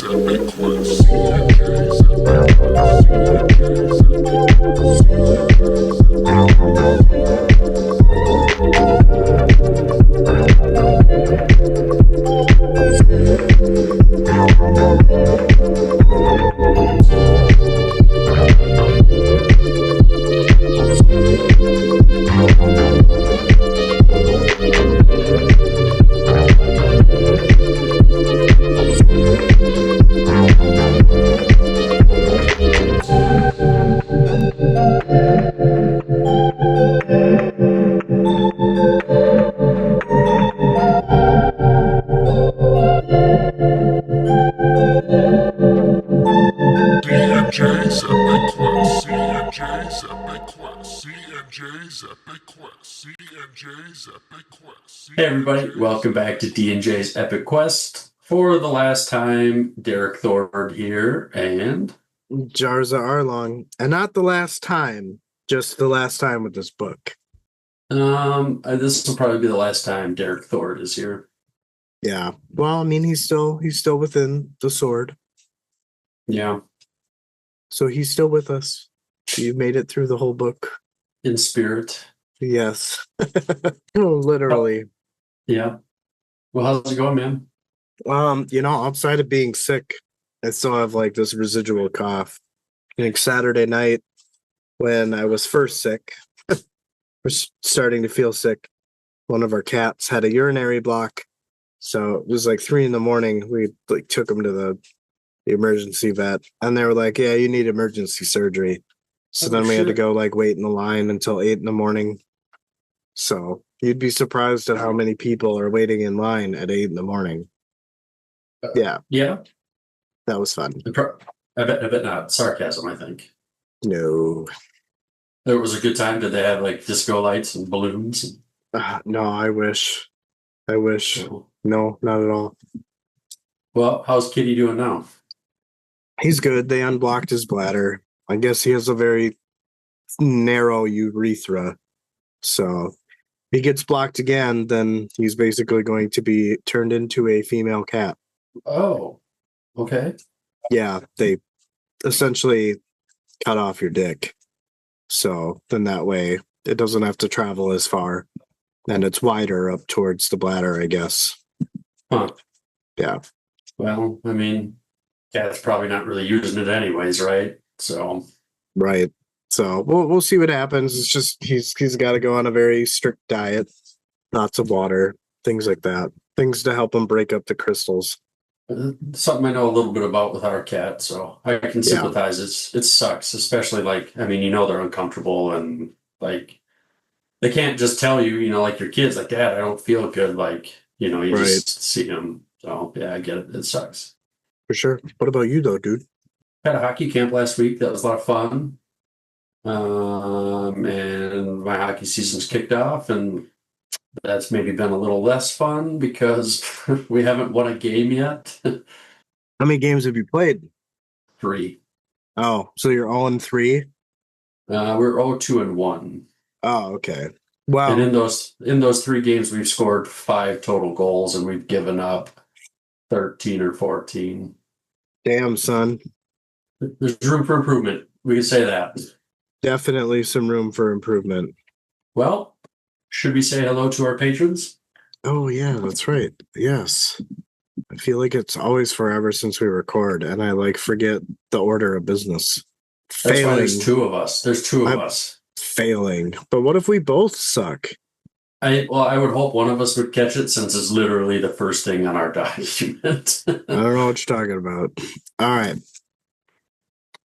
CNJ's Epic Quest. CNJ's Epic Quest. CNJ's CNJ's Epic Quest. CNJ's Epic Quest. CNJ's Epic Quest. CNJ's Epic Quest. Hey everybody, welcome back to D&J's Epic Quest. For the last time, Derek Thord here, and Jarza Arlong, and not the last time, just the last time with this book. this will probably be the last time Derek Thord is here. Yeah, well, I mean, he's still within the sword, Yeah, so he's still with us. You made it through the whole book. in spirit. Yes, literally. Yeah. Well, how's it going, man? Outside of being sick, I still have like this residual cough. Like Saturday night, when I was first sick, was starting to feel sick. One of our cats had a urinary block, so it was like 3 a.m. We like took him to the emergency vet, and they were like, "Yeah, you need emergency surgery." So then we had to go like wait in the line until 8 a.m. So you'd be surprised at how many people are waiting in line at 8 a.m. Yeah, Yeah. that was fun. I bet not. Sarcasm, I think. No, It was a good time. Did they have like disco lights and balloons? no, I wish. No, not at all. Well, how's Kitty doing now? He's good. They unblocked his bladder. I guess he has a very narrow urethra. So if he gets blocked again, then he's basically going to be turned into a female cat. Oh, okay. Yeah, they essentially cut off your dick. So then that way it doesn't have to travel as far. And it's wider up towards the bladder, I guess. Huh. Yeah. Well, I mean, cat's probably not really using it anyways, right? So Right. So we'll see what happens. It's just he's got to go on a very strict diet, lots of water, things like that, things to help him break up the crystals. something I know a little bit about with our cat, so I can sympathize. It sucks, especially like they're uncomfortable and like they can't just tell you, like your kids, like Dad, I don't feel good. Like you Right. just see them. So yeah, I get it. It sucks. For sure. What about you though, dude? Had a hockey camp last week. That was a lot of fun. And my hockey season's kicked off, and that's maybe been a little less fun because we haven't won a game yet. How many games have you played? 3. Oh, so you're all in 3? We're 2-1. Oh, okay. Wow. And in those 3 games, we've scored 5 total goals, and we've given up 13 or 14. Damn, son. There's room for improvement. We can say that. Definitely some room for improvement. Well, should we say hello to our patrons? Oh, yeah, that's right. Yes. I feel like it's always forever since we record, and I like forget the order of business. That's why there's 2 of us. There's 2 of us. Failing. But what if we both suck? I would hope one of us would catch it since it's literally the first thing on our document. I don't know what you're talking about. All right.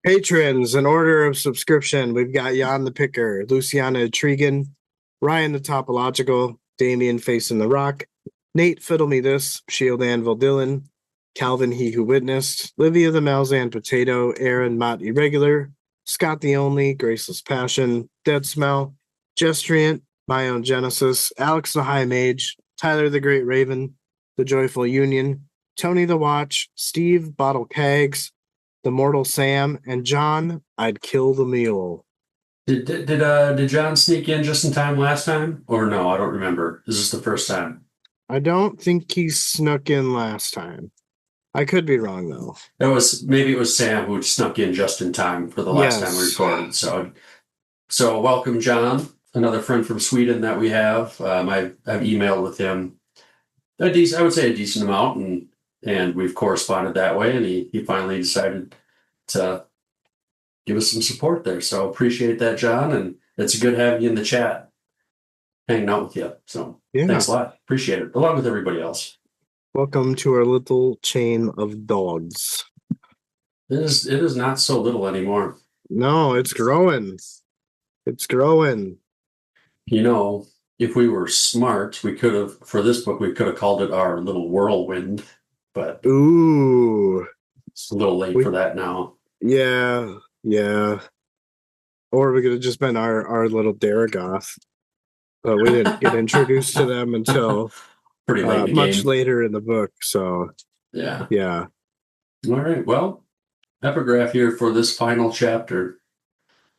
Patrons, in order of subscription, we've got Jan the Picker, Luciana Tregan, Ryan the Topological, Damien Facing the Rock, Nate Fiddle Me This, Shield Anvil Dylan, Calvin He Who Witnessed, Livia the Malazan Potato, Aaron Mott Irregular, Scott the Only, Graceless Passion, Dead Smell, Gestriant, My Own Genesis, Alex the High Mage, Tyler the Great Raven, The Joyful Union, Tony the Watch, Steve Bottle Kegs, The Mortal Sam, and John, I'd Kill the Mule. Did John sneak in just in time last time? Or no, I don't remember. Is this the first time? I don't think he snuck in last time. I could be wrong though. Maybe it was Sam who snuck in just in time for the last time we Yes. recorded. So welcome, John, another friend from Sweden that we have. I've emailed with him I would say a decent amount, and we've corresponded that way. And he finally decided to give us some support there. So appreciate that, John, and it's good having you in the chat, hanging out with you. So Yeah. thanks a lot, appreciate it, along with everybody else. Welcome to our little chain of dogs. It is not so little anymore. No, it's growing. It's growing. You know, if we were smart, we could have, for this book, we could have called it our little whirlwind, but Ooh. it's a little late for that now. Yeah. Or we could have just been our little Daragoth. But we didn't get introduced to them until pretty late in the much game. later in the book. So yeah. All right. Well, epigraph here for this final chapter.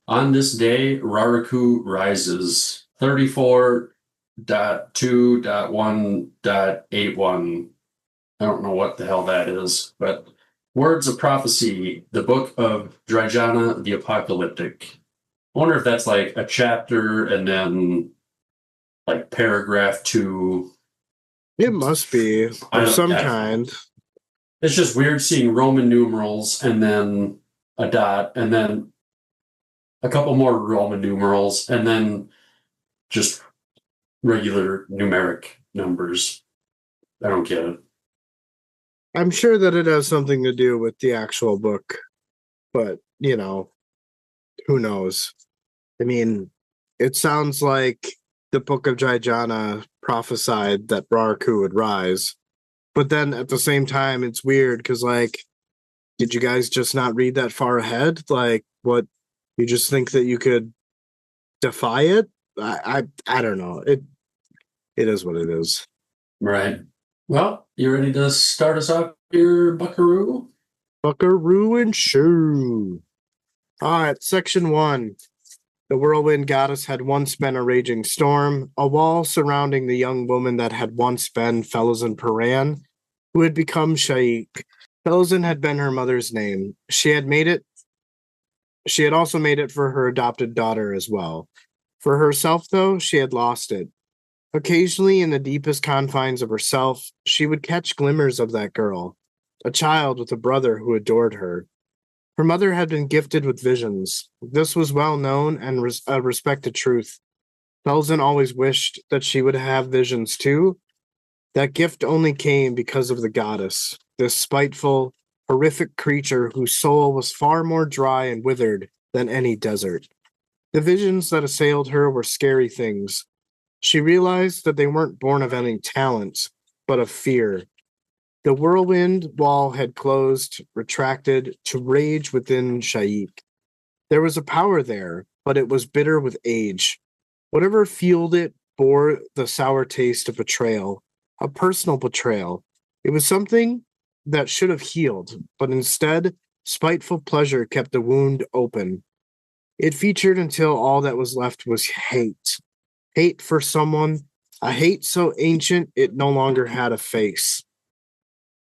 On this day, Raraku rises. 34.2.1.81. I don't know what the hell that is, but Words of Prophecy, the book of Dryjana the Apocalyptic. I wonder if that's like a chapter and then like paragraph 2. it must be of some kind. It's just weird seeing Roman numerals and then a dot and then a couple more Roman numerals and then just regular numeric numbers. I don't get it. I'm sure that it has something to do with the actual book, but who knows? I mean, it sounds like the book of Dryjana prophesied that Raraku would rise, but then at the same time, it's weird because, like, did you guys just not read that far ahead? Like, what? You just think that you could defy it? I don't know. It is what it is. Right. Well, you ready to start us off here, Buckaroo? Buckaroo and Shoo. All right, section 1. The whirlwind goddess had once been a raging storm, a wall surrounding the young woman that had once been Felazan Paran, who had become Shaik. Felazan had been her mother's name. She had also made it for her adopted daughter as well. For herself, though, she had lost it. Occasionally, in the deepest confines of herself, she would catch glimmers of that girl, a child with a brother who adored her. Her mother had been gifted with visions. This was well known and a respected truth. Felzin always wished that she would have visions too. That gift only came because of the goddess, this spiteful, horrific creature whose soul was far more dry and withered than any desert. The visions that assailed her were scary things. She realized that they weren't born of any talent, but of fear. The whirlwind wall had closed, retracted, to rage within Shaik. There was a power there, but it was bitter with age. Whatever fueled it bore the sour taste of betrayal, a personal betrayal. It was something that should have healed, but instead, spiteful pleasure kept the wound open. It featured until all that was left was hate. Hate for someone, a hate so ancient it no longer had a face.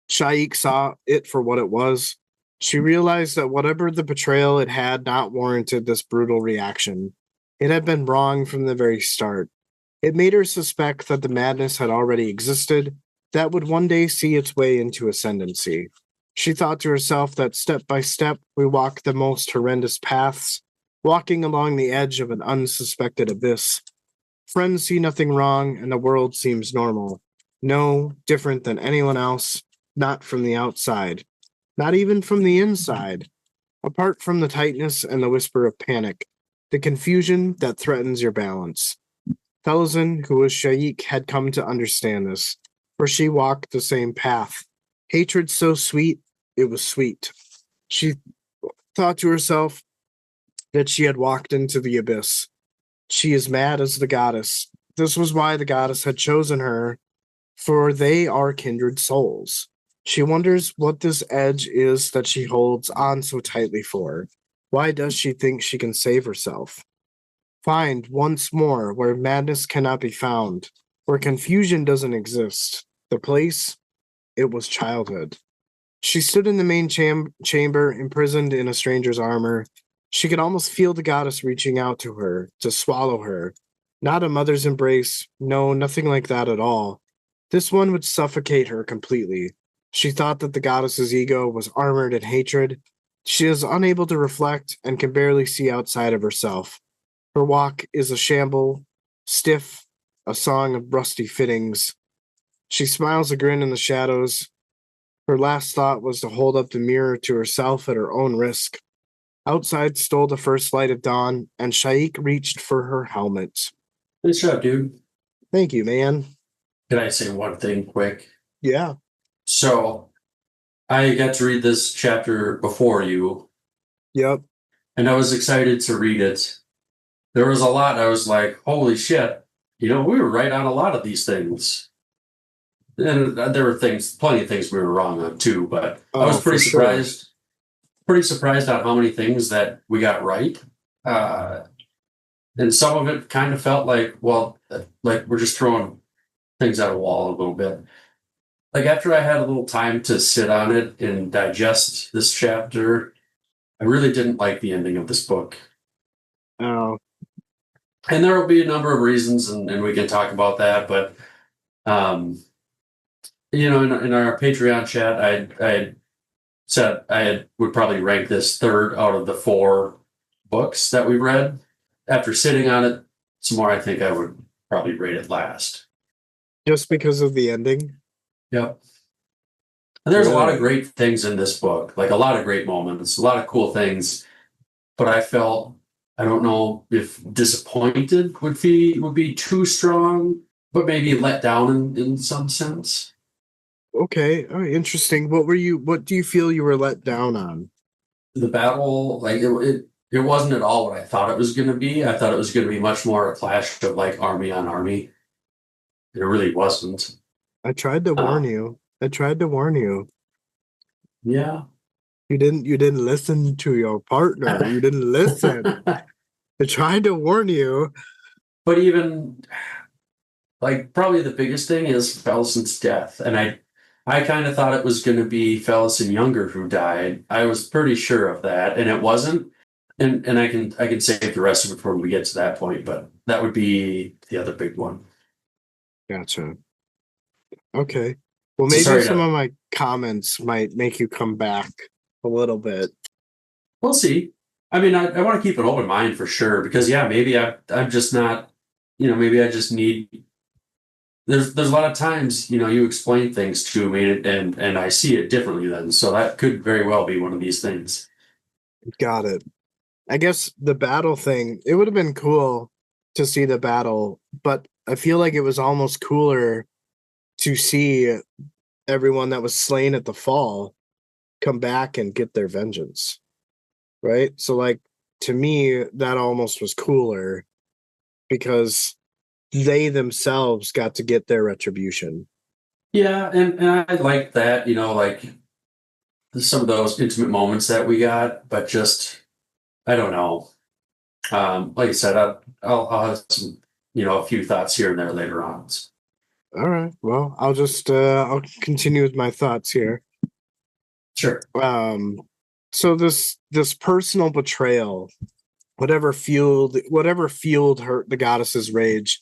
Shaik saw it for what it was. She realized that whatever the betrayal it had not warranted this brutal reaction. It had been wrong from the very start. It made her suspect that the madness had already existed, that would one day see its way into ascendancy. She thought to herself that step by step we walk the most horrendous paths, walking along the edge of an unsuspected abyss. Friends see nothing wrong, and the world seems normal. No different than anyone else, not from the outside, not even from the inside. Apart from the tightness and the whisper of panic, the confusion that threatens your balance. Felazan, who was Shaik, had come to understand this, for she walked the same path. Hatred so sweet, it was sweet. She thought to herself that she had walked into the abyss. She is mad as the goddess. This was why the goddess had chosen her, for they are kindred souls. She wonders what this edge is that she holds on so tightly for. Why does she think she can save herself? Find once more where madness cannot be found, where confusion doesn't exist. The place, it was childhood. She stood in the main chamber, imprisoned in a stranger's armor. She could almost feel the goddess reaching out to her, to swallow her. Not a mother's embrace, no, nothing like that at all. This one would suffocate her completely. She thought that the goddess's ego was armored in hatred. She is unable to reflect and can barely see outside of herself. Her walk is a shamble, stiff, a song of rusty fittings. She smiles a grin in the shadows. Her last thought was to hold up the mirror to herself at her own risk. Outside stole the first light of dawn, and Shaik reached for her helmet. Good job, dude. Thank you, man. Can I say one thing quick? Yeah. So I got to read this chapter before you, Yep. and I was excited to read it. There was a lot. I was like, holy shit. We were right on a lot of these things. And there were plenty of things we were wrong on too, but I was pretty surprised. Pretty surprised on how many things that we got right. And some of it kind of felt like we're just throwing things at a wall a little bit. Like after I had a little time to sit on it and digest this chapter, I really didn't like the ending of this book. Oh. And there will be a number of reasons, and we can talk about that. But, in our Patreon chat, I said I would probably rank this third out of the 4 books that we read. After sitting on it some more, I think I would probably rate it last. Just because of the ending? Yep. And there's a lot of great things in this book, like a lot of great moments, a lot of cool things. But I don't know if disappointed would be too strong, but maybe let down in some sense. Okay. Oh, interesting. What do you feel you were let down on? The battle, like it wasn't at all what I thought it was going to be. I thought it was going to be much more a clash of like army on army. It really wasn't. I tried to warn you. Yeah. You didn't listen to your partner. You didn't listen. I tried to warn you. But even like probably the biggest thing is Felsen's death. And I kind of thought it was going to be Felsen Younger who died. I was pretty sure of that, and it wasn't. And I can save the rest of it before we get to that point, but that would be the other big one. Gotcha. Okay. Well, maybe some of my comments might make you come back a little bit. We'll see. I mean, I want to keep an open mind for sure, because maybe I'm just not, maybe I just need. There's a lot of times, you explain things to me and I see it differently then. So that could very well be one of these things. Got it. I guess the battle thing, it would have been cool to see the battle, but I feel like it was almost cooler to see everyone that was slain at the fall come back and get their vengeance. Right? So like to me, that almost was cooler because they themselves got to get their retribution. Yeah, and I like that, like some of those intimate moments that we got, but just I don't know. Like I said, I'll have some, a few thoughts here and there later on. All right. Well, I'll continue with my thoughts here. Sure. So this personal betrayal, whatever fueled the goddess's rage,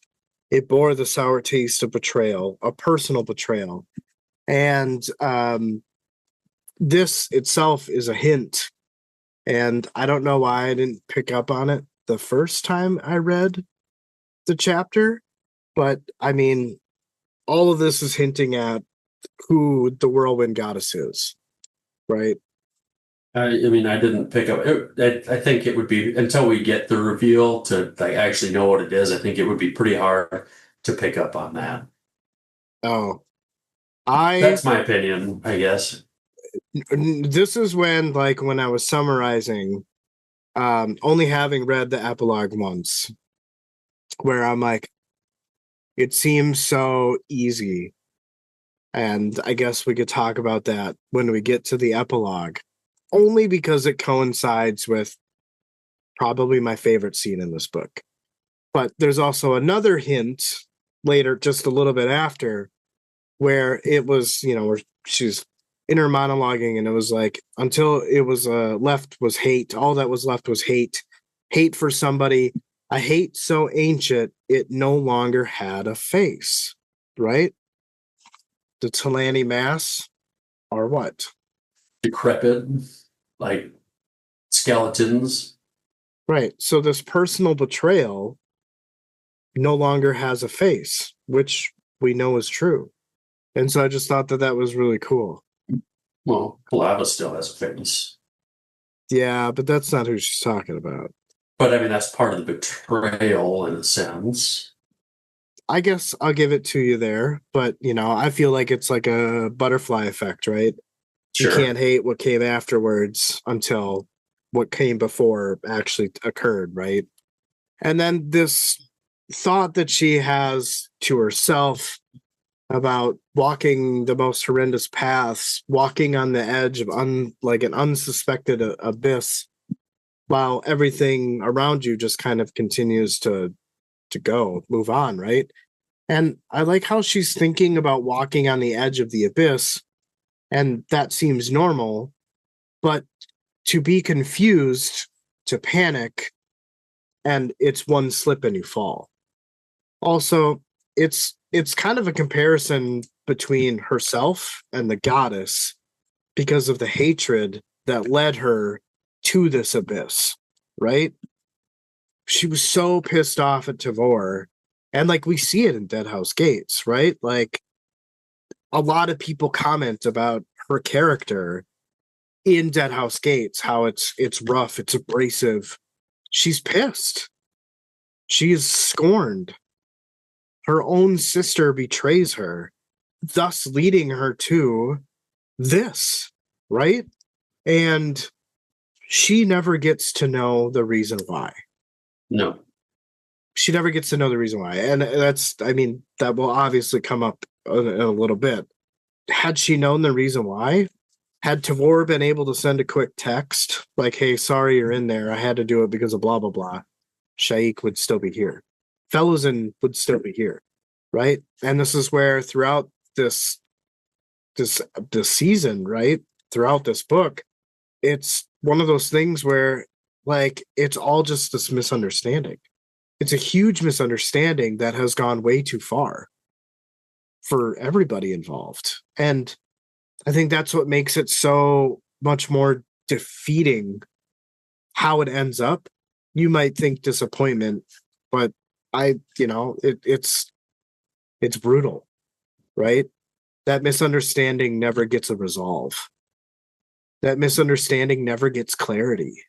it bore the sour taste of betrayal, a personal betrayal. And this itself is a hint. And I don't know why I didn't pick up on it the first time I read the chapter, but I mean, all of this is hinting at who the whirlwind goddess is, right? I mean, I didn't pick up. I think it would be until we get the reveal to like actually know what it is. I think it would be pretty hard to pick up on that. Oh, that's my opinion, I guess. This is when I was summarizing, only having read the epilogue once, where I'm like, it seems so easy. And I guess we could talk about that when we get to the epilogue, only because it coincides with probably my favorite scene in this book. But there's also another hint later, just a little bit after, where it was, where she's inner monologuing, and it was like until it was left was hate. All that was left was hate. Hate for somebody. A hate so ancient it no longer had a face. Right? The Talani Mass, or what? Decrepit, like skeletons. Right. So this personal betrayal no longer has a face, which we know is true. And so I just thought that that was really cool. Well, Palava still has a face. Yeah, but that's not who she's talking about. But I mean, that's part of the betrayal in a sense. I guess I'll give it to you there, but I feel like it's like a butterfly effect, right? You Sure. can't hate what came afterwards until what came before actually occurred, right? And then this thought that she has to herself about walking the most horrendous paths, walking on the edge of like an unsuspected abyss, while everything around you just kind of continues to move on, right? And I like how she's thinking about walking on the edge of the abyss, and that seems normal, but to be confused, to panic, and it's one slip and you fall. Also, it's kind of a comparison between herself and the goddess because of the hatred that led her to this abyss, right? She was so pissed off at Tavor, and like we see it in Dead House Gates, right? Like a lot of people comment about her character in Dead House Gates, how it's rough, it's abrasive. She's pissed. She is scorned. Her own sister betrays her, thus leading her to this, right? And she never gets to know the reason why. No. She never gets to know the reason why. And that will obviously come up in a little bit. Had she known the reason why, had Tavor been able to send a quick text like, hey, sorry you're in there, I had to do it because of blah, blah, blah, Shaik would still be here. Felozin would still be here, right? And this is where throughout this season, right, throughout this book, it's one of those things where like it's all just this misunderstanding. It's a huge misunderstanding that has gone way too far for everybody involved. And I think that's what makes it so much more defeating how it ends up. You might think disappointment, but it's brutal, right? That misunderstanding never gets a resolve. That misunderstanding never gets clarity.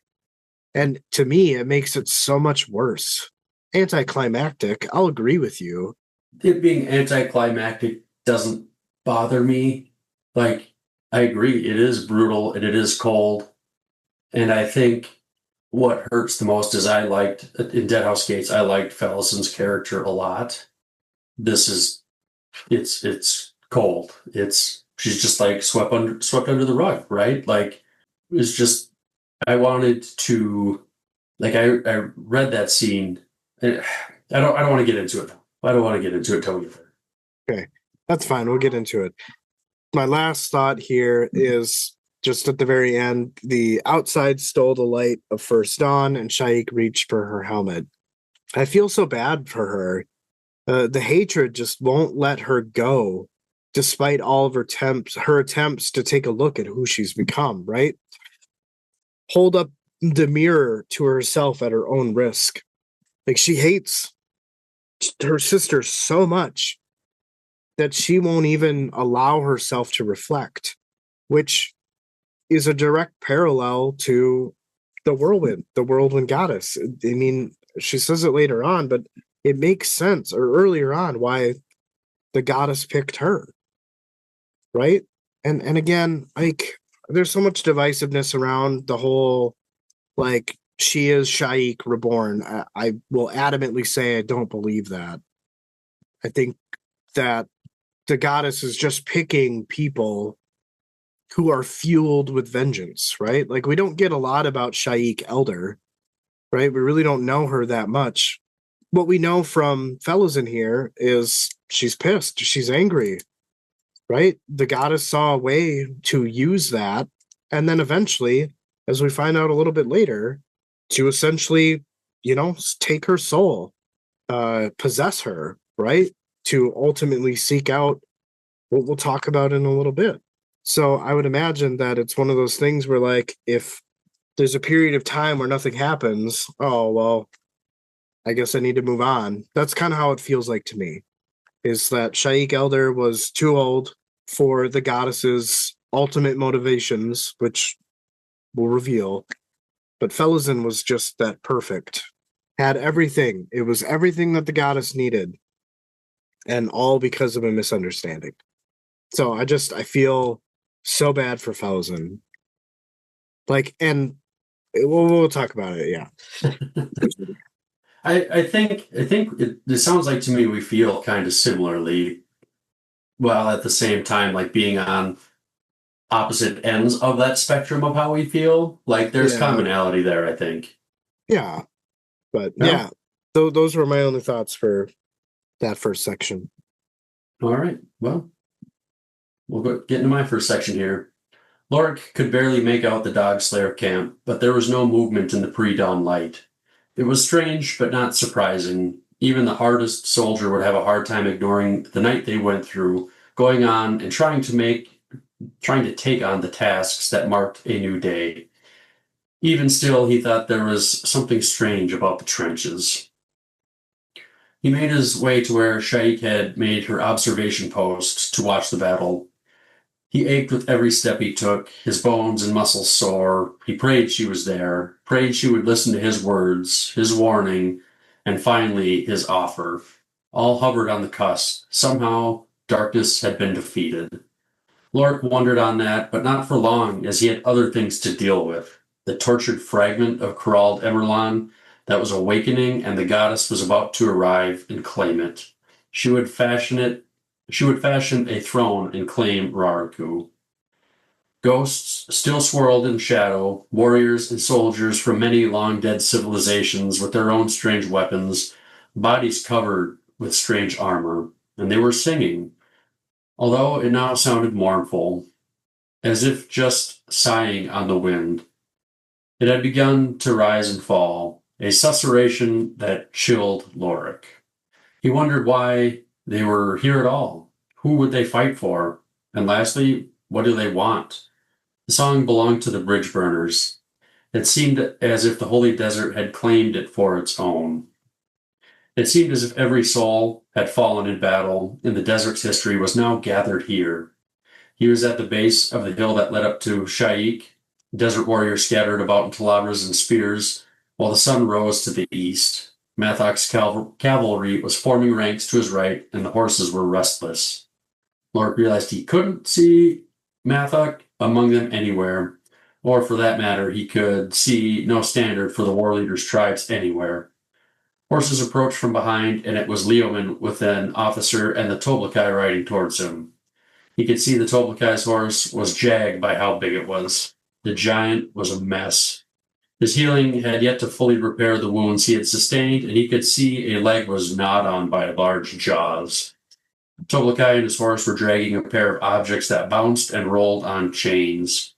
And to me, it makes it so much worse. Anticlimactic, I'll agree with you. It being anticlimactic doesn't bother me. Like, I agree, it is brutal and it is cold. And I think what hurts the most is I liked, in Dead House Gates, I liked Fellison's character a lot. It's cold. She's just like swept under the rug, right? Like, it's just, I wanted to, like, I read that scene, and I don't want to get into it now. I don't want to get into it till we get there. Okay, that's fine. We'll get into it. My last thought here is just at the very end, the outside stole the light of first dawn, and Shaik reached for her helmet. I feel so bad for her. The hatred just won't let her go, despite all of her attempts to take a look at who she's become, right? Hold up the mirror to herself at her own risk. Like, she hates her sister so much that she won't even allow herself to reflect, which is a direct parallel to the whirlwind goddess. I mean, she says it later on, but it makes sense, or earlier on, why the goddess picked her, right? And again, like, there's so much divisiveness around the whole, like, she is Shaik reborn. I will adamantly say I don't believe that. I think that the goddess is just picking people who are fueled with vengeance, right? Like, we don't get a lot about Shaik Elder, right? We really don't know her that much. What we know from Fellows in here is she's pissed, she's angry, right? The goddess saw a way to use that, and then eventually, as we find out a little bit later, to essentially, take her soul, possess her, right? To ultimately seek out what we'll talk about in a little bit. So I would imagine that it's one of those things where, like, if there's a period of time where nothing happens, oh, well, I guess I need to move on. That's kind of how it feels like to me, is that Shaik Elder was too old for the goddess's ultimate motivations, which we'll reveal. But Felizin was just that perfect. Had everything. It was everything that the goddess needed. And all because of a misunderstanding. So I feel so bad for Felizin. Like, and we'll talk about it, yeah. I think it sounds like to me we feel kind of similarly, while at the same time like being on opposite ends of that spectrum of how we feel. Like there's Yeah. commonality there, I think. Yeah. But No? yeah, those were my only thoughts for that first section. All right. Well, we'll get into my first section here. Lorik could barely make out the Dog Slayer camp, but there was no movement in the pre-dawn light. It was strange, but not surprising. Even the hardest soldier would have a hard time ignoring the night they went through, going on and trying to take on the tasks that marked a new day. Even still, he thought there was something strange about the trenches. He made his way to where Shaik had made her observation post to watch the battle. He ached with every step he took, his bones and muscles sore. He prayed she was there, prayed she would listen to his words, his warning, and finally his offer. All hovered on the cusp. Somehow, darkness had been defeated. Lork wondered on that, but not for long, as he had other things to deal with. The tortured fragment of Corald Emerlon that was awakening, and the goddess was about to arrive and claim it. She would fashion a throne and claim Raraku. Ghosts still swirled in shadow, warriors and soldiers from many long-dead civilizations with their own strange weapons, bodies covered with strange armor, and they were singing, although it now sounded mournful, as if just sighing on the wind. It had begun to rise and fall, a susurration that chilled Lorik. He wondered why they were here at all. Who would they fight for? And lastly, what do they want? The song belonged to the bridge burners. It seemed as if the holy desert had claimed it for its own. It seemed as if every soul had fallen in battle, and the desert's history was now gathered here. He was at the base of the hill that led up to Shaik, desert warriors scattered about in talabras and spears, while the sun rose to the east. Mathok's cavalry was forming ranks to his right, and the horses were restless. Lork realized he couldn't see Mathok among them anywhere, or for that matter, he could see no standard for the war leader's tribes anywhere. Horses approached from behind, and it was Leoman with an officer and the Toblakai riding towards him. He could see the Toblakai's horse was jagged by how big it was. The giant was a mess. His healing had yet to fully repair the wounds he had sustained, and he could see a leg was gnawed on by large jaws. Toblakai and his horse were dragging a pair of objects that bounced and rolled on chains,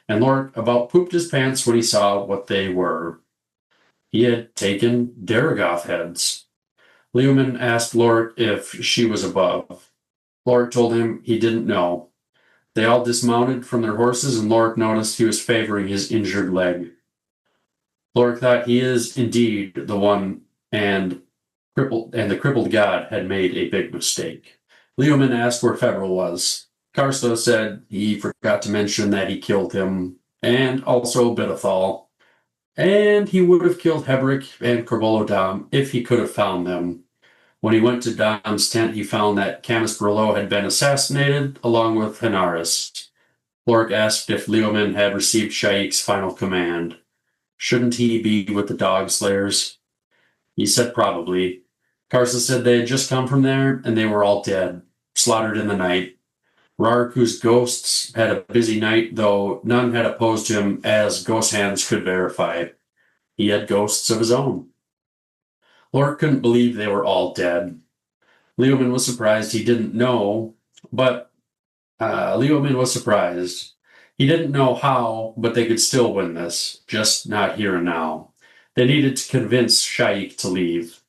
and Lork about pooped his pants when he saw what they were. He had taken Daragoth heads. Leoman asked Lork if she was above. Lork told him he didn't know. They all dismounted from their horses, and Lork noticed he was favoring his injured leg. Lork thought he is indeed the one, and the crippled god had made a big mistake. Leoman asked where Federal was. Karsto said he forgot to mention that he killed him, and also Bidethal. And he would have killed Hebrick and Corbolodam if he could have found them. When he went to Dom's tent, he found that Camus Berlo had been assassinated, along with Henaris. Lork asked if Leoman had received Shaik's final command. Shouldn't he be with the Dog Slayers? He said probably. Karsa said they had just come from there, and they were all dead, slaughtered in the night. Raraku's ghosts had a busy night, though none had opposed him, as ghost hands could verify. He had ghosts of his own. Lork couldn't believe they were all dead. Leoman was surprised he didn't know, but Leomin was surprised. He didn't know how, but they could still win this, just not here and now. They needed to convince Shaik to leave.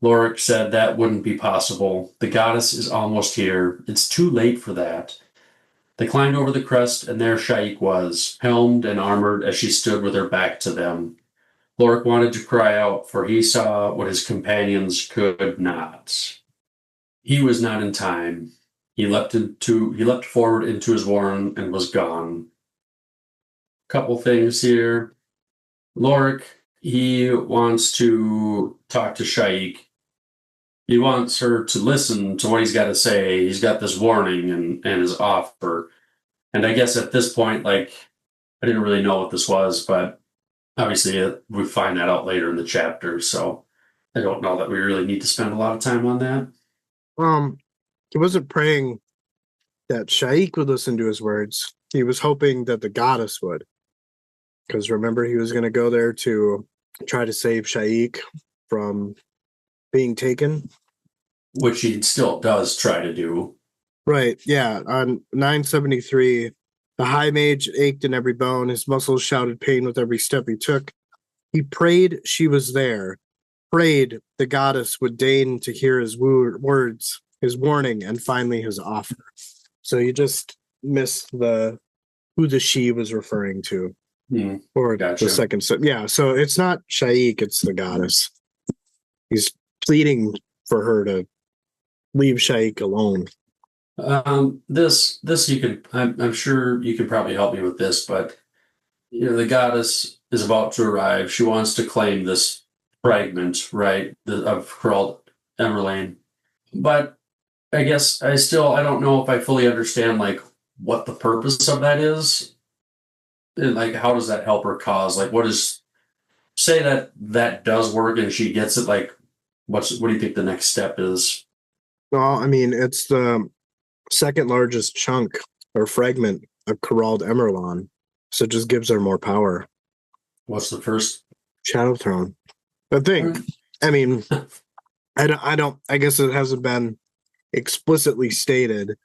Lorik said that wouldn't be possible. The goddess is almost here. It's too late for that. They climbed over the crest, and there Shaik was, helmed and armored as she stood with her back to them. Lorik wanted to cry out, for he saw what his companions could not. He was not in time. He leapt forward into his warren and was gone. Couple things here. Lorik, he wants to talk to Shaik. He wants her to listen to what he's got to say. He's got this warning and his offer. And I guess at this point, like, I didn't really know what this was, but obviously we find that out later in the chapter. So I don't know that we really need to spend a lot of time on that. He wasn't praying that Shaik would listen to his words. He was hoping that the goddess would. Because remember, he was going to go there to try to save Shaik from being taken. Which he still does try to do. Right, yeah. On 973, the high mage ached in every bone. His muscles shouted pain with every step he took. He prayed she was there, prayed the goddess would deign to hear his words, his warning, and finally his offer. So you just missed who the she was referring to. Or Gotcha. the second. So, yeah, so it's not Shaik, it's the goddess. He's pleading for her to leave Shaik alone. This you could. I'm sure you could probably help me with this, but the goddess is about to arrive. She wants to claim this fragment, right, of Gerald Emerlane. But I guess I don't know if I fully understand like what the purpose of that is, and like how does that help her cause? Like, what is say that does work and she gets it? Like, what do you think the next step is? Well, I mean, it's the second largest chunk or fragment of Gerald Emerlon, so it just gives her more power. What's the first? Shadow Throne. I think. I mean, I don't. I guess it hasn't been explicitly stated,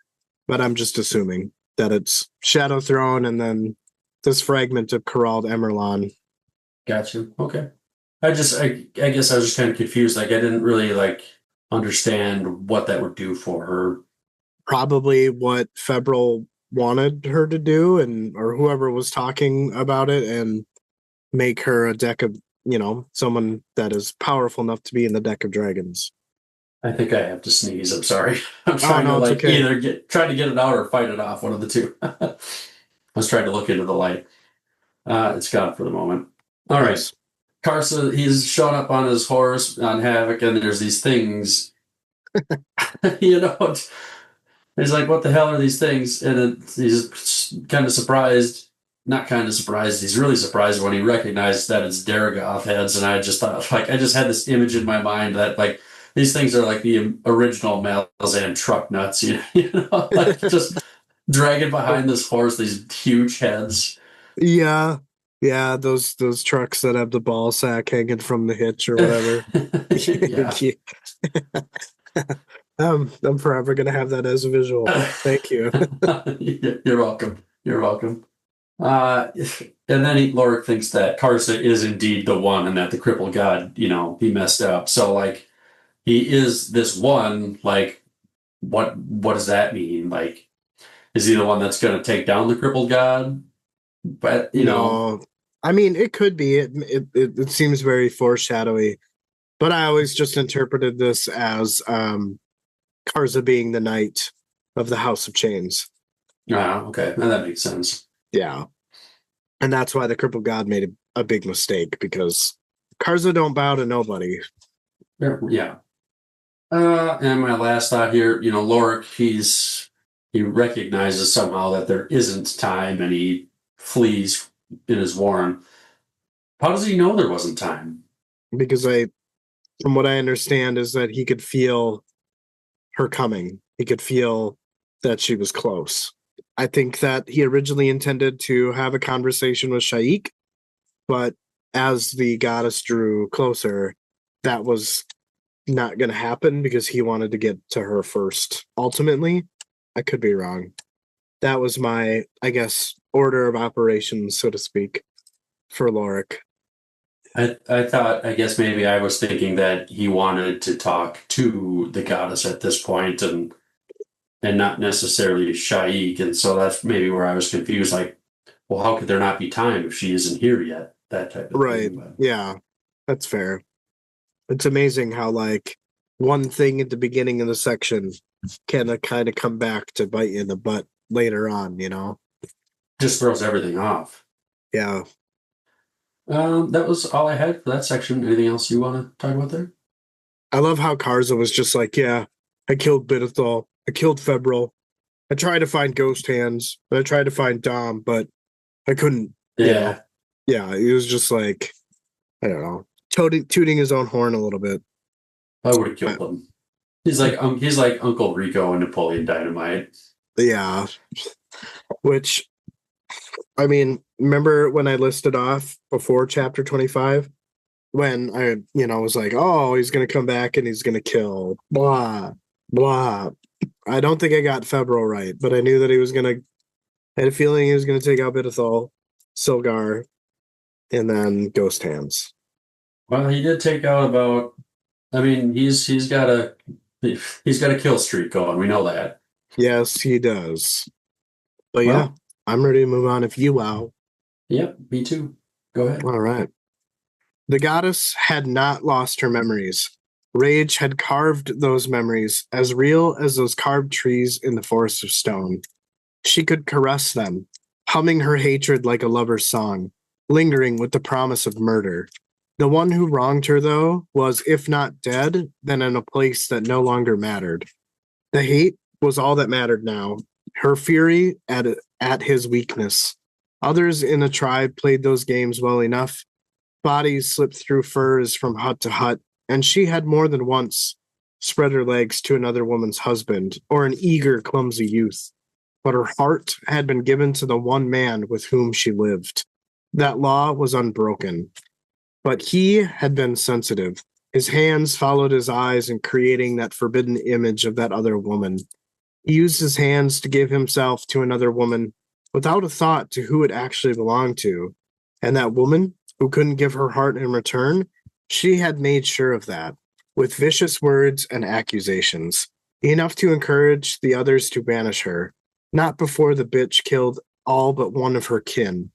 but I'm just assuming that it's Shadow Throne and then this fragment of Gerald Emerlon. Gotcha. Okay. I guess I was just kind of confused. Like, I didn't really like understand what that would do for her. Probably what Febril wanted her to do, and or whoever was talking about it, and make her a deck of someone that is powerful enough to be in the deck of dragons. I think I have to sneeze. I'm sorry. I'm trying to like okay. either try to get it out or fight it off. One of the two. I was trying to look into the light. It's gone for the moment. All right. Yes. Karsa, he's shown up on his horse on Havoc, and there's these things. He's like, "What the hell are these things?" And he's kind of surprised. Not kind of surprised. He's really surprised when he recognizes that it's Daragoth heads. And I just thought, like, I just had this image in my mind that, like, these things are like the original Malazan truck nuts, like just dragging behind this horse, these huge heads. Yeah, those trucks that have the ball sack hanging from the hitch or whatever. I'm forever gonna have that as a visual. Thank you. You're welcome. You're welcome. And then Lorik thinks that Karsa is indeed the one, and that the crippled god, he messed up. So like, he is this one. Like, what does that mean? Like, is he the one that's going to take down the crippled god? But No, I mean it could be. It seems very foreshadowy, but I always just interpreted this as Karza being the knight of the House of Chains. Okay, now that makes sense. Yeah, and that's why the crippled god made a big mistake, because Karza don't bow to nobody. Yeah. And my last thought here, Lorik, he recognizes somehow that there isn't time, and he flees in his warren. How does he know there wasn't time? Because from what I understand, is that he could feel her coming. He could feel that she was close. I think that he originally intended to have a conversation with Shaik, but as the goddess drew closer, that was not going to happen because he wanted to get to her first. Ultimately, I could be wrong. that was my, I guess, order of operations, so to speak, for Lorik. I thought, I guess maybe I was thinking that he wanted to talk to the goddess at this point and not necessarily Shaik. And so that's maybe where I was confused. Like, well, how could there not be time if she isn't here yet? That type of Right. thing. But Yeah, that's fair. It's amazing how, like, one thing at the beginning of the section can kind of come back to bite you in the butt later on, you know? just throws everything off. Yeah. That was all I had for that section. Anything else you want to talk about there? I love how Karza was just like, yeah, I killed Bidithal. I killed Febril. I tried to find Ghost Hands. And I tried to find Dom, but I couldn't, you know? Yeah, he was just like, I don't know, tooting his own horn a little bit. I would have killed him. He's like Uncle Rico and Napoleon Dynamite. Yeah. Which, I mean, remember when I listed off before chapter 25? When I, was like, oh, he's going to come back and he's going to kill, blah, blah. I don't think I got Febril right, but I knew that he was going to, I had a feeling he was going to take out Bidithal, Silgar, and then Ghost Hands. Well, he did take out about. I mean, he's got a kill streak going. We know that. Yes, he does. But Well, yeah, I'm ready to move on if you wow. Yep, me too. Go ahead. All right. The goddess had not lost her memories. Rage had carved those memories as real as those carved trees in the forest of stone. She could caress them, humming her hatred like a lover's song, lingering with the promise of murder. The one who wronged her, though, was, if not dead, then in a place that no longer mattered. The hate was all that mattered now, her fury at his weakness. Others in the tribe played those games well enough. Bodies slipped through furs from hut to hut, and she had more than once spread her legs to another woman's husband or an eager, clumsy youth. But her heart had been given to the one man with whom she lived. That law was unbroken. But he had been sensitive. His hands followed his eyes in creating that forbidden image of that other woman. He used his hands to give himself to another woman without a thought to who it actually belonged to. And that woman, who couldn't give her heart in return, she had made sure of that, with vicious words and accusations, enough to encourage the others to banish her, not before the bitch killed all but one of her kin.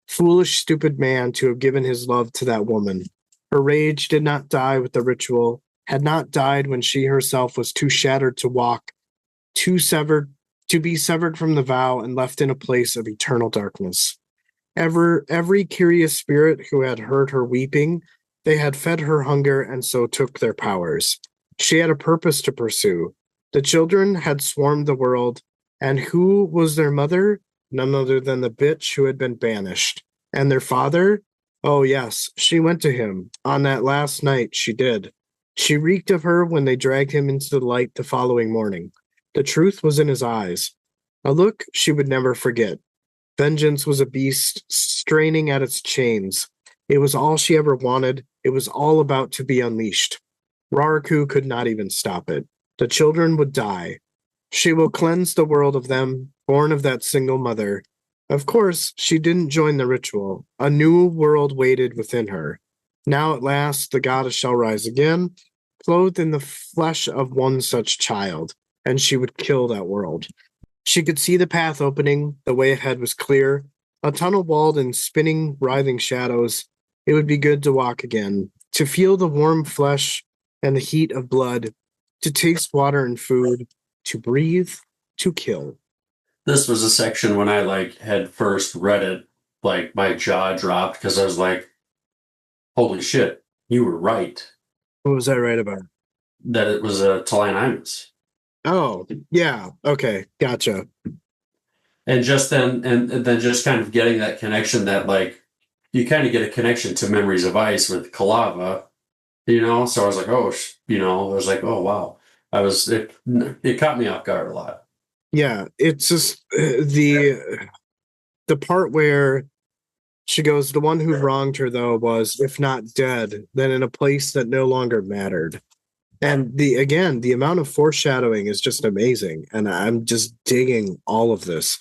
Foolish, stupid man to have given his love to that woman. Her rage did not die with the ritual, had not died when she herself was too shattered to walk, too severed, to be severed from the vow and left in a place of eternal darkness. Every curious spirit who had heard her weeping, they had fed her hunger and so took their powers. She had a purpose to pursue. The children had swarmed the world, and who was their mother? None other than the bitch who had been banished. And their father? Oh, yes, she went to him. On that last night, she did. She reeked of her when they dragged him into the light the following morning. The truth was in his eyes. A look she would never forget. Vengeance was a beast straining at its chains. It was all she ever wanted. It was all about to be unleashed. Raraku could not even stop it. The children would die. She will cleanse the world of them, born of that single mother. Of course, she didn't join the ritual. A new world waited within her. Now at last the goddess shall rise again, clothed in the flesh of one such child, and she would kill that world. She could see the path opening, the way ahead was clear, a tunnel walled in spinning, writhing shadows. It would be good to walk again, to feel the warm flesh and the heat of blood, to taste water and food, to breathe, to kill. This was a section when I had first read it, my jaw dropped because I was like, holy shit, you were right. What was I right about? That it was a Talanimus. Oh, yeah. Okay, gotcha. And just then just kind of getting that connection that you kind of get a connection to Memories of Ice with Kalava, so I was like, I was like, oh wow. It caught me off guard a lot. Yeah, it's just the part where she goes, the one who wronged her though was, if not dead, then in a place that no longer mattered. And the amount of foreshadowing is just amazing. And I'm just digging all of this.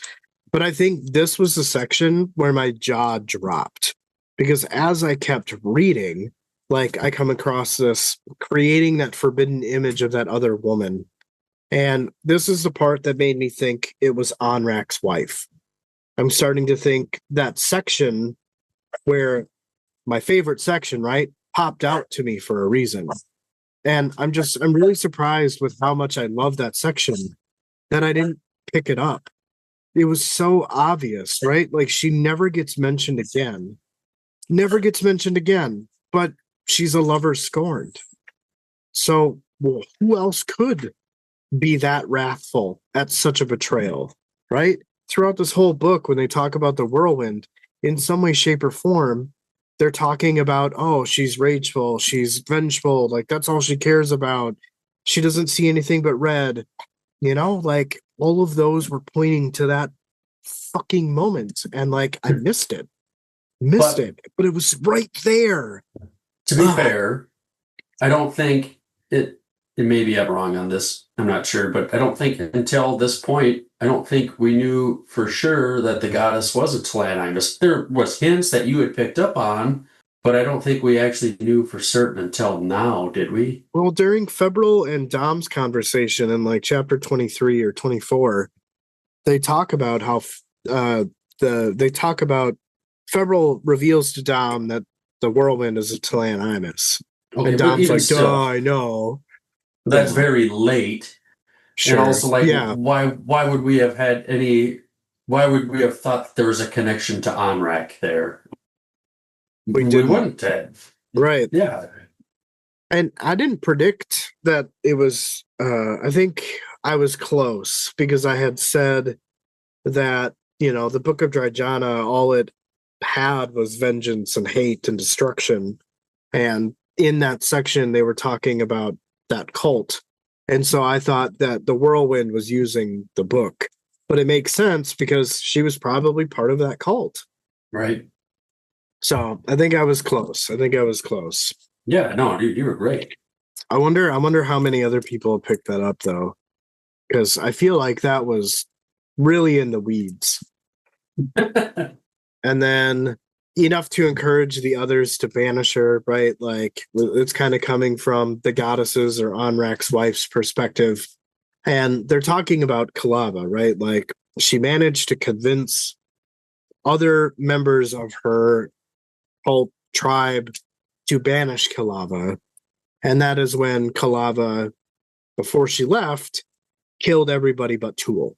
But I think this was the section where my jaw dropped because as I kept reading, like I come across this creating that forbidden image of that other woman. And this is the part that made me think it was Onrak's wife. I'm starting to think that section where my favorite section, right, popped out to me for a reason. And I'm really surprised with how much I love that section that I didn't pick it up. It was so obvious, right? Like she never gets mentioned again. Never gets mentioned again, but she's a lover scorned. So, well, who else could be that wrathful at such a betrayal, right? Throughout this whole book, when they talk about the whirlwind, in some way, shape, or form, they're talking about, oh, she's rageful, she's vengeful, like that's all she cares about. She doesn't see anything but red, like all of those were pointing to that fucking moment. And like I missed But it, but it was right there. to be fair, I don't think it maybe I'm wrong on this. I'm not sure, but I don't think until this point, I don't think we knew for sure that the goddess was a Talanimus. There was hints that you had picked up on, but I don't think we actually knew for certain until now, did we? Well, during Febrile and Dom's conversation in like chapter 23 or 24, they talk about how they talk about Febrile reveals to Dom that the whirlwind is a Talanimus. Okay, And but Dom's even like, still, duh, I know. that's Yeah, very late. sure. And also, like, Yeah, why would we have had any? Why would we have thought that there was a connection to Onrak there? we We didn't. wouldn't have. Right. Yeah. And I didn't predict that it was, I think I was close because I had said that, the Book of Dryjana, all it had was vengeance and hate and destruction. And in that section, they were talking about that cult. And so I thought that the whirlwind was using the book. But it makes sense because she was probably part of that cult. Right. So I think I was close. Yeah. No, dude, you were great. I wonder how many other people picked that up though. Because I feel like that was really in the weeds. And then enough to encourage the others to banish her, right? Like it's kind of coming from the goddesses or Onrak's wife's perspective. And they're talking about Kalava, right? Like she managed to convince other members of her whole tribe to banish Kalava. And that is when Kalava, before she left, killed everybody but Tool.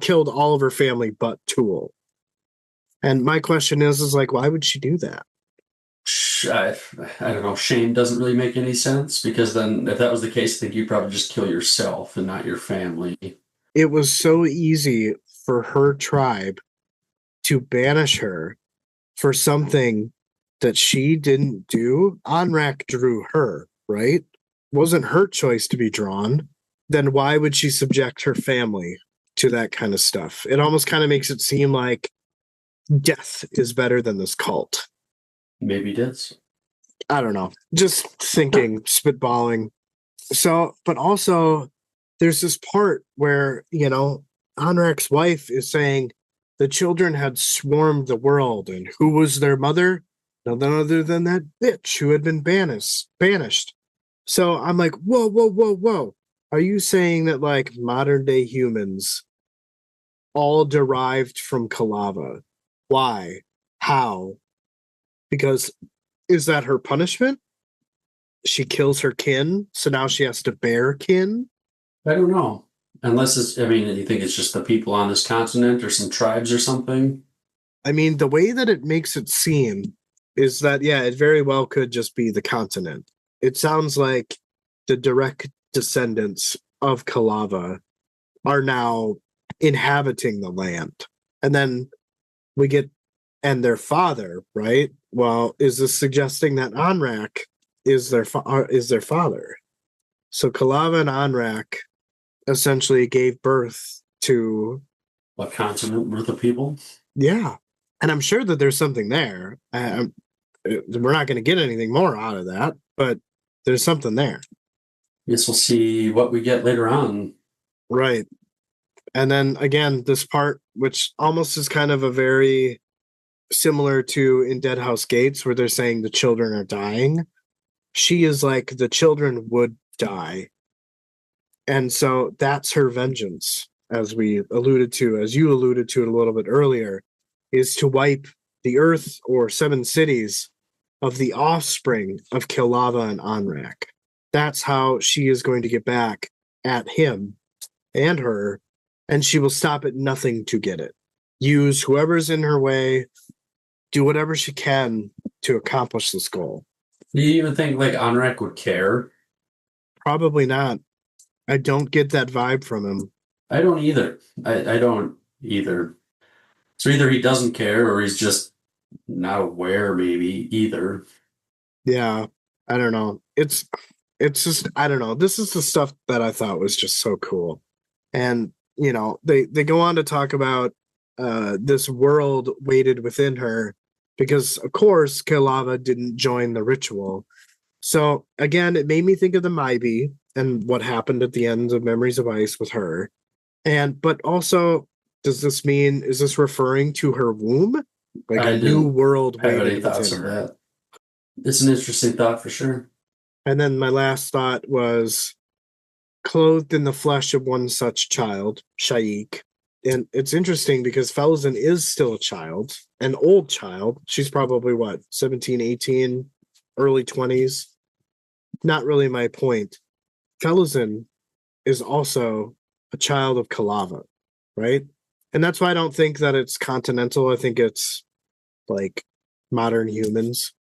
Killed all of her family but Tool. And my question is like, why would she do that? I don't know. Shame doesn't really make any sense because then, if that was the case, I think you'd probably just kill yourself and not your family. It was so easy for her tribe to banish her for something that she didn't do. Onrak drew her, right? Wasn't her choice to be drawn. Then why would she subject her family to that kind of stuff? It almost kind of makes it seem like death is better than this cult. Maybe it is. I don't know. Just thinking, spitballing. So, but also there's this part where, Onrak's wife is saying the children had swarmed the world, and who was their mother? None other than that bitch who had been banished. So I'm like, whoa, whoa, whoa, whoa. Are you saying that like modern day humans all derived from Kalava? Why? How? Because is that her punishment? She kills her kin, so now she has to bear kin? I don't know. Unless you think it's just the people on this continent or some tribes or something? I mean, the way that it makes it seem is that, yeah, it very well could just be the continent. It sounds like the direct descendants of Kalava are now inhabiting the land. And then we get, and their father, right? Well, is this suggesting that Onrak is their father? So Kalava and Onrak essentially gave birth to A continent worth of people? yeah, and I'm sure that there's something there. We're not going to get anything more out of that, but there's something there. Guess we'll see what we get later on. Right. And then again, this part, which almost is kind of a very similar to in Dead House Gates, where they're saying the children are dying. She is like, the children would die. And so that's her vengeance, as we alluded to, as you alluded to it a little bit earlier, is to wipe the earth or 7 cities of the offspring of Kilava and Anrak. That's how she is going to get back at him and her, and she will stop at nothing to get it. Use whoever's in her way, do whatever she can to accomplish this goal. Do you even think like Anrak would care? Probably not. I don't get that vibe from him. I don't either. I don't either. So either he doesn't care or he's just not aware, maybe either. Yeah, I don't know. It's just, I don't know. This is the stuff that I thought was just so cool. And they go on to talk about this world waited within her because of course Kilava didn't join the ritual. So again, it made me think of the Maibi and what happened at the end of Memories of Ice with her. But also, is this referring to her womb? Like I a new didn't world have any waited thoughts within of her. that. It's an interesting thought for sure. And then my last thought was clothed in the flesh of one such child, Shaik. And it's interesting because Felizan is still a child, an old child. She's probably what, 17, 18, early 20s. Not really my point. Felizan is also a child of Kalava, right? And that's why I don't think that it's continental. I think it's like modern humans.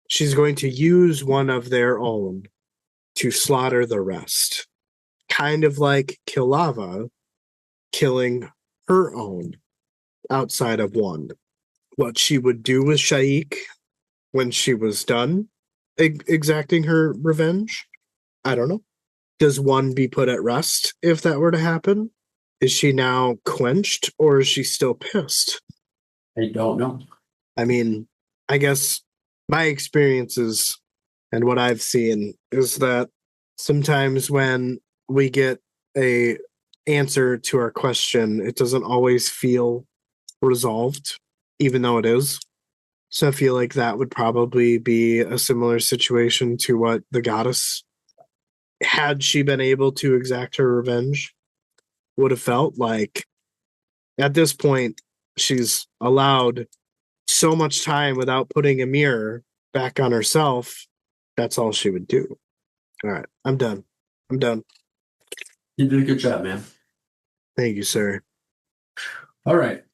She's going to use one of their own to slaughter the rest. Kind of like Kilava killing her own outside of one. What she would do with Shaik when she was done exacting her revenge, I don't know. Does one be put at rest if that were to happen? Is she now quenched or is she still pissed? I don't know. I mean, I guess my experiences and what I've seen is that sometimes when we get a answer to our question, it doesn't always feel resolved, even though it is. So I feel like that would probably be a similar situation to what the goddess, had she been able to exact her revenge, would have felt like. At this point, she's allowed so much time without putting a mirror back on herself. That's all she would do. All right, I'm done. I'm done. You did a good job, man. Thank you, sir. All right.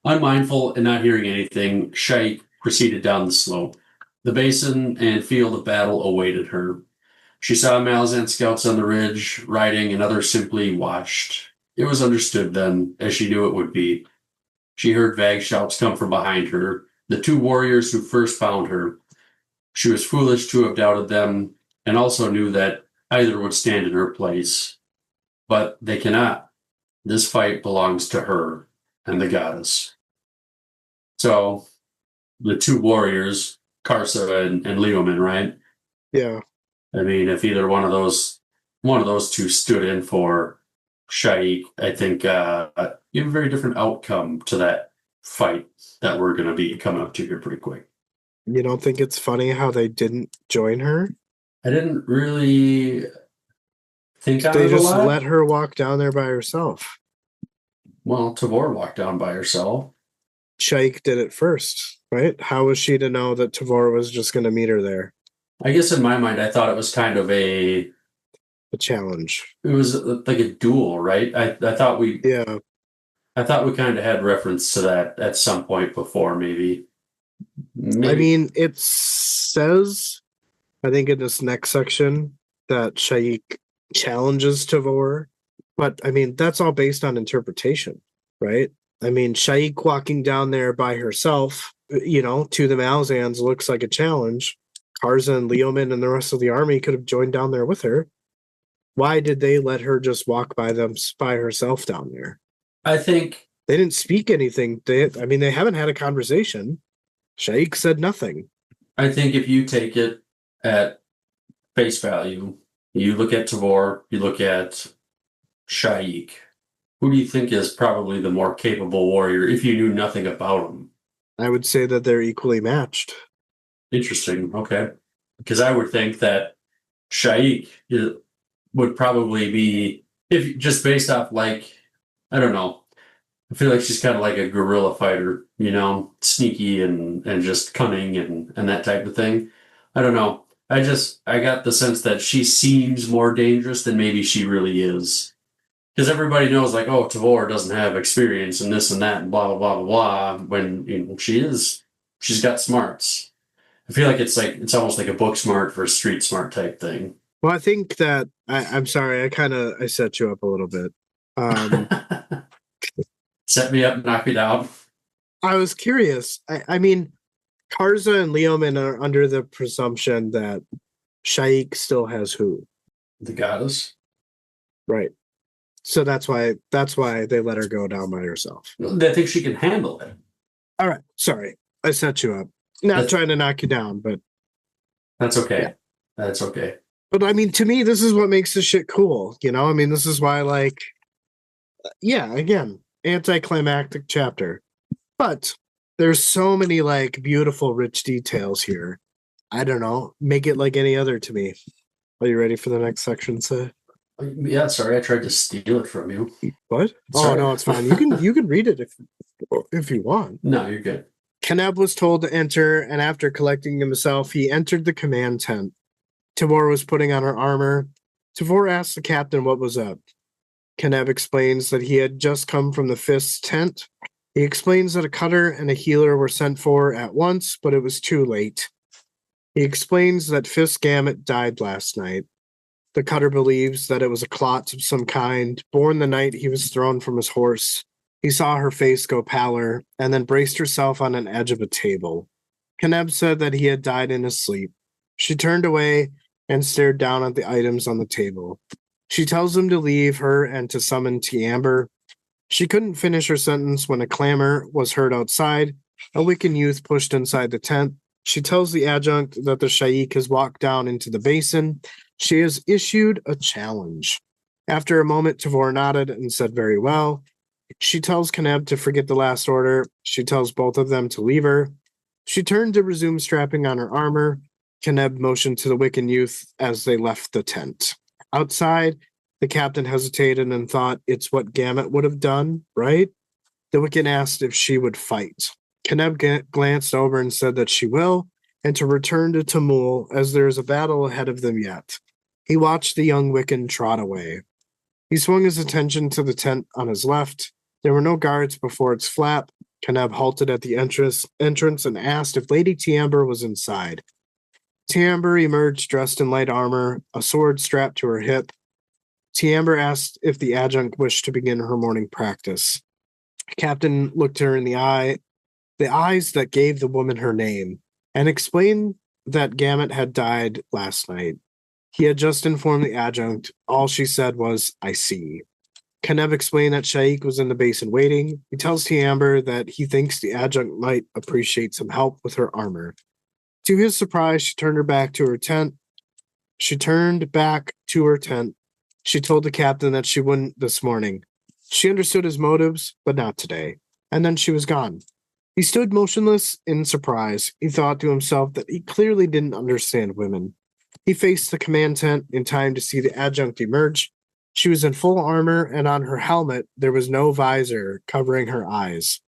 Unmindful and not hearing anything, Shaik proceeded down the slope. The basin and field of battle awaited her. She saw Malazan scouts on the ridge, riding, and others simply watched. It was understood then, as she knew it would be. She heard vague shouts come from behind her, the 2 warriors who first found her. She was foolish to have doubted them, and also knew that either would stand in her place. But they cannot. This fight belongs to her and the goddess. So, the 2 warriors, Karsa and Leoman, right? Yeah. I mean, if either one of those 2 stood in for Shaik, I think you have a very different outcome to that fight that we're going to be coming up to here pretty quick. You don't think it's funny how they didn't join her? I didn't really think on They it a just lot. let her walk down there by herself. Well, Tavor walked down by herself. Shaik did it first, right? How was she to know that Tavor was just going to meet her there? I guess in my mind, I thought it was kind of A challenge. it was like a duel, right? I thought we Yeah. kind of had reference to that at some point before, maybe. I mean, it says, I think in this next section, that Shaik challenges Tavor. But I mean, that's all based on interpretation, right? I mean, Shaik walking down there by herself, to the Malazans looks like a challenge. Karza and Leoman and the rest of the army could have joined down there with her. Why did they let her just walk by herself down there? I think they didn't speak anything. They haven't had a conversation. Shaik said nothing. I think if you take it at face value, you look at Tavor, you look at Shaik. Who do you think is probably the more capable warrior if you knew nothing about him? I would say that they're equally matched. Interesting. Okay. Because I would think that Shaik would probably be, if just based off like, I don't know. I feel like she's kind of like a guerrilla fighter, sneaky and just cunning and that type of thing. I don't know. I got the sense that she seems more dangerous than maybe she really is. Because everybody knows, like, oh, Tavor doesn't have experience in this and that and blah, blah, blah, blah, blah. When she's got smarts. I feel like it's almost like a book smart versus street smart type thing. Well, I think that I'm sorry, I set you up a little bit. Set me up, knock me down. I was curious. I mean, Karza and Leoman are under the presumption that Shaik still has who? The goddess. Right. So that's why they let her go down by herself. I think she can handle it. All right. Sorry. I set you up. Not trying to knock you down, but that's okay. Yeah. That's okay. But I mean, to me, this is what makes this shit cool. I mean, this is why, like, yeah, again, anticlimactic chapter. But there's so many, like, beautiful, rich details here. I don't know. Make it like any other to me. Are you ready for the next section, sir? Yeah, sorry, I tried to steal it from you. What? Sorry. Oh no, it's fine. You can read it if you want. No, you're good. Keneb was told to enter, and after collecting himself, he entered the command tent. Tavor was putting on her armor. Tavor asked the captain what was up. Keneb explains that he had just come from the Fist's tent. He explains that a cutter and a healer were sent for at once, but it was too late. He explains that Fist Gamut died last night. The cutter believes that it was a clot of some kind, born the night he was thrown from his horse. He saw her face go pallor, and then braced herself on an edge of a table. Keneb said that he had died in his sleep. She turned away and stared down at the items on the table. She tells him to leave her and to summon Tiamber. She couldn't finish her sentence when a clamor was heard outside. A Wiccan youth pushed inside the tent. She tells the adjunct that the Shaik has walked down into the basin. She has issued a challenge. After a moment, Tavor nodded and said, very well. She tells Keneb to forget the last order. She tells both of them to leave her. She turned to resume strapping on her armor. Keneb motioned to the Wiccan youth as they left the tent. Outside, the captain hesitated and thought it's what Gamut would have done, right? The Wiccan asked if she would fight. Keneb glanced over and said that she will, and to return to Tamul as there is a battle ahead of them yet. He watched the young Wiccan trot away. He swung his attention to the tent on his left. There were no guards before its flap. Keneb halted at the entrance and asked if Lady Tiamber was inside. Tiamber emerged dressed in light armor, a sword strapped to her hip. Tiamber asked if the adjunct wished to begin her morning practice. Captain looked her in the eyes that gave the woman her name, and explained that Gamut had died last night. He had just informed the adjunct. All she said was, I see. Keneb explained that Shaik was in the basin waiting. He tells Tiamber that he thinks the adjunct might appreciate some help with her armor. To his surprise, she turned back to her tent. She told the captain that she wouldn't this morning. She understood his motives, but not today. And then she was gone. He stood motionless in surprise. He thought to himself that he clearly didn't understand women. He faced the command tent in time to see the adjunct emerge. She was in full armor, and on her helmet there was no visor covering her eyes.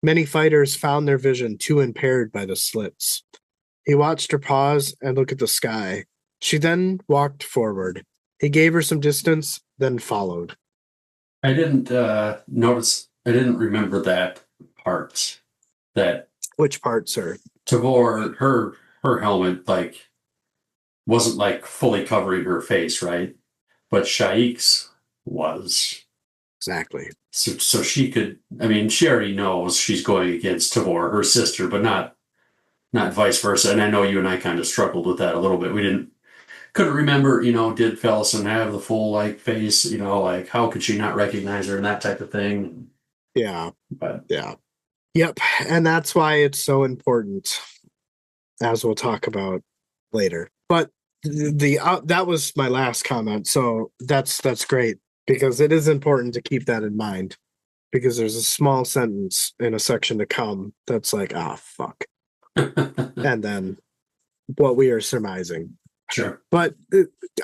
Many fighters found their vision too impaired by the slits. He watched her pause and look at the sky. She then walked forward. He gave her some distance, then followed. I didn't I didn't remember that part. Which part, sir? Tavor, her helmet, like, wasn't, like, fully covering her face, right? But Shaik's was. Exactly. So she could, I mean, she already knows she's going against Tavor, her sister, but not vice versa. And I know you and I kind of struggled with that a little bit. Couldn't remember, did Fellison have the full, like, face, like, how could she not recognize her and that type of thing? Yeah. But yeah. Yep. And that's why it's so important, as we'll talk about later. But that was my last comment. So that's great. because it is important to keep that in mind. Because there's a small sentence in a section to come that's like, fuck. And then what we are surmising. Sure. But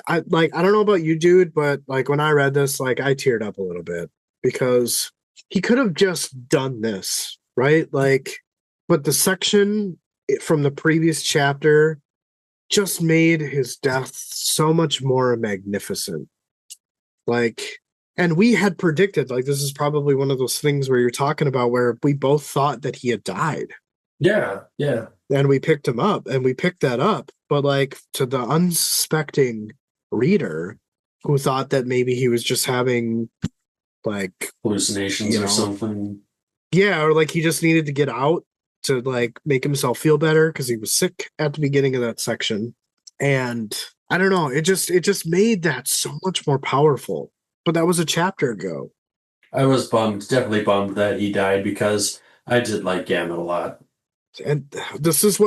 I don't know about you, dude, but like when I read this, like I teared up a little bit because he could have just done this, right? Like, but the section from the previous chapter just made his death so much more magnificent. Like, and we had predicted, like, this is probably one of those things where you're talking about where we both thought that he had died. Yeah. And we picked him up and we picked that up. But like to the unsuspecting reader who thought that maybe he was just having like Hallucinations or something. Yeah, or like he just needed to get out to like make himself feel better because he was sick at the beginning of that section. And I don't know, it just made that so much more powerful. But that was a chapter ago. I was definitely bummed that he died because I did like Gambit a lot. And this is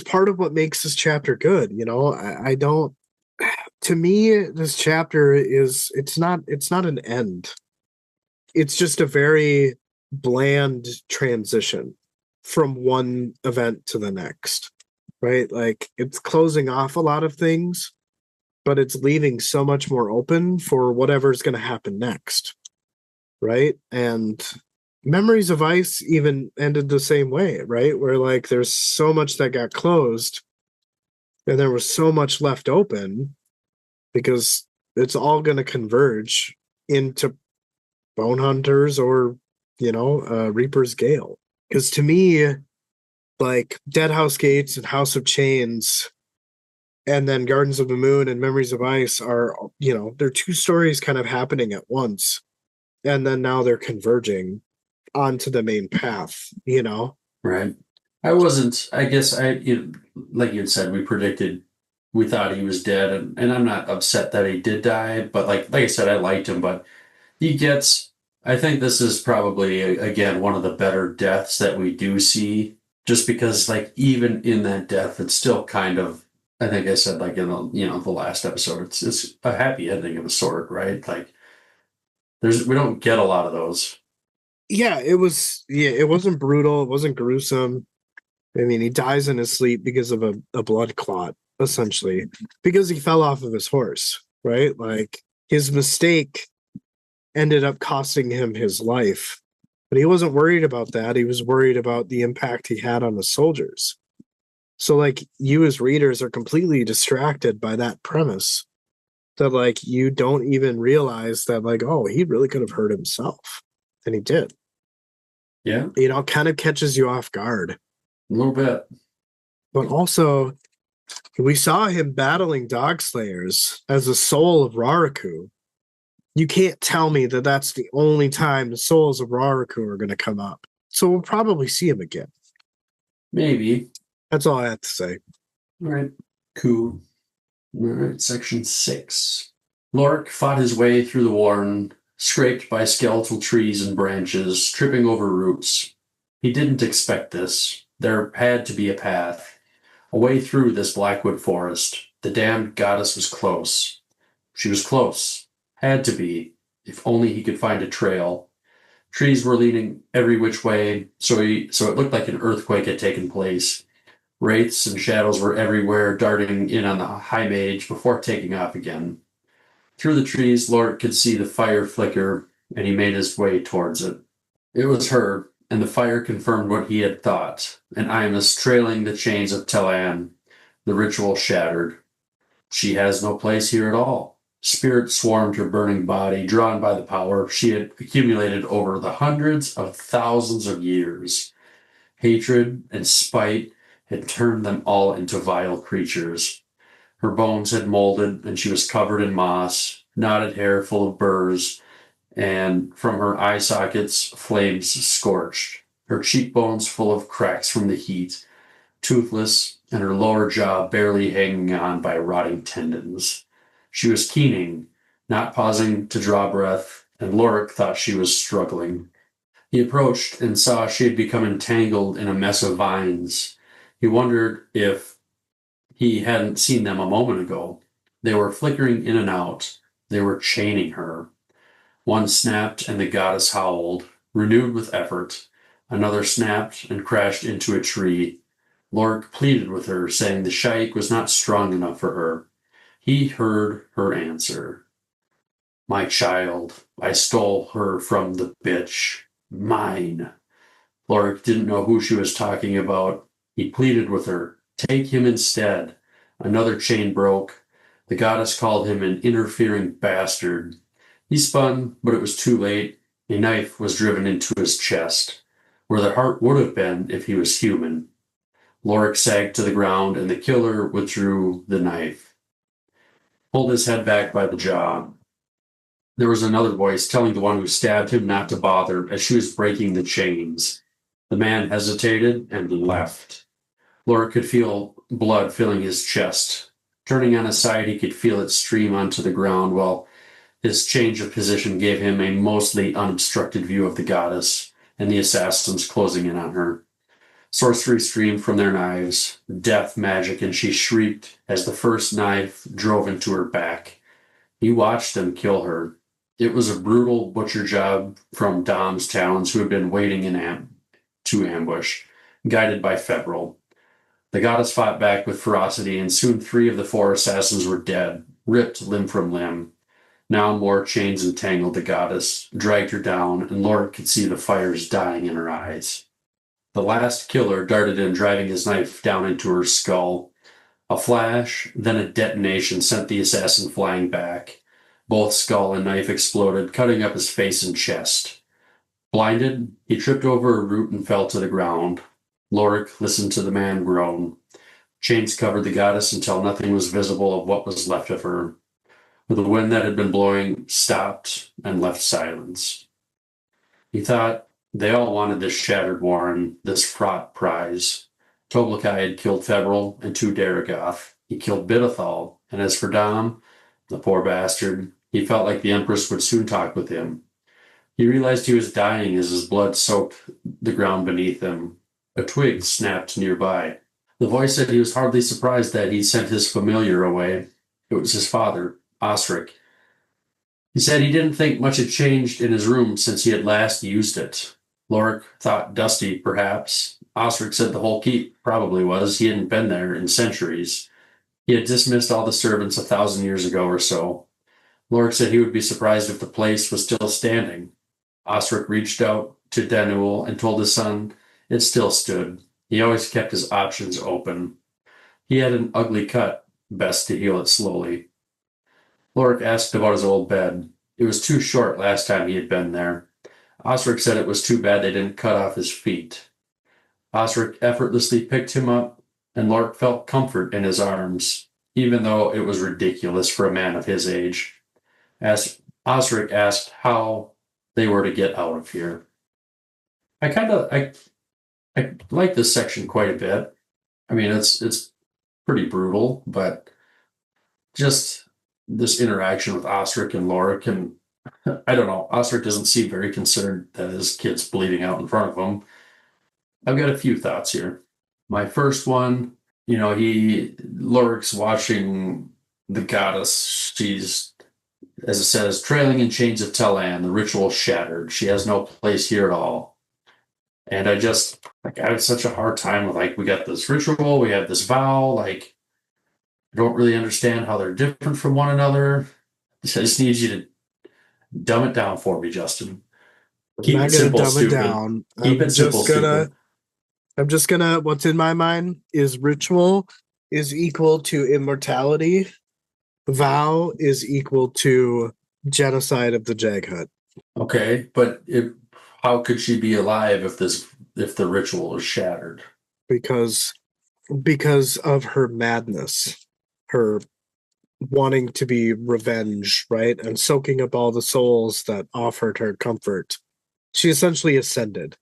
part of what makes this chapter good. I don't, to me, this chapter it's not an end. It's just a very bland transition from one event to the next, right? Like it's closing off a lot of things, but it's leaving so much more open for whatever's going to happen next, right? And Memories of Ice even ended the same way, right? Where like there's so much that got closed and there was so much left open because it's all going to converge into Bone Hunters or, Reaper's Gale. Because to me, like Dead House Gates and House of Chains and then Gardens of the Moon and Memories of Ice are, they're two stories kind of happening at once. And then now they're converging onto the main path, Right. Like you had said, we thought he was dead, and I'm not upset that he did die, but like I said, I liked him, but I think this is probably, again, one of the better deaths that we do see, just because like even in that death, it's still kind of, I think I said like in the last episode, it's a happy ending of a sort, right? Like we don't get a lot of those. Yeah, it wasn't brutal, it wasn't gruesome. I mean, he dies in his sleep because of a blood clot, essentially, because he fell off of his horse, right? Like his mistake ended up costing him his life. But he wasn't worried about that. He was worried about the impact he had on the soldiers. So, like, you as readers are completely distracted by that premise that, like, you don't even realize that, like, oh, he really could have hurt himself. And he did. Yeah. Kind of catches you off guard. A little bit. But also, we saw him battling dog slayers as the soul of Raraku. You can't tell me that that's the only time the souls of Raraku are going to come up. So we'll probably see him again. Maybe. That's all I have to say. All right. Cool. All right. Section 6. Lorik fought his way through the warren, scraped by skeletal trees and branches, tripping over roots. He didn't expect this. There had to be a path. A way through this blackwood forest. The damned goddess was close. She was close. Had to be, if only he could find a trail. Trees were leaning every which way, so it looked like an earthquake had taken place. Wraiths and shadows were everywhere, darting in on the high mage before taking off again. Through the trees, Lorik could see the fire flicker, and he made his way towards it. It was her, and the fire confirmed what he had thought, an Imus trailing the chains of Telan. The ritual shattered. She has no place here at all. Spirit swarmed her burning body, drawn by the power she had accumulated over the hundreds of thousands of years. Hatred and spite had turned them all into vile creatures. Her bones had molded, and she was covered in moss, knotted hair full of burrs, and from her eye sockets flames scorched, her cheekbones full of cracks from the heat, toothless, and her lower jaw barely hanging on by rotting tendons. She was keening, not pausing to draw breath, and Lorik thought she was struggling. He approached and saw she had become entangled in a mess of vines. He wondered if he hadn't seen them a moment ago. They were flickering in and out. They were chaining her. One snapped and the goddess howled, renewed with effort. Another snapped and crashed into a tree. Lork pleaded with her, saying the Shaik was not strong enough for her. He heard her answer. My child, I stole her from the bitch. Mine. Lork didn't know who she was talking about. He pleaded with her. Take him instead. Another chain broke. The goddess called him an interfering bastard. He spun, but it was too late. A knife was driven into his chest, where the heart would have been if he was human. Lorik sagged to the ground, and the killer withdrew the knife, pulled his head back by the jaw. There was another voice telling the one who stabbed him not to bother as she was breaking the chains. The man hesitated and left. Lorik could feel blood filling his chest. Turning on his side, he could feel it stream onto the ground, while his change of position gave him a mostly unobstructed view of the goddess and the assassins closing in on her. Sorcery streamed from their knives, death magic, and she shrieked as the first knife drove into her back. He watched them kill her. It was a brutal butcher job from Dom's talons, who had been waiting to ambush, guided by Febrile. The goddess fought back with ferocity, and soon 3 of the 4 assassins were dead, ripped limb from limb. Now more chains entangled the goddess, dragged her down, and Lord could see the fires dying in her eyes. The last killer darted in, driving his knife down into her skull. A flash, then a detonation sent the assassin flying back. Both skull and knife exploded, cutting up his face and chest. Blinded, he tripped over a root and fell to the ground. Lorik listened to the man groan. Chains covered the goddess until nothing was visible of what was left of her. The wind that had been blowing stopped and left silence. He thought they all wanted this shattered warren, this fraught prize. Toblakai had killed Febrile and 2 Daragoth. He killed Bidithal, and as for Dom, the poor bastard, he felt like the Empress would soon talk with him. He realized he was dying as his blood soaked the ground beneath him. A twig snapped nearby. The voice said he was hardly surprised that he sent his familiar away. It was his father, Osric. He said he didn't think much had changed in his room since he had last used it. Lorik thought dusty, perhaps. Osric said the whole keep probably was. He hadn't been there in centuries. He had dismissed all the servants 1,000 years ago or so. Lorik said he would be surprised if the place was still standing. Osric reached out to Danuel and told his son it still stood. He always kept his options open. He had an ugly cut, best to heal it slowly. Lorik asked about his old bed. It was too short last time he had been there. Osric said it was too bad they didn't cut off his feet. Osric effortlessly picked him up, and Lorik felt comfort in his arms, even though it was ridiculous for a man of his age. As Osric asked how they were to get out of here. I like this section quite a bit. I mean, it's pretty brutal, but just this interaction with Osric and Lorik, and I don't know, Osric doesn't seem very concerned that his kid's bleeding out in front of him. I've got a few thoughts here. My first one, Lorik's watching the goddess. She's, as it says, trailing in chains of Telan, the ritual shattered. She has no place here at all. And I had such a hard time with, we got this ritual, we have this vow, I don't really understand how they're different from one another. I just need you to dumb it down for me, Justin. Keep it simple, stupid. Keep it simple, stupid. I'm just gonna, what's in my mind is ritual is equal to immortality. Vow is equal to genocide of the Jaghut. Okay, but how could she be alive if the ritual is shattered? Because of her madness, her wanting to be revenge, right? And soaking up all the souls that offered her comfort. She essentially ascended.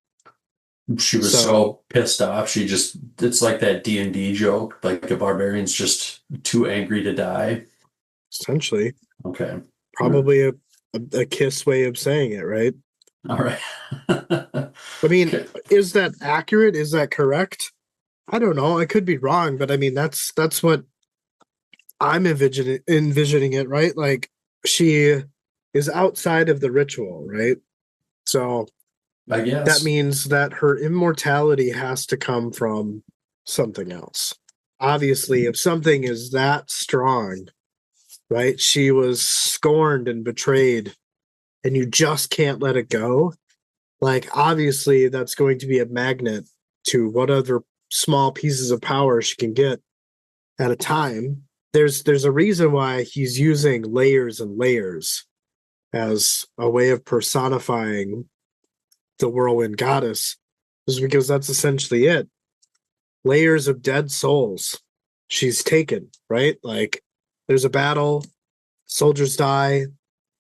She was so pissed off. It's like that D&D joke, like a barbarian's just too angry to die. Essentially. Okay. Probably a kiss way of saying it, right? All right. I mean, okay. Is that accurate? Is that correct? I don't know. I could be wrong, but I mean, that's what I'm envisioning it, right? Like she is outside of the ritual, right? So I that guess. means that her immortality has to come from something else. Obviously, if something is that strong, right? She was scorned and betrayed, and you just can't let it go. Like, obviously, that's going to be a magnet to whatever small pieces of power she can get at a time. There's a reason why he's using layers and layers as a way of personifying the whirlwind goddess, is because that's essentially it. Layers of dead souls she's taken, right? Like, there's a battle, soldiers die,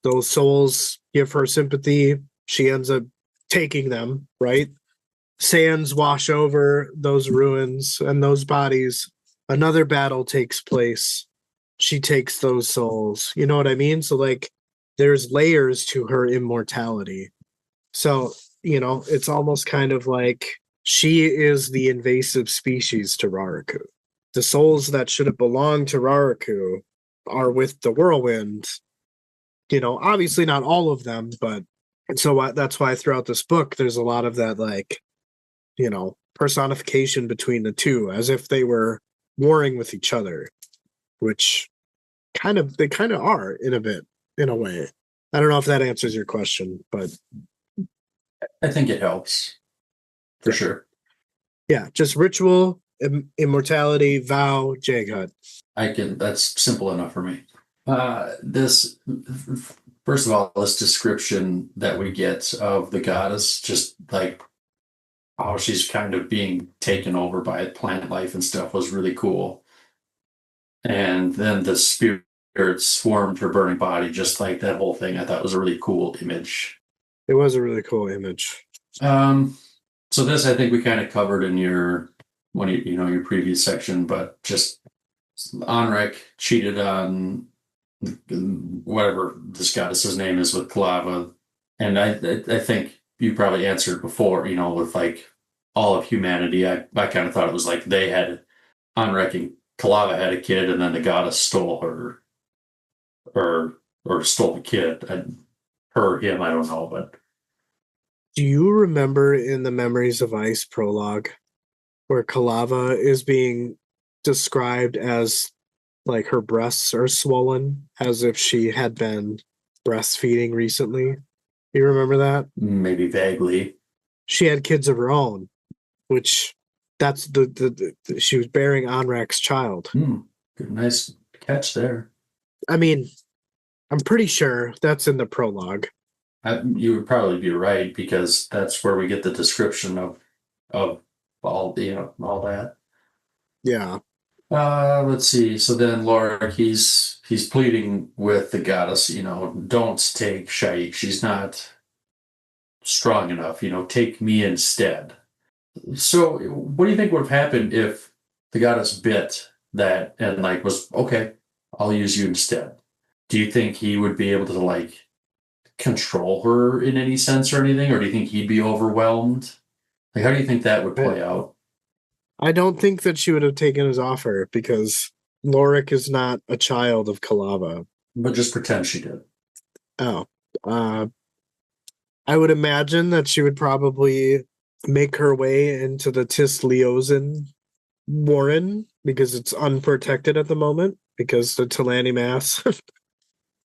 those souls give her sympathy, she ends up taking them, right? Sands wash over those ruins and those bodies. Another battle takes place. She takes those souls. You know what I mean? So, like, there's layers to her immortality. So, it's almost kind of like she is the invasive species to Raraku. The souls that should have belonged to Raraku are with the whirlwind. Obviously not all of them, but and so that's why throughout this book there's a lot of that, like, personification between the two, as if they were warring with each other, which they kind of are in a way. I don't know if that answers your question, but I think it helps for sure. yeah, just ritual, immortality, vow, Jaghut. That's simple enough for me. This, first of all, this description that we get of the goddess, just like how she's kind of being taken over by plant life and stuff, was really cool. And then the spirit swarmed her burning body, just like that whole thing. I thought was a really cool image. It was a really cool image. So this, I think we kind of covered in your your previous section, but just Anrek cheated on whatever this goddess's name is with Kalava, and I think you probably answered before. With like all of humanity, I kind of thought it was like they had Anrek and Kalava had a kid, and then the goddess stole her, or stole the kid. Him, I don't know, but Do you remember in the Memories of Ice prologue where Kalava is being described as like her breasts are swollen as if she had been breastfeeding recently? You remember that? maybe vaguely. She had kids of her own, which that's she was bearing Anrak's child. Good, nice catch there. I mean, I'm pretty sure that's in the prologue. You would probably be right, because that's where we get the description of all all that. Yeah. Let's see. So then Lorik, he's pleading with the goddess, don't take Shaik. She's not strong enough. Take me instead. So what do you think would have happened if the goddess bit that and like was okay? I'll use you instead. Do you think he would be able to like control her in any sense or anything, or do you think he'd be overwhelmed? Like, how do you think that would play out? I don't think that she would have taken his offer because Lorik is not a child of Kalava. But just pretend she did. Oh. I would imagine that she would probably make her way into the Tis Leosin Warren because it's unprotected at the moment because the Talani Mass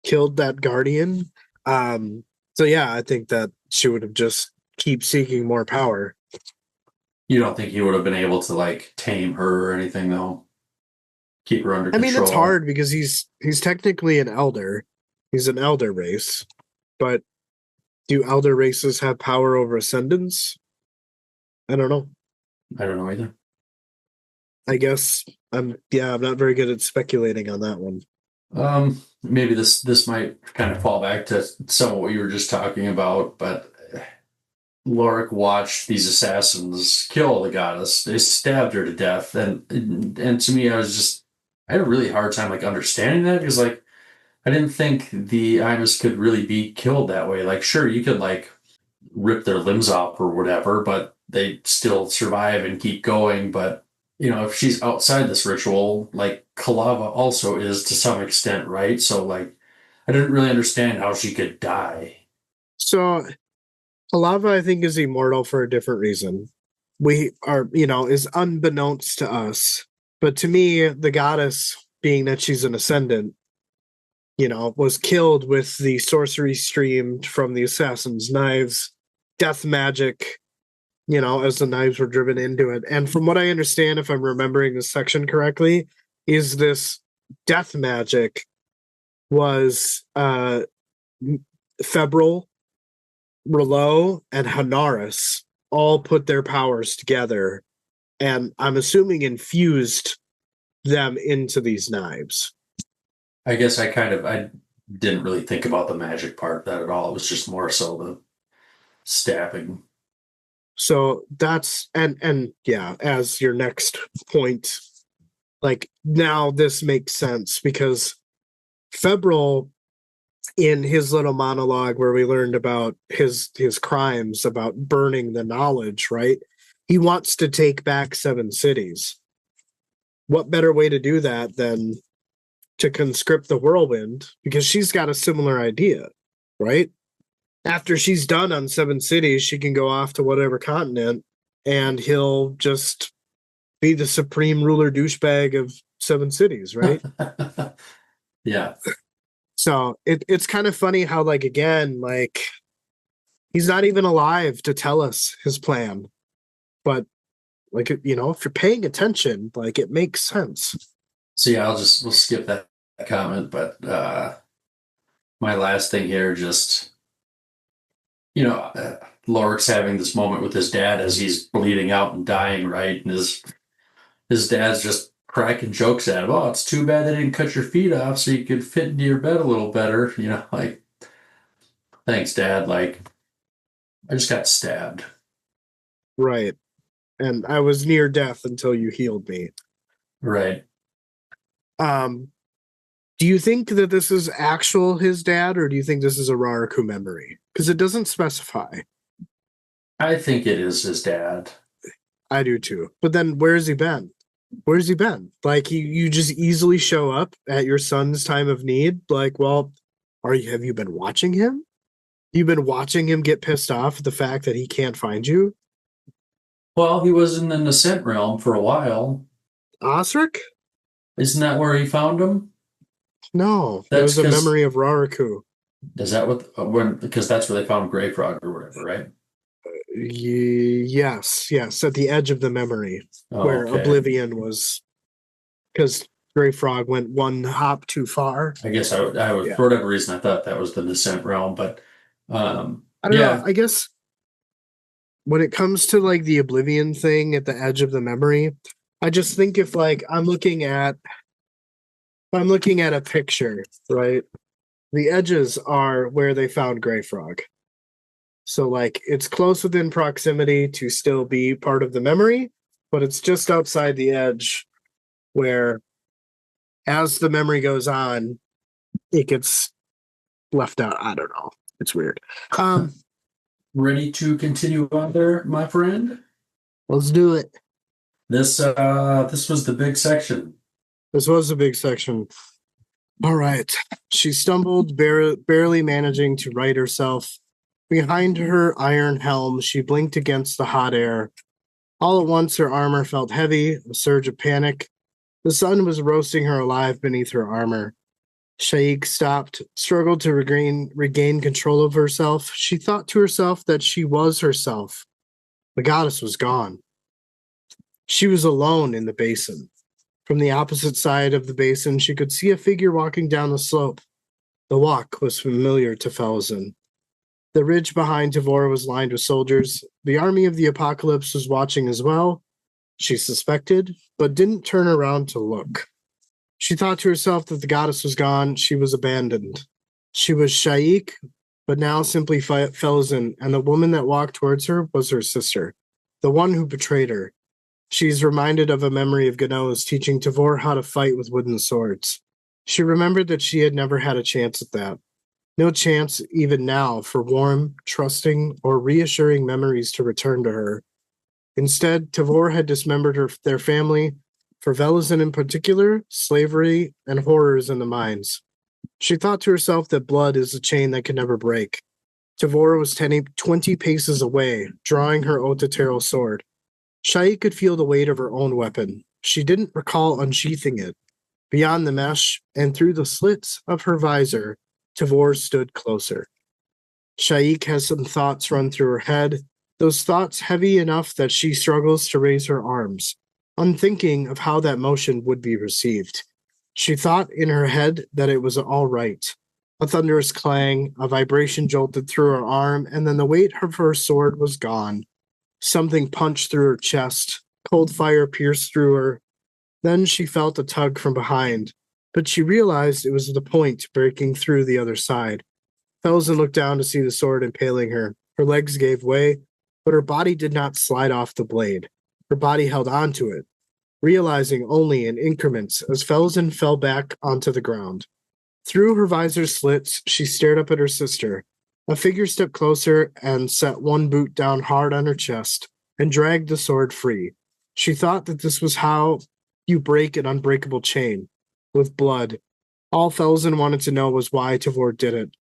killed that guardian. So yeah, I think that she would have just keep seeking more power. You don't think he would have been able to like tame her or anything, though? Keep her under control? I mean, it's hard because he's technically an elder. He's an elder race, but do elder races have power over ascendants? I don't know. I don't know either. I guess I'm not very good at speculating on that one. Maybe this might kind of fall back to some of what you were just talking about, but Lorik watched these assassins kill the goddess. They stabbed her to death, and to me, I had a really hard time like understanding that, because like I didn't think the Imus could really be killed that way. Like, sure, you could like rip their limbs off or whatever, but they still survive and keep going. But if she's outside this ritual, like Kalava also is to some extent, right? So like I didn't really understand how she could die. So Alava, I think, is immortal for a different reason. We are, is unbeknownst to us. But to me, the goddess, being that she's an ascendant, was killed with the sorcery streamed from the assassin's knives, death magic, as the knives were driven into it. And from what I understand, if I'm remembering this section correctly, is this death magic was Febrile, Rouleau, and Hanaris all put their powers together, and I'm assuming infused them into these knives. I guess I didn't really think about the magic part of that at all. It was just more so the stabbing. So that's and yeah, as your next point, like now this makes sense because Febrile, in his little monologue where we learned about his crimes, about burning the knowledge, right? He wants to take back 7 cities. What better way to do that than to conscript the whirlwind? Because she's got a similar idea, right? After she's done on 7 cities, she can go off to whatever continent and he'll just be the supreme ruler douchebag of 7 cities, right? Yeah. So it's kind of funny how, like, again, like, he's not even alive to tell us his plan. But, like, if you're paying attention, like, it makes sense. So yeah, we'll skip that comment, but my last thing here, just Lorik's having this moment with his dad as he's bleeding out and dying, right? And his dad's just cracking jokes at him. Oh, it's too bad they didn't cut your feet off so you could fit into your bed a little better. Like, thanks, Dad. Like, I just got stabbed. Right. And I was near death until you healed me. Right. Do you think that this is his dad, or do you think this is a Raraku memory? Because it doesn't specify. I think it is his dad. I do too. But then where's he been? Where's he been? Like, you just easily show up at your son's time of need. Like, well, have you been watching him? You've been watching him get pissed off at the fact that he can't find you? Well, he was in the Nascent realm for a while. Osric? Isn't that where he found him? No, it That's was a memory of Raraku. Is that because that's where they found Grey Frog or whatever, right? Yes, at the edge of the memory, where Okay. Oblivion was, because Grey Frog went one hop too far. I guess I was for whatever reason I thought that was the Nascent realm, but I don't know. I guess when it comes to, like, the Oblivion thing at the edge of the memory, I just think if, like, I'm looking at a picture, right? The edges are where they found Grey Frog. So, like, it's close within proximity to still be part of the memory, but it's just outside the edge where, as the memory goes on, it gets left out. I don't know. It's weird. Ready to continue on there, my friend? Let's do it. This was the big section. This was a big section. All right. She stumbled, barely managing to right herself. Behind her iron helm, she blinked against the hot air. All at once, her armor felt heavy, a surge of panic. The sun was roasting her alive beneath her armor. Shaik stopped, struggled to regain control of herself. She thought to herself that she was herself. The goddess was gone. She was alone in the basin. From the opposite side of the basin, she could see a figure walking down the slope. The walk was familiar to Malazan. The ridge behind Tavor was lined with soldiers. The army of the apocalypse was watching as well, she suspected, but didn't turn around to look. She thought to herself that the goddess was gone, she was abandoned. She was Shaik, but now simply Malazan, and the woman that walked towards her was her sister, the one who betrayed her. She's reminded of a memory of Gano's teaching Tavor how to fight with wooden swords. She remembered that she had never had a chance at that. No chance, even now, for warm, trusting, or reassuring memories to return to her. Instead, Tavor had dismembered their family, for Malazan in particular, slavery and horrors in the mines. She thought to herself that blood is a chain that can never break. Tavor was 20 paces away, drawing her Otatero sword. Shai could feel the weight of her own weapon. She didn't recall unsheathing it. Beyond the mesh and through the slits of her visor, Tavor stood closer. Shaik has some thoughts run through her head, those thoughts heavy enough that she struggles to raise her arms, unthinking of how that motion would be received. She thought in her head that it was all right. A thunderous clang, a vibration jolted through her arm, and then the weight of her sword was gone. Something punched through her chest. Cold fire pierced through her. Then she felt a tug from behind, but she realized it was the point breaking through the other side. Felsen looked down to see the sword impaling her. Her legs gave way, but her body did not slide off the blade. Her body held onto it, realizing only in increments as Felsen fell back onto the ground. Through her visor's slits, she stared up at her sister. A figure stepped closer and set one boot down hard on her chest and dragged the sword free. She thought that this was how you break an unbreakable chain, with blood. All Felsen wanted to know was why Tavor did it.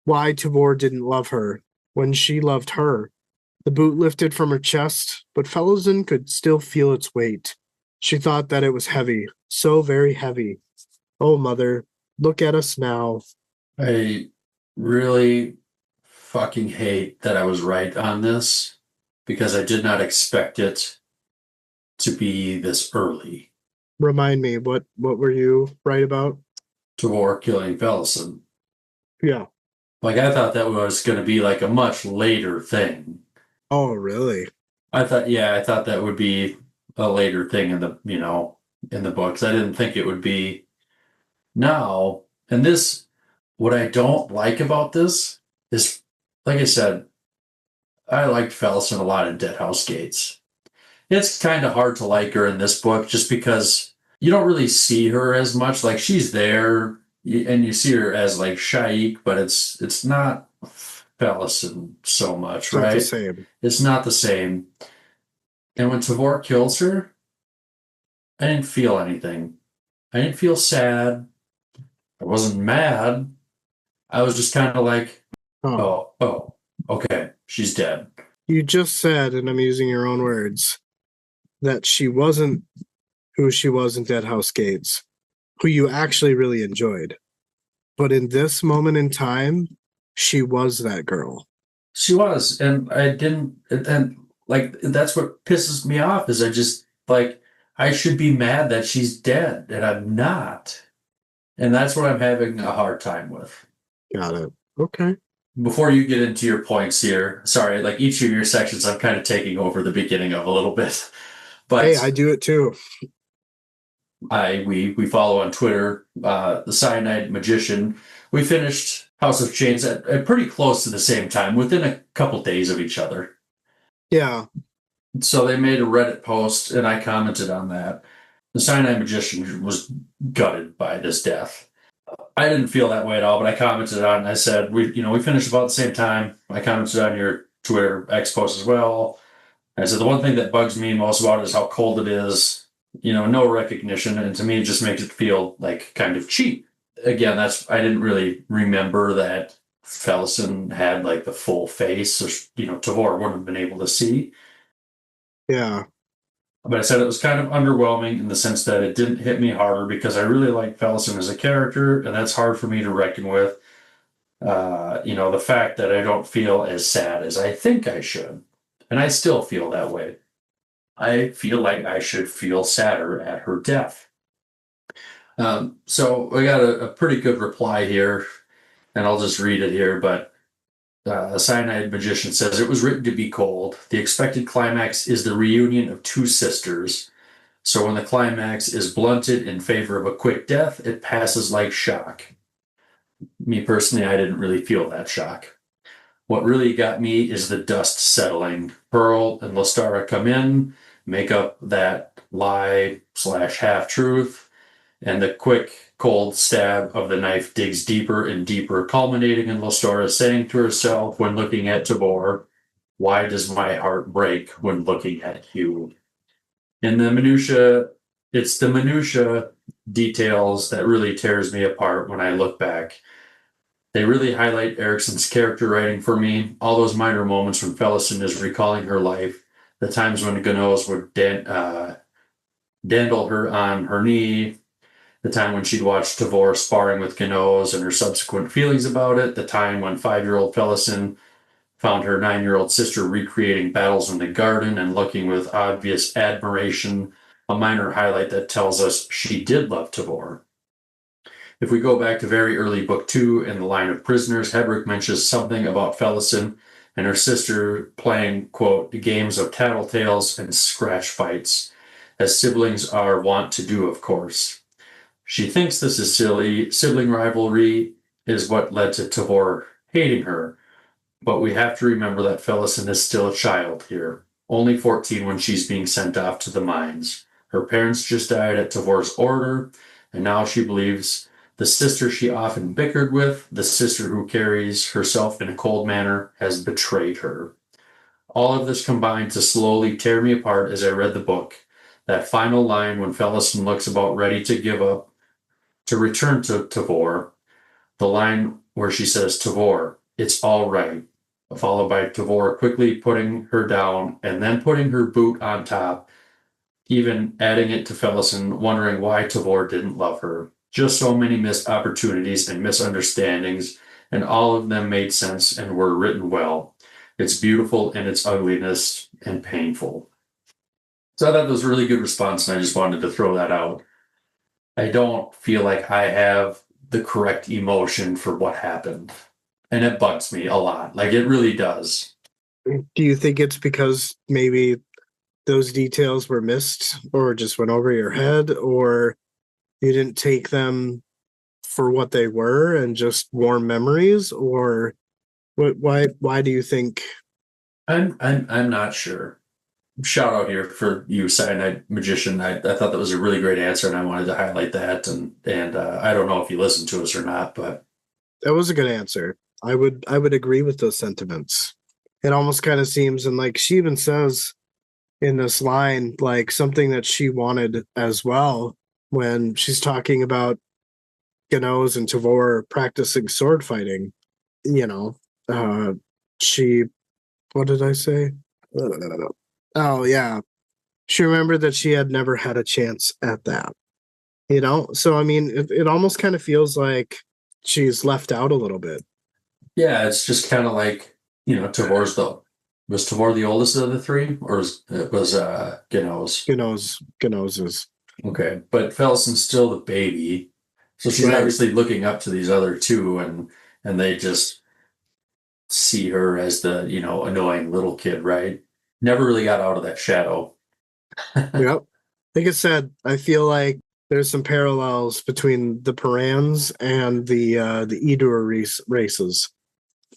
Why Tavor didn't love her when she loved her. The boot lifted from her chest, but Felsen could still feel its weight. She thought that it was heavy, so very heavy. Oh, mother, look at us now. I really fucking hate that I was right on this because I did not expect it to be this early. Remind me, what were you right about? Tavor killing Felsen. Yeah. Like, I thought that was going to be like a much later thing. Oh, really? I thought that would be a later thing in the, in the books. I didn't think it would be now. And this, what I don't like about this is, like I said, I liked Felsen a lot in Dead House Gates. It's kind of hard to like her in this book just because you don't really see her as much. Like, she's there and you see her as like Shaik, but it's not Felsen so much, It's not right? the same. It's not the same. And when Tavor kills her, I didn't feel anything. I didn't feel sad. I wasn't mad. I was just kind of like, Oh. okay, she's dead. You just said, and I'm using your own words, that she wasn't who she was in Dead House Gates, who you actually really enjoyed. But in this moment in time, she was that girl. She was, and I didn't, and like, that's what pisses me off is I just, like, I should be mad that she's dead, and I'm not. And that's what I'm having a hard time with. Got it. Okay. Before you get into your points here, sorry, like each of your sections, I'm kind of taking over the beginning of a little bit. But Hey, I do it too. we follow on Twitter, the Cyanide Magician. We finished House of Chains at pretty close to the same time, within a couple days of each other. Yeah. So they made a Reddit post, and I commented on that. The Cyanide Magician was gutted by this death. I didn't feel that way at all, but I commented on it, and I said, we finished about the same time. I commented on your Twitter X post as well. I said, the one thing that bugs me most about it is how cold it is. No recognition, and to me, it just makes it feel like kind of cheap. Again, I didn't really remember that Felsen had like the full face, so Tavor wouldn't have been able to see. Yeah. But I said it was kind of underwhelming in the sense that it didn't hit me harder because I really like Felsen as a character, and that's hard for me to reckon with. The fact that I don't feel as sad as I think I should, and I still feel that way. I feel like I should feel sadder at her death. So I got a pretty good reply here, and I'll just read it here, but a Cyanide Magician says, it was written to be cold. The expected climax is the reunion of two sisters. So when the climax is blunted in favor of a quick death, it passes like shock. Me personally, I didn't really feel that shock. What really got me is the dust settling. Pearl and Lestara come in, make up that lie/half-truth, and the quick, cold stab of the knife digs deeper and deeper, culminating in Lestara saying to herself when looking at Tavor, why does my heart break when looking at you? In the minutia, it's the minutia details that really tears me apart when I look back. They really highlight Erickson's character writing for me. All those minor moments when Fellison is recalling her life, the times when Gnos would dandle her on her knee, the time when she'd watch Tavor sparring with Gnos and her subsequent feelings about it, the time when 5-year-old Fellison found her 9-year-old sister recreating battles in the garden and looking with obvious admiration, a minor highlight that tells us she did love Tavor. If we go back to very early book 2 in the line of prisoners, Hedrick mentions something about Fellison and her sister playing, quote, games of tattletales and scratch fights, as siblings are wont to do, of course. She thinks this is silly. Sibling rivalry is what led to Tavor hating her, but we have to remember that Fellison is still a child here, only 14 when she's being sent off to the mines. Her parents just died at Tavor's order, and now she believes the sister she often bickered with, the sister who carries herself in a cold manner, has betrayed her. All of this combined to slowly tear me apart as I read the book. That final line when Fellison looks about ready to give up, to return to Tavor, the line where she says, Tavor, it's all right, followed by Tavor quickly putting her down and then putting her boot on top, even adding it to Fellison, wondering why Tavor didn't love her. Just so many missed opportunities and misunderstandings, and all of them made sense and were written well. It's beautiful in its ugliness and painful. So I thought that was a really good response, and I just wanted to throw that out. I don't feel like I have the correct emotion for what happened. And it bugs me a lot. Like, it really does. Do you think it's because maybe those details were missed or just went over your head, or you didn't take them for what they were and just warm memories, or why do you think? I'm not sure. Shout out here for you, Cyanide Magician. I thought that was a really great answer, and I wanted to highlight that. And I don't know if you listened to us or not, but That was a good answer. I would agree with those sentiments. It almost kind of seems, and like she even says in this line, like something that she wanted as well when she's talking about Gnos and Tavor practicing sword fighting. You know, she, what did I say? Oh yeah, she remembered that she had never had a chance at that. You know, so I mean, it almost kind of feels like she's left out a little bit. yeah, it's just kind of like, was Tavor the oldest of the three, or was Gnos? Gnos is Okay, but Felsen's still the baby, so she's right. obviously looking up to these other two, and they just see her as the annoying little kid, right? Never really got out of that shadow. Yep. Like I said, I feel like there's some parallels between the Parans and the Edur races.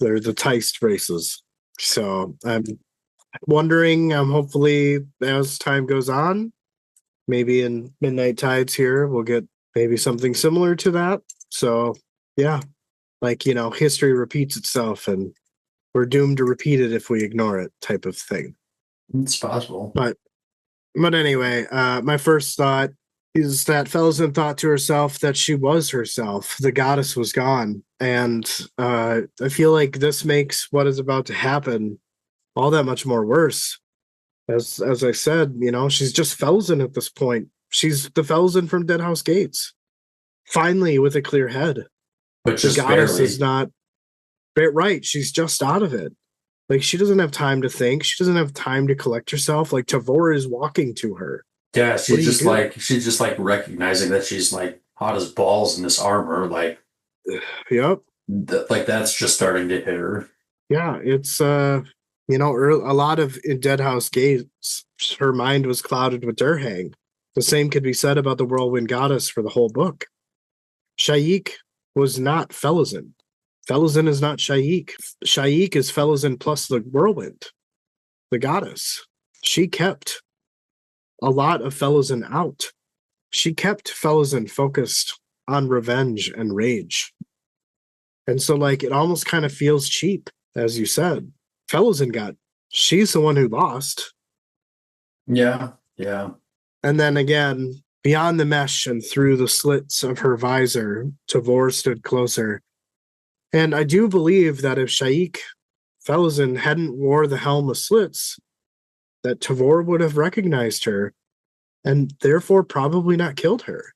They're the Teist races. So I'm wondering, hopefully as time goes on, maybe in Midnight Tides here, we'll get maybe something similar to that. So yeah, like, history repeats itself and we're doomed to repeat it if we ignore it type of thing. It's possible. But anyway, my first thought is that Felsen thought to herself that she was herself. The goddess was gone. And I feel like this makes what is about to happen all that much more worse. As I said, she's just Felsen at this point. She's the Felsen from Deadhouse Gates. Finally, with a clear head. But The just goddess barely. is not right. She's just out of it. Like, she doesn't have time to think. She doesn't have time to collect herself. Like, Tavor is walking to her. Yeah, What do you do? she's just like recognizing that she's like hot as balls in this armor, like Yep. like that's just starting to hit her. Yeah, it's a lot of in Deadhouse Gates, her mind was clouded with Durhang. The same could be said about the Whirlwind Goddess for the whole book. Shaik was not Felazin. Felazin is not Shaik. Shaik is Felazin plus the Whirlwind, the goddess. She kept a lot of Felazin out. She kept Felazin focused on revenge and rage. And so, like, it almost kind of feels cheap, as you said. Felazin she's the one who lost. Yeah, yeah. And then again, Beyond the mesh and through the slits of her visor, Tavor stood closer. And I do believe that if Shaik Felizin hadn't wore the helm of slits, that Tavor would have recognized her and therefore probably not killed her.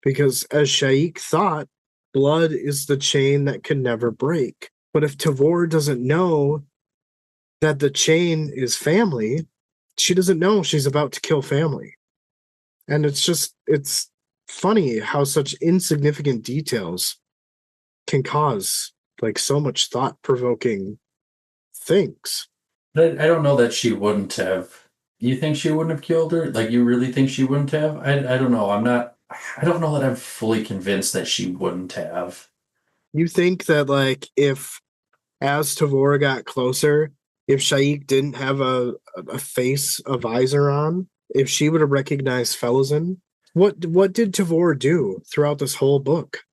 Because as Shaik thought, blood is the chain that can never break. But if Tavor doesn't know that the chain is family, she doesn't know she's about to kill family. And it's funny how such insignificant details can cause like so much thought-provoking things. I don't know that she wouldn't have. You think she wouldn't have killed her? Like, you really think she wouldn't have? I don't know. I don't know that I'm fully convinced that she wouldn't have. You think that like if as Tavor got closer, if Shaik didn't have a face, a visor on, if she would have recognized Felizin, what did Tavor do throughout this whole book?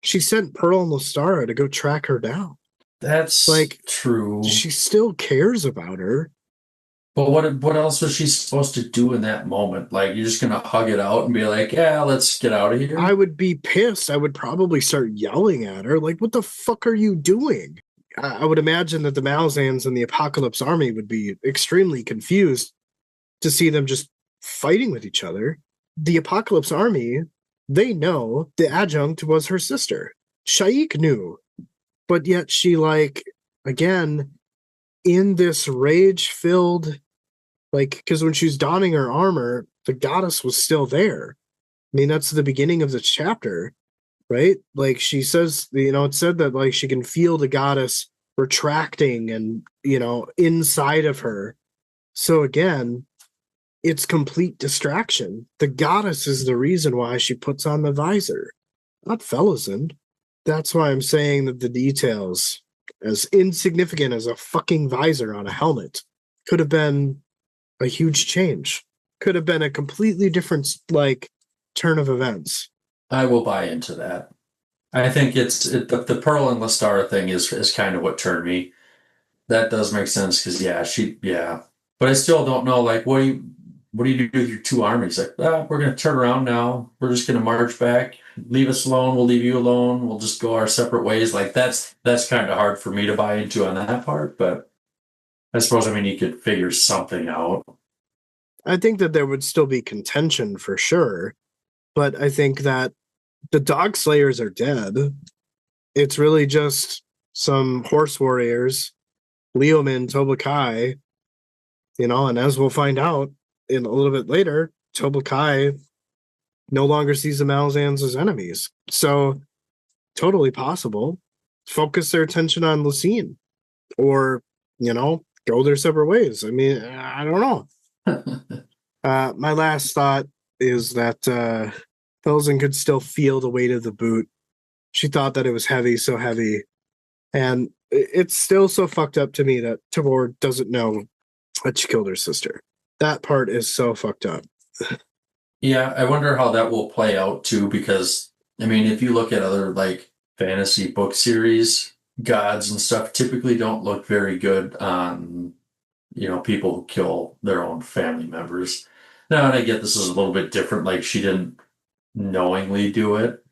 She sent Pearl and Lestara to go track her down. That's Like, true. she still cares about her. But what else was she supposed to do in that moment? Like, you're just gonna hug it out and be like, "Yeah, let's get out of here." I would be pissed. I would probably start yelling at her. Like, what the fuck are you doing? I would imagine that the Malazans and the Apocalypse Army would be extremely confused to see them just fighting with each other. The Apocalypse Army, they know the adjunct was her sister. Shaik knew, but yet she, like, again, in this rage-filled, like, because when she's donning her armor, the goddess was still there. I mean, that's the beginning of the chapter, right? Like, she says, it said that, like, she can feel the goddess retracting and, inside of her. So again, it's complete distraction. The goddess is the reason why she puts on the visor, not Felizin. That's why I'm saying that the details, as insignificant as a fucking visor on a helmet, could have been a huge change. Could have been a completely different, like, turn of events. I will buy into that. I think the Pearl and Lestar thing is kind of what turned me. That does make sense because yeah. But I still don't know, like, what do you do with your two armies? Like, we're gonna turn around now. We're just gonna march back. Leave us alone. We'll leave you alone. We'll just go our separate ways. Like, that's kind of hard for me to buy into on that part. But I suppose, I mean, you could figure something out. I think that there would still be contention for sure, but I think that the dog slayers are dead. It's really just some horse warriors, Leomin, Tobakai, and as we'll find out in a little bit later, Tobakai no longer sees the Malazans as enemies. So totally possible. Focus their attention on Lucine or, go their separate ways. I mean, I don't know. My last thought is that Felizin could still feel the weight of the boot. She thought that it was heavy, so heavy. And it's still so fucked up to me that Tavor doesn't know that she killed her sister. That part is so fucked up. Yeah, I wonder how that will play out too, because I mean, if you look at other like fantasy book series, gods and stuff typically don't look very good on, people who kill their own family members. Now, and I get this is a little bit different, like she didn't knowingly do it,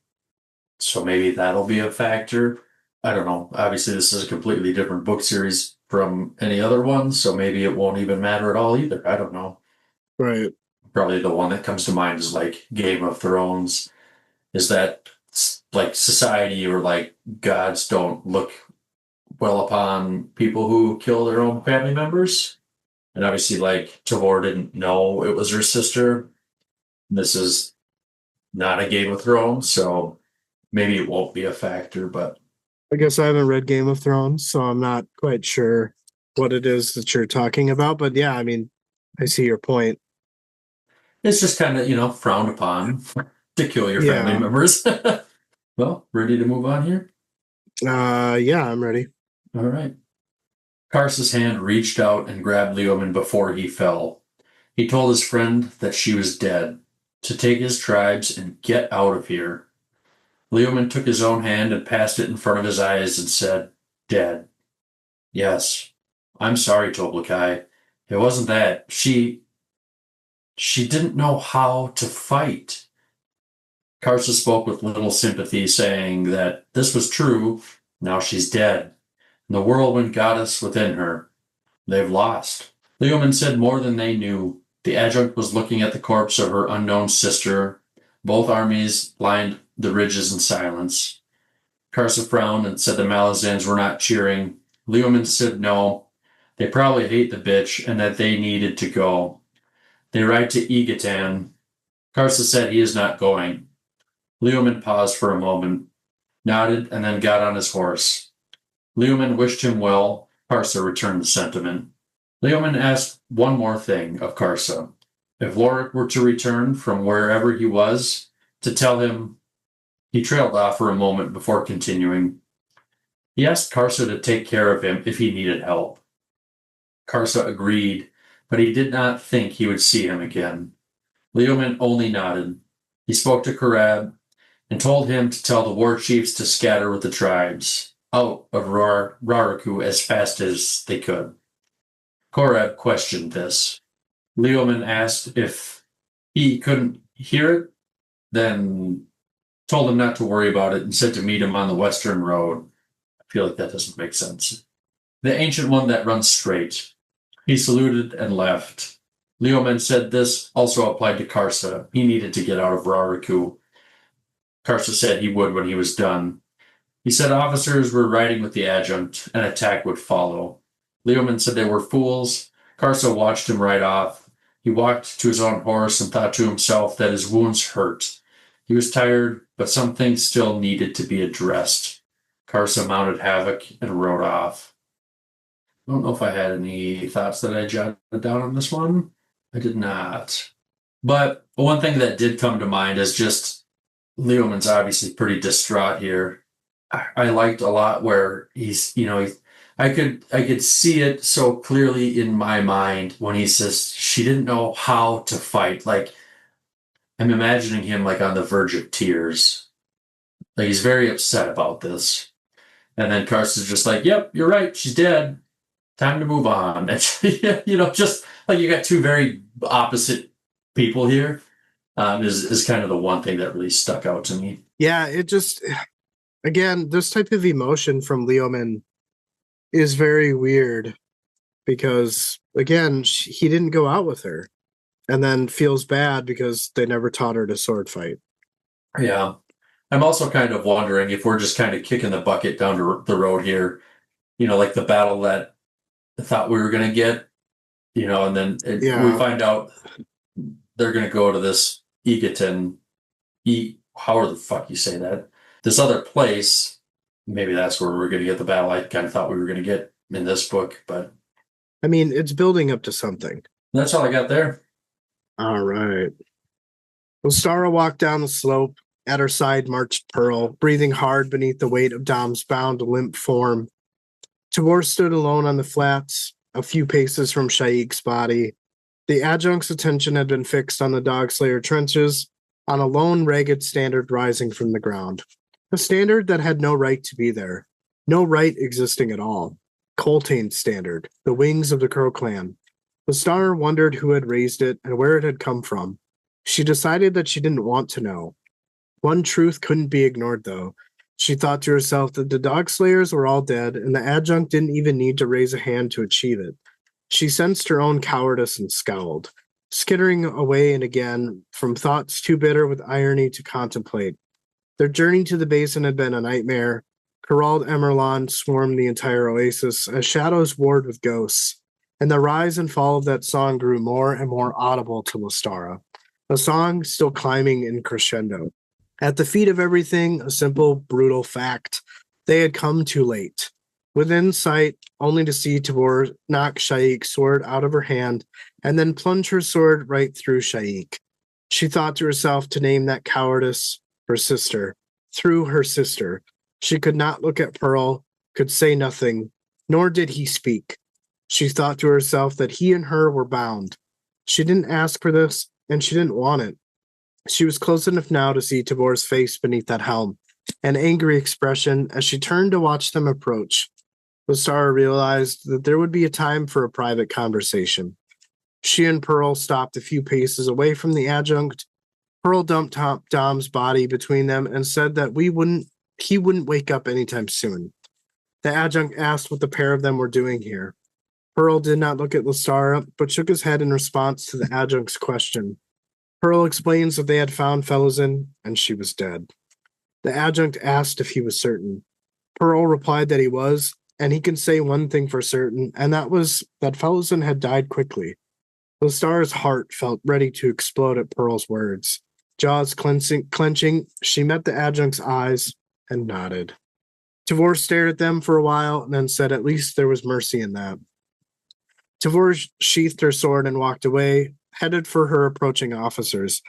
so maybe that'll be a factor. I don't know. Obviously, this is a completely different book series from any other one, so maybe it won't even matter at all either. I don't know. Right. Probably the one that comes to mind is like Game of Thrones. Is that like society or like gods don't look well upon people who kill their own family members? And obviously, like Tavor didn't know it was her sister. This is not a Game of Thrones, so maybe it won't be a factor, but I guess I haven't read Game of Thrones, so I'm not quite sure what it is that you're talking about. But yeah, I mean, I see your point. it's just kind of, frowned upon to kill your family Yeah. members. Well, ready to move on here? Yeah, I'm ready. All right. Kars's hand reached out and grabbed Leoman before he fell. He told his friend that she was dead, to take his tribes and get out of here. Leoman took his own hand and passed it in front of his eyes and said, "Dead." "Yes. I'm sorry, Toblakai. It wasn't that. She didn't know how to fight. Karsa spoke with little sympathy, saying that this was true. Now she's dead. And the whirlwind goddess within her. They've lost. Leoman said more than they knew. The adjutant was looking at the corpse of her unknown sister. Both armies lined the ridges in silence. Karsa frowned and said the Malazans were not cheering. Leoman said no. They probably hate the bitch and that they needed to go. They ride to Egatan. Karsa said he is not going. Leoman paused for a moment, nodded, and then got on his horse. Leoman wished him well. Karsa returned the sentiment. Leoman asked one more thing of Karsa. If Lorik were to return from wherever he was, to tell him. He trailed off for a moment before continuing. He asked Karsa to take care of him if he needed help. Karsa agreed, but he did not think he would see him again. Leoman only nodded. He spoke to Korab and told him to tell the war chiefs to scatter with the tribes out of Raraku as fast as they could. Korab questioned this. Leoman asked if he couldn't hear it, then told him not to worry about it and said to meet him on the western road. I feel like that doesn't make sense. The ancient one that runs straight. He saluted and left. Leoman said this also applied to Karsa. He needed to get out of Raraku. Karsa said he would when he was done. He said officers were riding with the adjutant. An attack would follow. Leoman said they were fools. Karsa watched him ride off. He walked to his own horse and thought to himself that his wounds hurt. He was tired, but some things still needed to be addressed. Karsa mounted Havoc and rode off. I don't know if I had any thoughts that I jotted down on this one. I did not. But one thing that did come to mind is just Leoman's obviously pretty distraught here. I liked a lot where I could see it so clearly in my mind when he says she didn't know how to fight. Like, I'm imagining him like on the verge of tears. Like he's very upset about this. And then Carson's just like, yep, you're right. She's dead. Time to move on. It's, just like you got two very opposite people here. Is kind of the one thing that really stuck out to me. Yeah, it just, again, this type of emotion from Leoman is very weird because, again, he didn't go out with her and then feels bad because they never taught her to sword fight. Yeah. I'm also kind of wondering if we're just kind of kicking the bucket down the road here, like the battle that I thought we were going to get, and then we find out they're going to go to this Egerton, however the fuck you say that, this other place. Maybe that's where we're going to get the battle I kind of thought we were going to get in this book, but I mean, it's building up to something. That's all I got there. All right. Ostara walked down the slope. At her side marched Pearl, breathing hard beneath the weight of Dom's bound, limp form. Tabor stood alone on the flats, a few paces from Shaik's body. The adjunct's attention had been fixed on the Dogslayer trenches, on a lone ragged standard rising from the ground. A standard that had no right to be there. No right existing at all. Coltane's standard, the wings of the Crow clan. Ostara wondered who had raised it and where it had come from. She decided that she didn't want to know. One truth couldn't be ignored, though. She thought to herself that the Dogslayers were all dead, and the adjunct didn't even need to raise a hand to achieve it. She sensed her own cowardice and scowled, skittering away and again from thoughts too bitter with irony to contemplate. Their journey to the basin had been a nightmare. Corralled Emerlon swarmed the entire oasis as shadows warred with ghosts, and the rise and fall of that song grew more and more audible to Lestara, a song still climbing in crescendo. At the feet of everything, a simple, brutal fact. They had come too late. Within sight, only to see Tabor knock Shaik's sword out of her hand and then plunge her sword right through Shaik. She thought to herself to name that cowardice her sister. Through her sister. She could not look at Pearl, could say nothing, nor did he speak. She thought to herself that he and her were bound. She didn't ask for this, and she didn't want it. She was close enough now to see Tabor's face beneath that helm, an angry expression as she turned to watch them approach. Lestara realized that there would be a time for a private conversation. She and Pearl stopped a few paces away from the adjunct. Pearl dumped Dom's body between them and said that he wouldn't wake up anytime soon. The adjunct asked what the pair of them were doing here. Pearl did not look at Lestara, but shook his head in response to the adjunct's question. Pearl explains that they had found Felazin, and she was dead. The adjunct asked if he was certain. Pearl replied that he was, and he can say one thing for certain, and that was that Felazin had died quickly. Lestara's heart felt ready to explode at Pearl's words. Jaws clenching, she met the adjunct's eyes and nodded. Tavor stared at them for a while and then said at least there was mercy in that. Tavor sheathed her sword and walked away, headed for her approaching officers.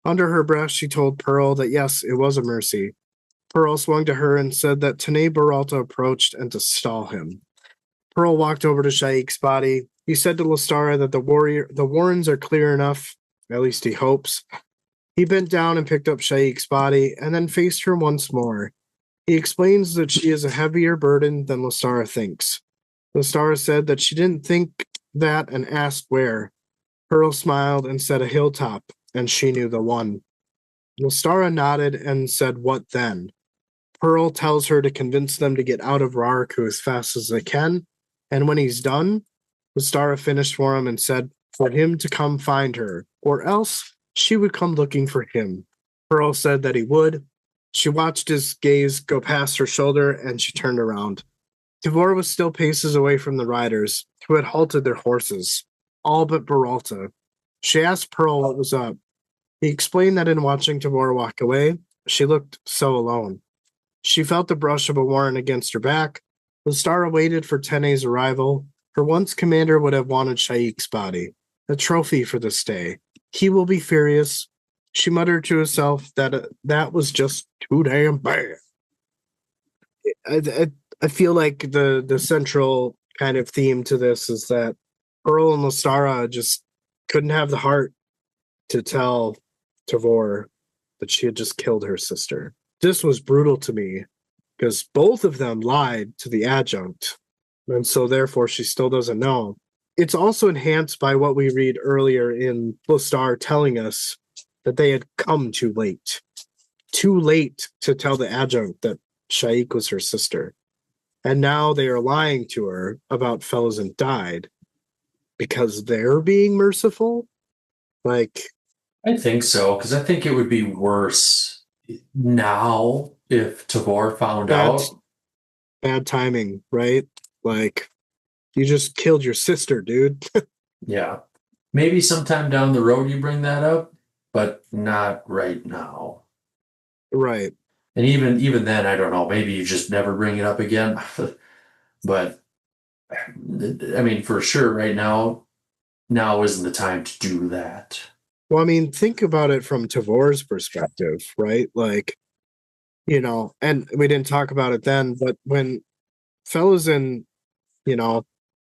Under her breath, she told Pearl that yes, it was a mercy. Pearl swung to her and said that Tane Baralta approached and to stall him. Pearl walked over to Shaik's body. He said to Lestara that the warrens are clear enough, at least he hopes. He bent down and picked up Shaik's body and then faced her once more. He explains that she is a heavier burden than Lestara thinks. Lestara said that she didn't think that and asked where. Pearl smiled and said a hilltop, and she knew the one. Lestara nodded and said, what then? Pearl tells her to convince them to get out of Raraku as fast as they can, and when he's done, Lestara finished for him and said for him to come find her, or else she would come looking for him. Pearl said that he would. She watched his gaze go past her shoulder, and she turned around. Tavor was still paces away from the riders, who had halted their horses, all but Baralta. She asked Pearl what was up. He explained that in watching Tavor walk away, she looked so alone. She felt the brush of a warren against her back. Lestara waited for Tene's arrival. Her once commander would have wanted Shaik's body, a trophy for this day. He will be furious. She muttered to herself that that was just too damn bad. I feel like the central kind of theme to this is that Pearl and Lestara just couldn't have the heart to tell Tavor that she had just killed her sister. This was brutal to me because both of them lied to the adjunct, and so therefore she still doesn't know. It's also enhanced by what we read earlier in Lestara telling us that they had come too late to tell the adjunct that Shaik was her sister. And now they are lying to her about Felazin died because they're being merciful. Like, I think so, because I think it would be worse now if Tavor found out. bad timing, right? Like, you just killed your sister, dude. Yeah. Maybe sometime down the road you bring that up, but not right now. Right. And even then, I don't know. Maybe you just never bring it up again. But I mean, for sure, right now isn't the time to do that. Well, I mean, think about it from Tavor's perspective, right? Like, you know, and we didn't talk about it then, but when Felazin, you know,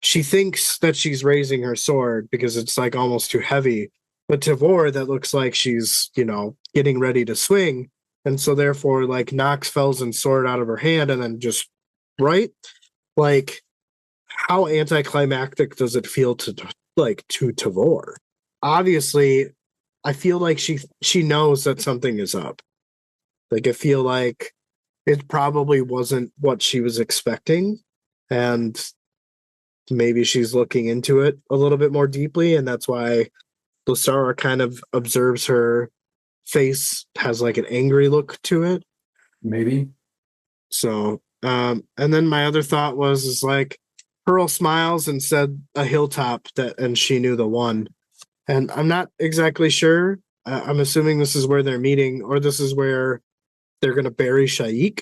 she thinks that she's raising her sword because it's like almost too heavy. But Tavor, that looks like she's, you know, getting ready to swing. And so therefore, like, knocks Felazin's sword out of her hand and then just, right? Like, how anticlimactic does it feel to Tavor? Obviously, I feel like she knows that something is up. Like, I feel like it probably wasn't what she was expecting. And maybe she's looking into it a little bit more deeply, and that's why Lestara kind of observes her face has like an angry look to it. Maybe. So, and then my other thought is like Pearl smiles and said a hilltop and she knew the one. And I'm not exactly sure. I'm assuming this is where they're meeting, or this is where they're going to bury Shaik.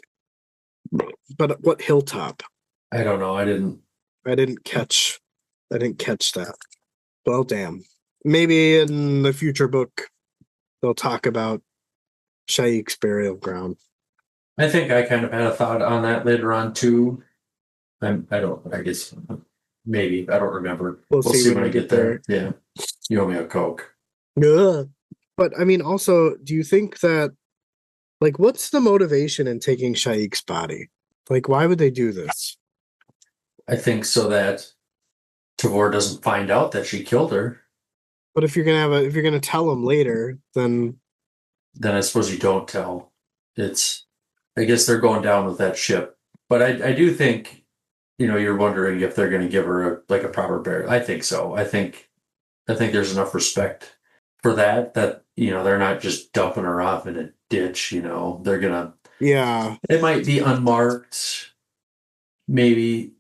But what hilltop? I don't know. I didn't catch that. Well, damn. Maybe in the future book they'll talk about Shaik's burial ground. I think I kind of had a thought on that later on too. I guess maybe. I don't remember. We'll see when I get there. Yeah. You owe me a Coke. Ugh. But I mean, also, do you think that, like, what's the motivation in taking Shaik's body? Like, why would they do this? I think so that Tavor doesn't find out that she killed her. But if you're gonna tell them later, then I suppose you don't tell. I guess they're going down with that ship. But I do think, you're wondering if they're going to give her a proper burial. I think so. I think there's enough respect for that they're not just dumping her off in a ditch. They're gonna. yeah, It might be unmarked, maybe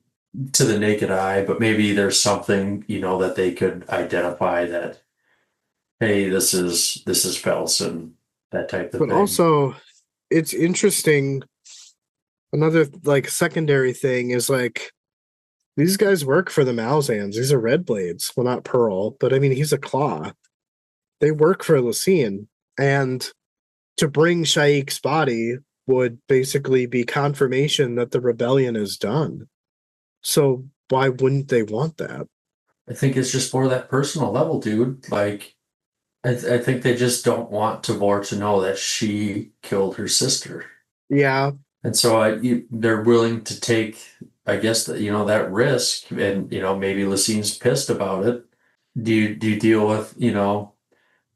to the naked eye, but maybe there's something that they could identify that, hey, this is Felson, that type of but thing. also it's interesting. Another like secondary thing is like these guys work for the Malazans. These are red blades. Well, not Pearl, but I mean he's a claw. They work for Lucien, and to bring Shaik's body would basically be confirmation that the rebellion is done. So why wouldn't they want that? I think it's just more that personal level, dude. Like, I think they just don't want Tavor to know that she killed her sister. Yeah, And so they're willing to take, I guess, that risk. And, maybe Lucine's pissed about it. Do you deal with,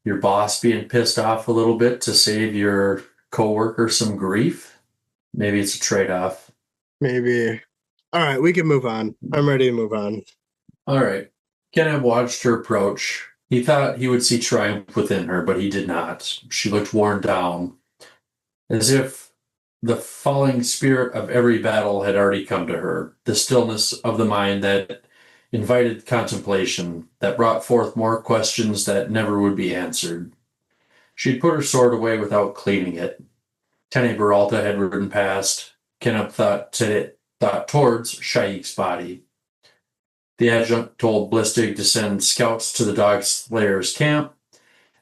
your boss being pissed off a little bit to save your coworker some grief? Maybe it's a trade-off. maybe. All right, we can move on. I'm ready to move on. All right. Kenneth watched her approach. He thought he would see triumph within her, but he did not. She looked worn down, as if the falling spirit of every battle had already come to her, the stillness of the mind that invited contemplation, that brought forth more questions that never would be answered. She'd put her sword away without cleaning it. Tene Beralta had ridden past. Kenneth thought towards Shaik's body. The adjutant told Blistig to send scouts to the dog slayer's camp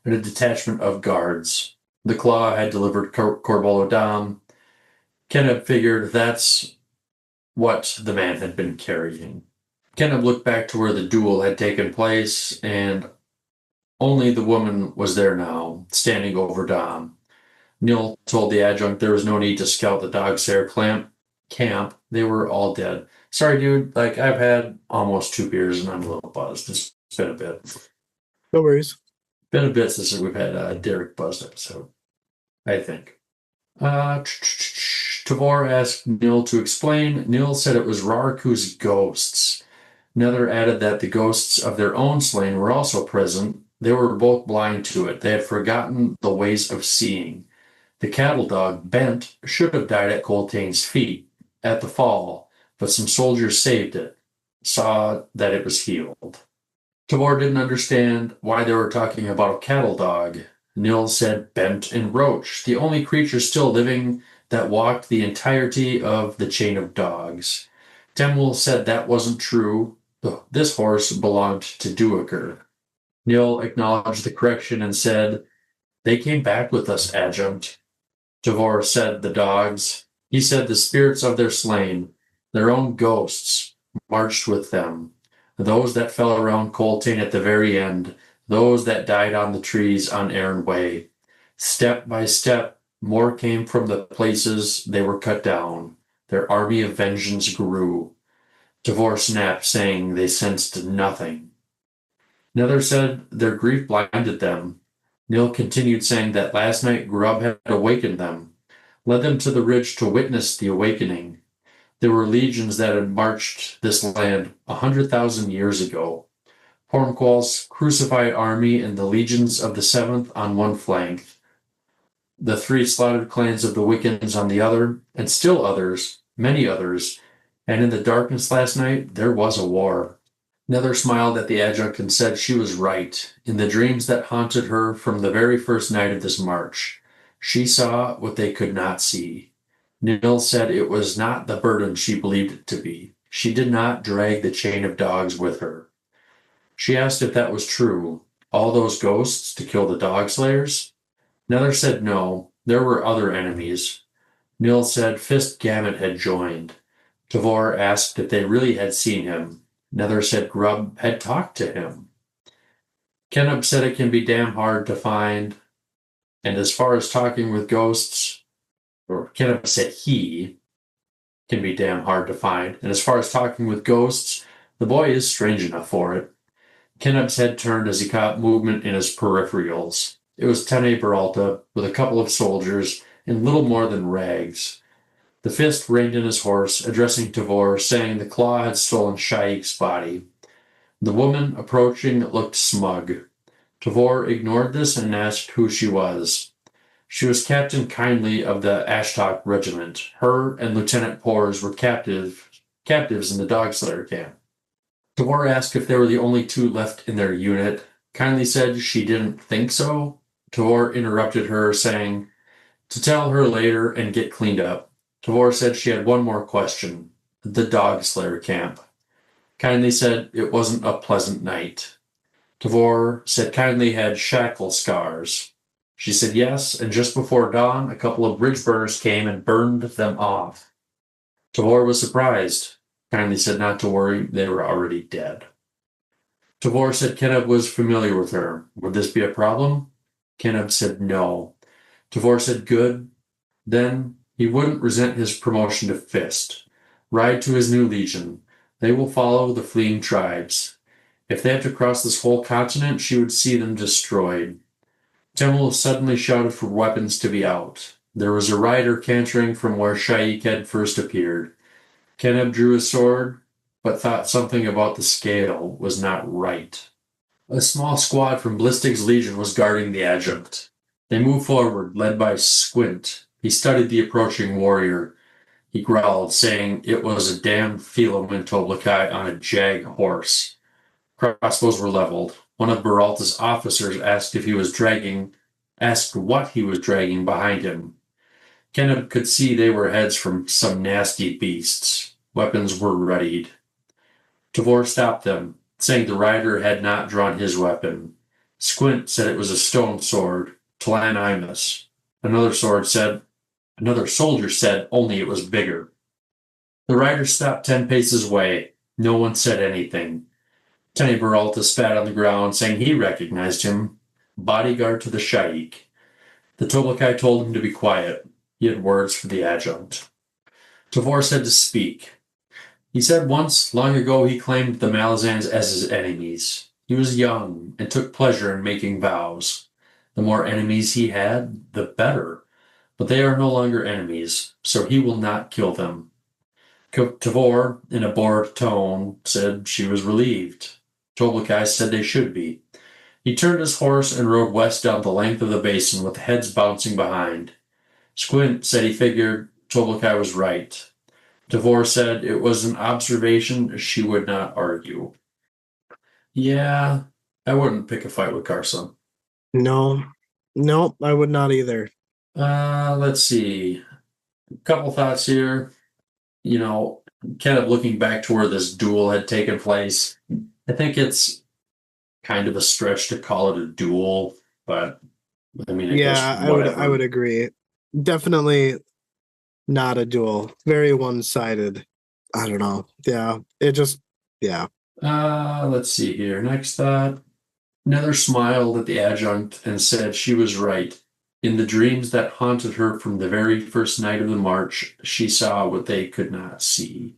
and a detachment of guards. The Claw had delivered Corbolo Dam. Kenneth figured that's what the man had been carrying. Kenneth looked back to where the duel had taken place, and only the woman was there now, standing over Dom. Neil told the adjutant there was no need to scout the Dogslayer camp. They were all dead. Sorry, dude. Like, I've had almost 2 beers and I'm a little buzzed. It's been a bit. No worries. Been a bit since we've had a Derek buzzed episode, I think. Tavor asked Nil to explain. Nil said it was Rarku's ghosts. Nether added that the ghosts of their own slain were also present. They were both blind to it. They had forgotten the ways of seeing. The cattle dog, Bent, should have died at Coltane's feet at the fall, but some soldiers saved it, saw that it was healed. Tavor didn't understand why they were talking about a cattle dog. Nil said Bent and Roach, the only creatures still living that walked the entirety of the chain of dogs. Temwell said that wasn't true. This horse belonged to Duiker. Nil acknowledged the correction and said, they came back with us, adjutant. Tavor said the dogs. He said the spirits of their slain, their own ghosts, marched with them. Those that fell around Coltane at the very end, those that died on the trees on Aaron Way. Step by step, more came from the places they were cut down. Their army of vengeance grew. Tavor snapped, saying they sensed nothing. Nether said their grief blinded them. Nil continued, saying that last night Grubb had awakened them, led them to the ridge to witness the awakening. There were legions that had marched this land 100,000 years ago. Pormqual's crucified army and the legions of the Seventh on one flank, the 3 slaughtered clans of the Wiccans on the other, and still others, many others, and in the darkness last night there was a war. Nether smiled at the adjutant and said she was right. In the dreams that haunted her from the very first night of this march, she saw what they could not see. Nil said it was not the burden she believed it to be. She did not drag the chain of dogs with her. She asked if that was true. All those ghosts to kill the dog slayers? Nether said no. There were other enemies. Nil said Fist Gamut had joined. Tavor asked if they really had seen him. Nether said Grubb had talked to him. Kenneth said it can be damn hard to find. And as far as talking with ghosts, or Kenneth said he can be damn hard to find. And as far as talking with ghosts, the boy is strange enough for it. Kenneb's head turned as he caught movement in his peripherals. It was Tene Peralta with a couple of soldiers in little more than rags. The fist reined in his horse, addressing Tavor, saying the claw had stolen Shaik's body. The woman approaching looked smug. Tavor ignored this and asked who she was. She was Captain Kindly of the Ashtok Regiment. Her and Lieutenant Pors were captives in the Dogslayer camp. Tavor asked if they were the only two left in their unit. Kindly said she didn't think so. Tavor interrupted her, saying to tell her later and get cleaned up. Tavor said she had one more question. The Dogslayer camp. Kindly said it wasn't a pleasant night. Tavor said Kindly had shackle scars. She said yes, and just before dawn, a couple of bridge burners came and burned them off. Tavor was surprised. Kindly said not to worry, they were already dead. Tavor said Kenneb was familiar with her. Would this be a problem? Kenneb said no. Tavor said good. Then he wouldn't resent his promotion to Fist. Ride to his new legion. They will follow the fleeing tribes. If they have to cross this whole continent, she would see them destroyed. Temel suddenly shouted for weapons to be out. There was a rider cantering from where Shaik had first appeared. Kenneb drew his sword, but thought something about the scale was not right. A small squad from Blistig's legion was guarding the adjunct. They moved forward, led by Squint. He studied the approaching warrior. He growled, saying it was a damned Philomen Toblakai on a jag horse. Crossbows were leveled. One of Beralta's officers asked what he was dragging behind him. Kenneb could see they were heads from some nasty beasts. Weapons were readied. Tavor stopped them, saying the rider had not drawn his weapon. Squint said it was a stone sword, Talan Imus. Another soldier said only it was bigger. The rider stopped 10 paces away. No one said anything. Tene Peralta spat on the ground, saying he recognized him. Bodyguard to the Shaik. The Toblakai told him to be quiet. He had words for the adjunct. Tavor said to speak. He said once, long ago, he claimed the Malazans as his enemies. He was young and took pleasure in making vows. The more enemies he had, the better. But they are no longer enemies, so he will not kill them. Tavor, in a bored tone, said she was relieved. Toblakai said they should be. He turned his horse and rode west down the length of the basin with heads bouncing behind. Squint said he figured Toblakai was right. Tavor said it was an observation she would not argue. Yeah, I wouldn't pick a fight with Carson. No, I would not either. Let's see. A couple thoughts here. Kind of looking back to where this duel had taken place, I think it's kind of a stretch to call it a duel, but I mean, I would agree. Definitely not a duel. Very one-sided. I don't know. Yeah, Let's see here. Next thought. Nether smiled at the adjunct and said she was right. In the dreams that haunted her from the very first night of the march, she saw what they could not see.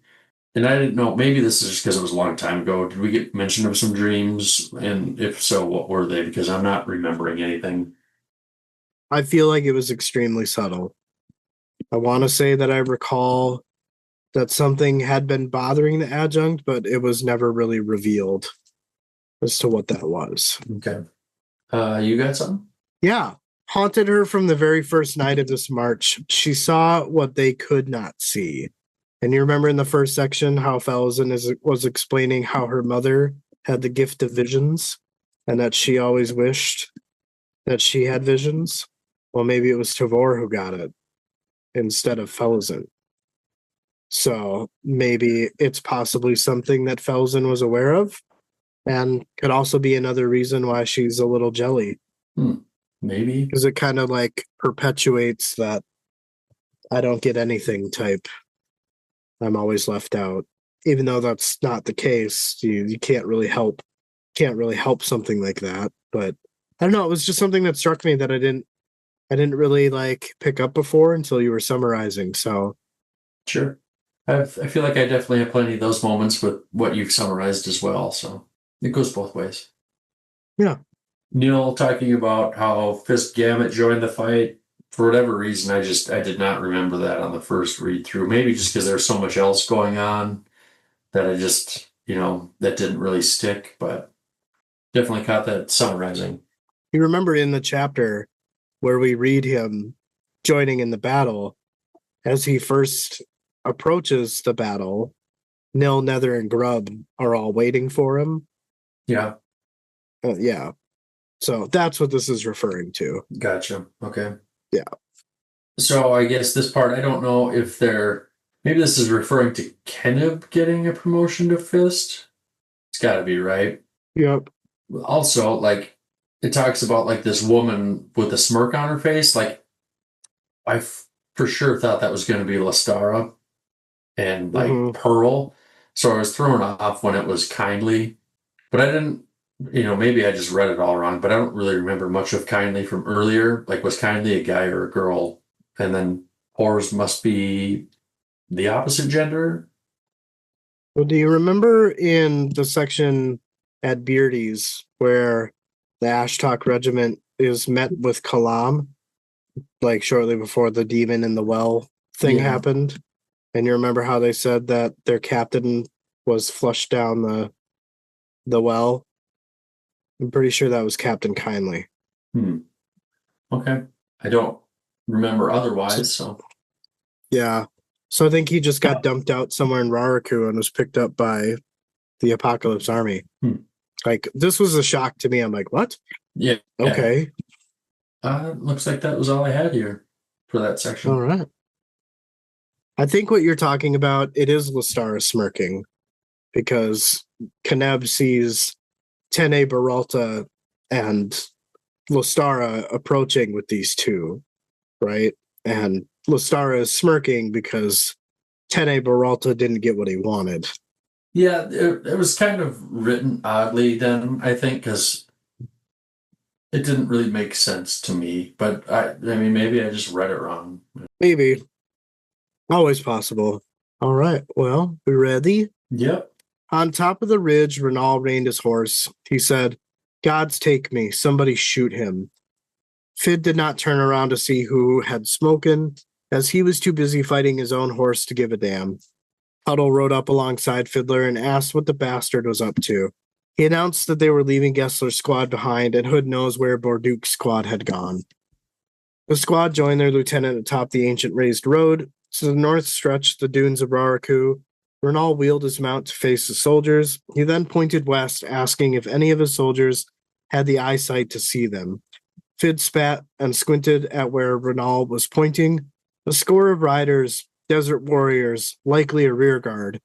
And I didn't know, maybe this is just because it was a long time ago. Did we get mention of some dreams? And if so, what were they? Because I'm not remembering anything. I feel like it was extremely subtle. I want to say that I recall that something had been bothering the adjunct, but it was never really revealed as to what that was. Okay. You got something? Yeah. Haunted her from the very first night of this march. She saw what they could not see. And you remember in the first section how Falzan was explaining how her mother had the gift of visions and that she always wished that she had visions? Well, maybe it was Tavor who got it instead of Falzan. So maybe it's possibly something that Falzan was aware of and could also be another reason why she's a little jelly. Maybe. Because it kind of like perpetuates that I don't get anything type. I'm always left out. Even though that's not the case, you can't really help something like that. But I don't know, it was just something that struck me that I didn't really like pick up before until you were summarizing. So sure. I feel like I definitely have plenty of those moments with what you've summarized as well. So it goes both ways. Yeah. Neil talking about how Fist Gamut joined the fight. For whatever reason, I did not remember that on the first read through. Maybe just because there's so much else going on that I just, that didn't really stick, but definitely caught that summarizing. You remember in the chapter where we read him joining in the battle, as he first approaches the battle, Nil, Nether, and Grub are all waiting for him. Yeah, Yeah. So that's what this is referring to. gotcha. Okay. Yeah. So I guess this part, I don't know if maybe this is referring to Kenneb getting a promotion to Fist. It's got to be, right? Yep. Also, like, it talks about, like, this woman with a smirk on her face. Like, for sure thought that was going to be Lestara and, like, Mm-hmm. Pearl. So I was thrown off when it was Kindly. But I didn't, maybe I just read it all wrong, but I don't really remember much of Kindly from earlier. Like, was Kindly a guy or a girl? And then Whores must be the opposite gender? Well, do you remember in the section at Beardy's where the Ashtok Regiment is met with Kalam, like shortly before the demon in the well thing Yeah. happened? And you remember how they said that their captain was flushed down the well? I'm pretty sure that was Captain Kindly. Okay. I don't remember otherwise, so. Yeah. So I think he just got dumped out somewhere in Raraku and was picked up by the Apocalypse Army. Like, this was a shock to me. I'm like, what? Yeah. Okay. Looks like that was all I had here for that section. All right. I think what you're talking about, it is Lestara smirking because Kaneb sees Tene Baralta and Lestara approaching with these two, right? And Lestara is smirking because Tene Baralta didn't get what he wanted. Yeah, it was kind of written oddly then, I think, because it didn't really make sense to me. But I mean, maybe I just read it wrong. Maybe. Always possible. All right. Well, we ready? Yep. On top of the ridge, Renal reined his horse. He said, "Gods take me. Somebody shoot him." Fid did not turn around to see who had spoken, as he was too busy fighting his own horse to give a damn. Huddle rode up alongside Fiddler and asked what the bastard was up to. He announced that they were leaving Gessler's squad behind, and Hood knows where Borduke's squad had gone. The squad joined their lieutenant atop the ancient raised road. To the north stretched the dunes of Raraku. Renal wheeled his mount to face the soldiers. He then pointed west, asking if any of his soldiers had the eyesight to see them. Fid spat and squinted at where Renal was pointing. A score of riders, desert warriors, likely a rear guard.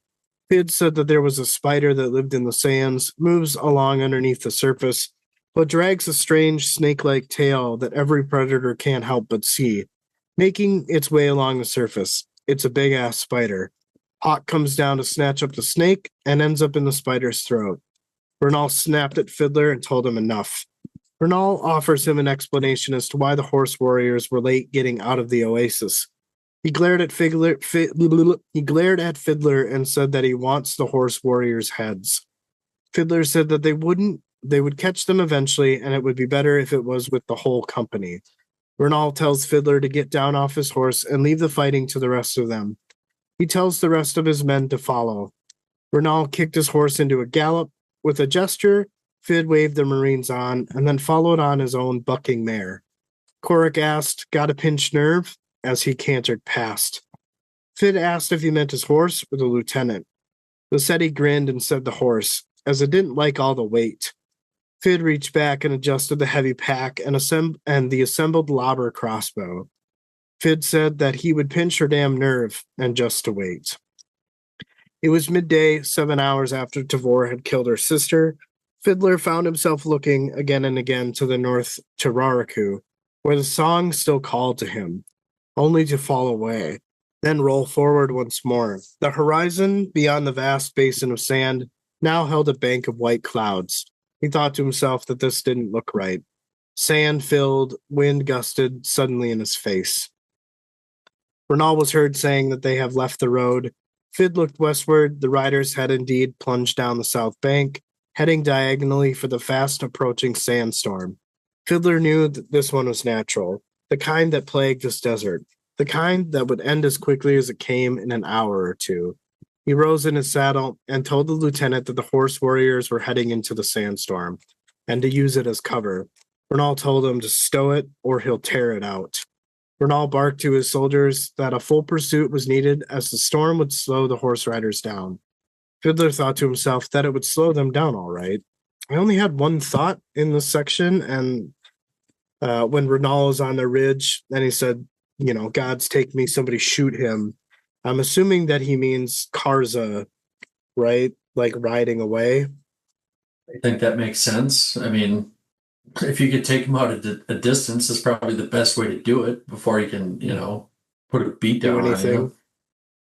Fid said that there was a spider that lived in the sands, moves along underneath the surface, but drags a strange snake-like tail that every predator can't help but see, making its way along the surface. It's a big-ass spider. Hawk comes down to snatch up the snake and ends up in the spider's throat. Bernal snapped at Fiddler and told him enough. Bernal offers him an explanation as to why the horse warriors were late getting out of the oasis. He glared at Fiddler and said that he wants the horse warriors' heads. Fiddler said that they would catch them eventually, and it would be better if it was with the whole company. Bernal tells Fiddler to get down off his horse and leave the fighting to the rest of them. He tells the rest of his men to follow. Bernal kicked his horse into a gallop. With a gesture, Fid waved the Marines on and then followed on his own bucking mare. Korik asked, "Got a pinched nerve?" as he cantered past. Fid asked if he meant his horse or the lieutenant. Lissetti grinned and said the horse, as it didn't like all the weight. Fid reached back and adjusted the heavy pack and the assembled lobber crossbow. Fid said that he would pinch her damn nerve and just to wait. It was midday, 7 hours after Tavor had killed her sister. Fiddler found himself looking again and again to the north to Raraku, where the song still called to him, only to fall away, then roll forward once more. The horizon, beyond the vast basin of sand, now held a bank of white clouds. He thought to himself that this didn't look right. Sand filled, wind gusted suddenly in his face. Bernal was heard saying that they have left the road. Fid looked westward. The riders had indeed plunged down the south bank, heading diagonally for the fast approaching sandstorm. Fiddler knew that this one was natural, the kind that plagued this desert, the kind that would end as quickly as it came in an hour or two. He rose in his saddle and told the lieutenant that the horse warriors were heading into the sandstorm and to use it as cover. Bernal told him to stow it or he'll tear it out. Bernal barked to his soldiers that a full pursuit was needed as the storm would slow the horse riders down. Fiddler thought to himself that it would slow them down all right. I only had one thought in this section, and when Renal is on the ridge, and he said, God's take me, somebody shoot him. I'm assuming that he means Karza, right? Like riding away. I think that makes sense. I mean, if you could take him out a distance, that's probably the best way to do it before he can, put a beat Do down on anything. you.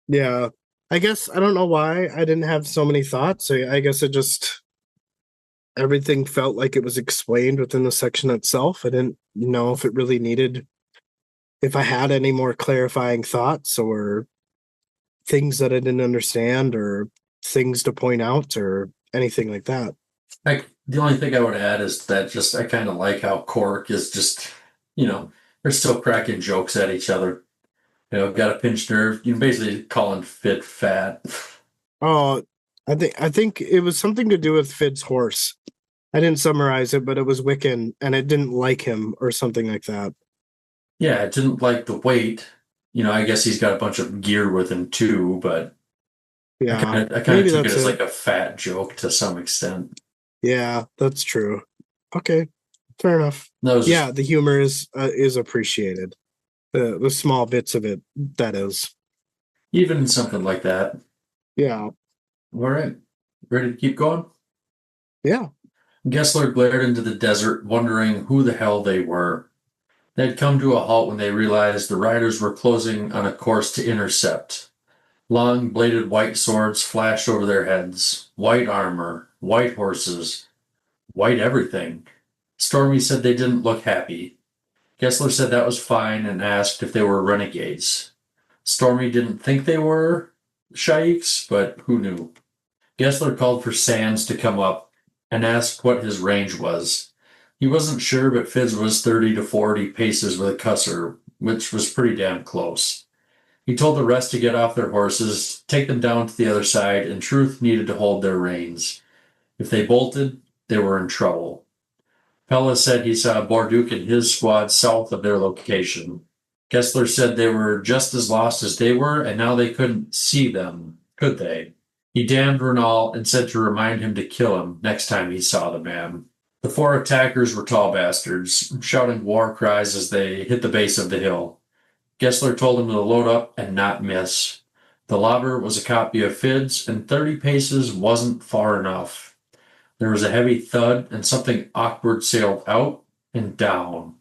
Yeah. I guess I don't know why I didn't have so many thoughts. I guess it just everything felt like it was explained within the section itself. I didn't know if it really needed if I had any more clarifying thoughts or things that I didn't understand or things to point out or anything like that. The only thing I would add is that just I kind of like how Cork is just, they're still cracking jokes at each other. Got a pinched nerve. You basically calling Fit fat. Oh, I think it was something to do with Fid's horse. I didn't summarize it, but it was Wiccan and it didn't like him or something like that. Yeah, I didn't like the weight. I guess he's got a bunch of gear with him too, but Yeah, I kind maybe of took it that's as it. like a fat joke to some extent. Yeah, that's true. Okay, fair enough. That was Yeah, just, the humor is appreciated. The small bits of it, that is. even something like that. Yeah, All right, ready to keep going? yeah. Gessler glared into the desert, wondering who the hell they were. They had come to a halt when they realized the riders were closing on a course to intercept. Long bladed white swords flashed over their heads, white armor, white horses, white everything. Stormy said they didn't look happy. Gessler said that was fine and asked if they were renegades. Stormy didn't think they were sheiks, but who knew? Gessler called for Sands to come up and asked what his range was. He wasn't sure, but Fizz was 30 to 40 paces with a cusser, which was pretty damn close. He told the rest to get off their horses, take them down to the other side, and Truth needed to hold their reins. If they bolted, they were in trouble. Pella said he saw Borduke and his squad south of their location. Kessler said they were just as lost as they were, and now they couldn't see them, could they? He damned Renal and said to remind him to kill him next time he saw the man. The four attackers were tall bastards, shouting war cries as they hit the base of the hill. Gessler told him to load up and not miss. The lobber was a copy of Fid's, and 30 paces wasn't far enough. There was a heavy thud, and something awkward sailed out and down.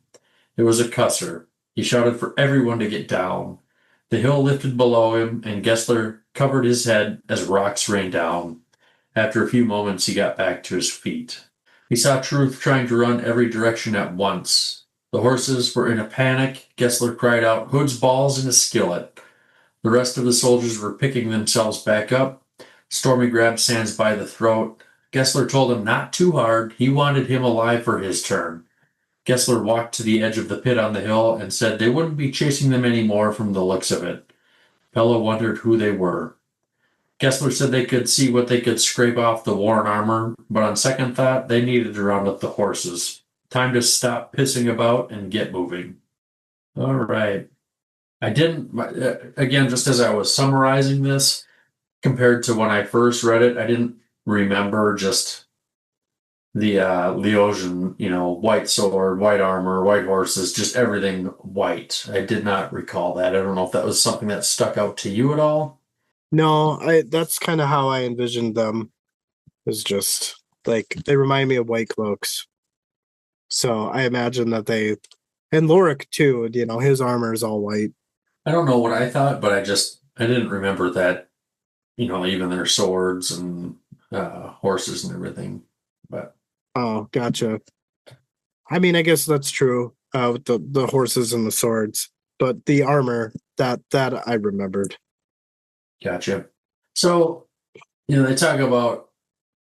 It was a cusser. He shouted for everyone to get down. The hill lifted below him, and Gessler covered his head as rocks rained down. After a few moments, he got back to his feet. He saw Truth trying to run every direction at once. The horses were in a panic. Gessler cried out, "Hood's balls in a skillet." The rest of the soldiers were picking themselves back up. Stormy grabbed Sands by the throat. Gessler told him not too hard. He wanted him alive for his turn. Gessler walked to the edge of the pit on the hill and said they wouldn't be chasing them anymore from the looks of it. Pella wondered who they were. Gessler said they could see what they could scrape off the worn armor, but on second thought, they needed to round up the horses. Time to stop pissing about and get moving. All right. I didn't, again, just as I was summarizing this, compared to when I first read it, I didn't remember just the Leosian, white sword, white armor, white horses, just everything white. I did not recall that. I don't know if that was something that stuck out to you at all. No, that's kind of how I envisioned them. Is just like they remind me of white cloaks. So I imagine that they and Lorik too, his armor is all white. I don't know what I thought, but I didn't remember that, even their swords and horses and everything. But Oh, gotcha. I mean, I guess that's true with the horses and the swords, but the armor that I remembered. gotcha. So, they talk about